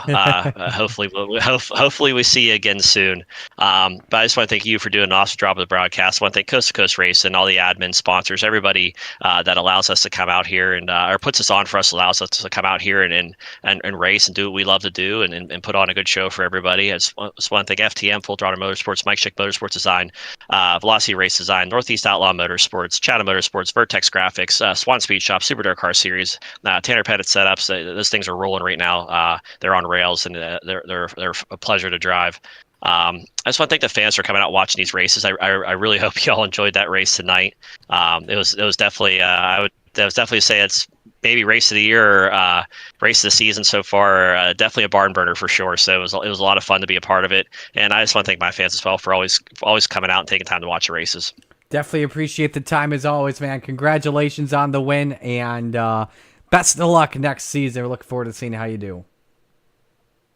Hopefully we see you again soon. But I just want to thank you for doing an awesome job of the broadcast. I want to thank Coast to Coast Race and all the admin sponsors, everybody that allows us to come out here and or puts us on for us, allows us to come out here and race and do what we love to do and put on a good show for everybody. I just want to thank FTM, Full Throttle Motorsports, Mike Schick Motorsports Design, Velocity Race Design, Northeast Outlaw Motorsports, Chatham Motorsports, Vertex Graphics, Swan Speed Shop, Super Dark Car Series, Tanner Pettit Setups. Those things are rolling right now. They're on rails, and they're a pleasure to drive. I just want to thank the fans for coming out watching these races. I really hope you all enjoyed that race tonight. It was definitely I would definitely say it's maybe race of the year or race of the season so far. Definitely a barn burner for sure. So it was a lot of fun to be a part of it, and I just want to thank my fans as well for always coming out and taking time to watch the races. Definitely appreciate the time as always, man. Congratulations on the win, and best of luck next season. We're looking forward to seeing how you do. All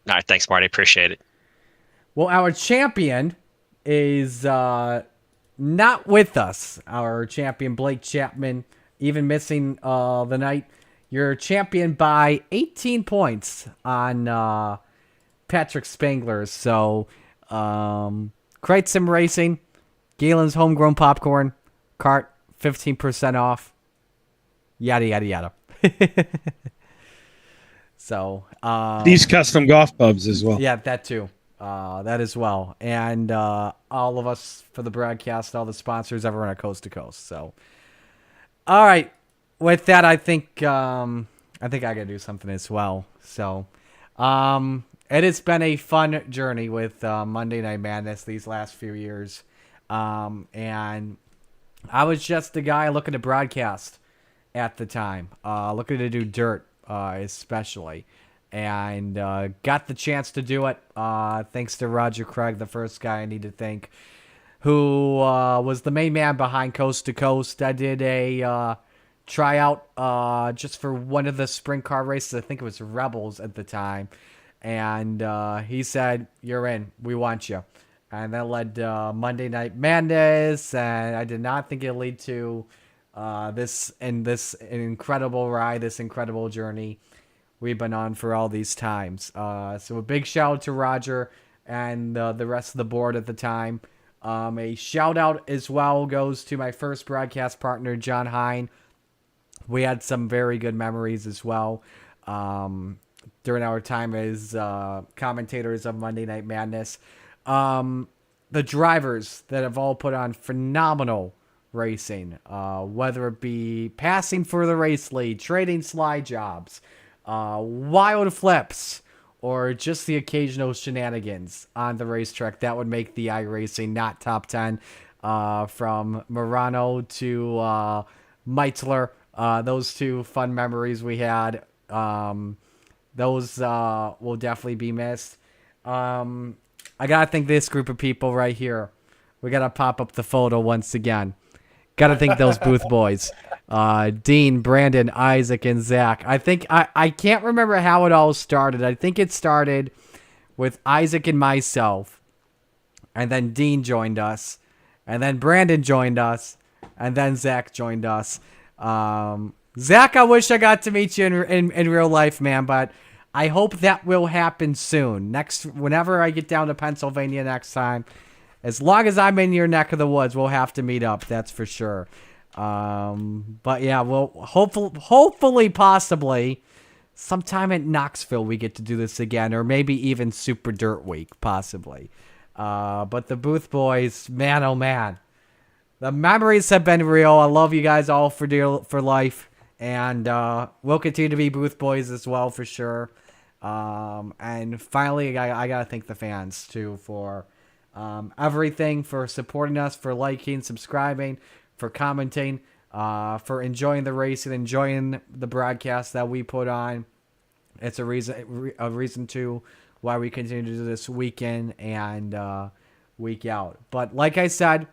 right, thanks, Marty. Appreciate it. Well, our champion is not with us. Our champion, Blake Chapman, even missing the night. You're champion by 18 points on Patrick Spangler. So, Crate Sim Racing, Galen's Homegrown Popcorn, cart 15% off, yada, yada, yada. So, these custom golf clubs as well. Yeah, that too. That as well. And all of us for the broadcast, all the sponsors, everyone at Coast to Coast. So, all right. With that, I think I gotta do something as well. So, it has been a fun journey with Monday Night Madness these last few years. And I was just a guy looking to broadcast at the time, looking to do dirt, especially, and got the chance to do it thanks to Roger Craig, the first guy I need to thank, who was the main man behind Coast to Coast. I did a tryout just for one of the sprint car races. I think it was Rebels at the time, and he said, "You're in. We want you." And that led to Monday Night Madness, and I did not think it'd lead to this incredible ride, this incredible journey we've been on for all these times. So a big shout out to Roger and the rest of the board at the time. A shout out as well goes to my first broadcast partner, John Hine. We had some very good memories as well during our time as commentators of Monday Night Madness. The drivers that have all put on phenomenal racing, whether it be passing for the race lead, trading slide jobs, wild flips, or just the occasional shenanigans on the racetrack. That would make the iRacing not top 10. From Morano to Meitzler, those two fun memories we had. Those will definitely be missed. I gotta thank this group of people right here. We gotta pop up the photo once again. Gotta thank those booth boys. Dean, Brandon, Isaac, and Zach. I can't remember how it all started. I think it started with Isaac and myself. And then Dean joined us. And then Brandon joined us. And then Zach joined us. Zach, I wish I got to meet you in real life, man, but I hope that will happen soon. Whenever I get down to Pennsylvania next time, as long as I'm in your neck of the woods, we'll have to meet up. That's for sure. But yeah, well, hopefully, possibly, sometime at Knoxville we get to do this again, or maybe even Super Dirt Week, possibly. But the Booth Boys, man, oh man, the memories have been real. I love you guys all for life, and we'll continue to be Booth Boys as well for sure. And finally, I gotta thank the fans too for everything, for supporting us, for liking, subscribing, for commenting, for enjoying the race and enjoying the broadcast that we put on. It's a reason to why we continue to do this week in and week out. But like I said,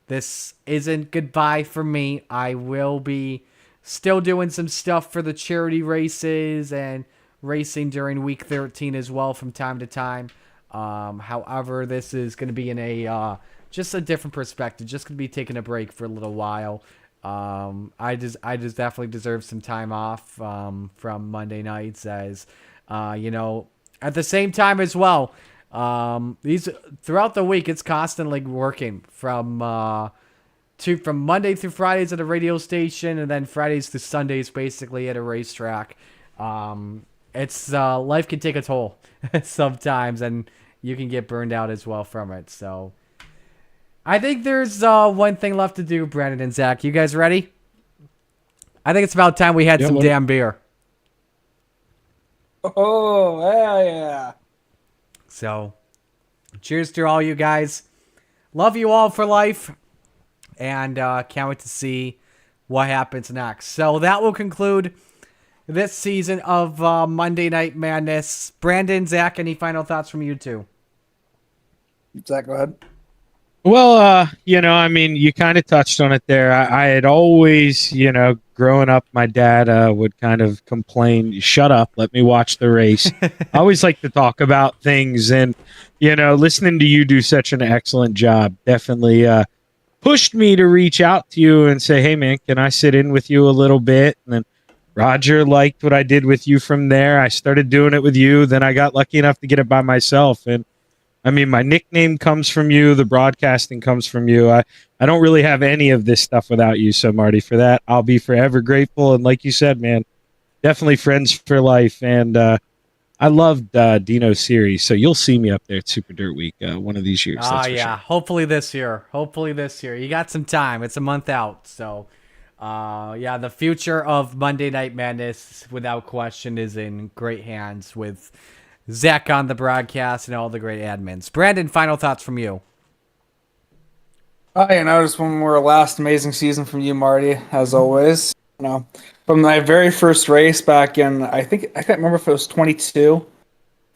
this isn't goodbye for me. I will be still doing some stuff for the charity races and racing during week 13 as well from time to time. However, this is going to be in a just a different perspective. Just going to be taking a break for a little while. I just definitely deserve some time off from Monday nights, as at the same time as well. These throughout the week, it's constantly working from Monday through Fridays at a radio station, and then Fridays to Sundays basically at a racetrack. It's life can take a toll sometimes, and you can get burned out as well from it. So I think there's one thing left to do, Brandon and Zach. You guys ready? I think it's about time we had some damn beer. Oh, hell yeah. So, cheers to all you guys. Love you all for life. And can't wait to see what happens next. So, that will conclude this season of Monday Night Madness. Brandon, Zach, any final thoughts from you two? Zach, go ahead. Well, you kind of touched on it there. I had always, growing up, my dad would kind of complain, shut up, let me watch the race. I always like to talk about things, and, listening to you do such an excellent job definitely pushed me to reach out to you and say, hey, man, can I sit in with you a little bit? And then Roger liked what I did with you from there. I started doing it with you. Then I got lucky enough to get it by myself. And my nickname comes from you. The broadcasting comes from you. I don't really have any of this stuff without you. So, Marty, for that, I'll be forever grateful. And like you said, man, definitely friends for life. And I loved Dino's series. So you'll see me up there at Super Dirt Week one of these years. Oh, yeah. Sure. Hopefully this year. You got some time. It's a month out. So, the future of Monday Night Madness, without question, is in great hands with Zach on the broadcast and all the great admins. Brandon, final thoughts from you. Just one more last amazing season from you, Marty, as always. From my very first race back in, I can't remember if it was 22.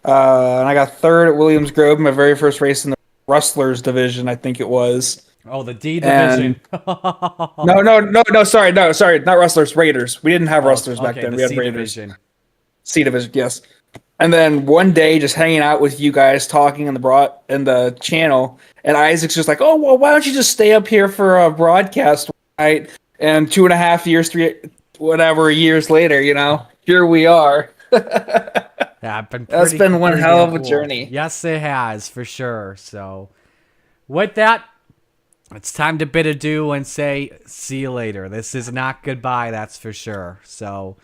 And I got third at Williams Grove, my very first race in the Rustlers division, I think it was. Oh, the D division. No, sorry, not Rustlers, Raiders. We didn't have Rustlers back then. We had C Raiders. Division. C division, yes. And then one day, just hanging out with you guys, talking in the channel, and Isaac's just like, "Oh, well, why don't you just stay up here for a broadcast night?" And 2.5 years, years later, here we are. That's been one hell of a journey. Yes, it has, for sure. So, with that, it's time to bid adieu and say see you later. This is not goodbye, that's for sure. So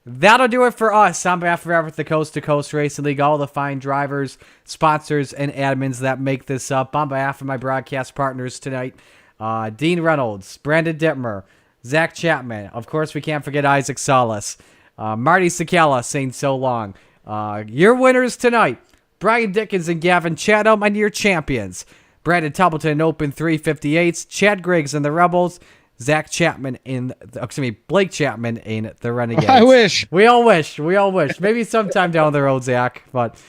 that'll do it for us. On behalf of the Coast to Coast Racing League, all the fine drivers, sponsors, and admins that make this up. On behalf of my broadcast partners tonight, Dean Reynolds, Brandon Dittmer, Zach Chapman. Of course, we can't forget Isaac Salas. Marty Sakala saying so long. Your winners tonight, Brian Dickens and Gavin Chatham, and your champions, Brandon Templeton in Open 358s, Chad Griggs in the Rebels, Blake Chapman in the Renegades. I wish. We all wish. Maybe sometime down the road, Zach. But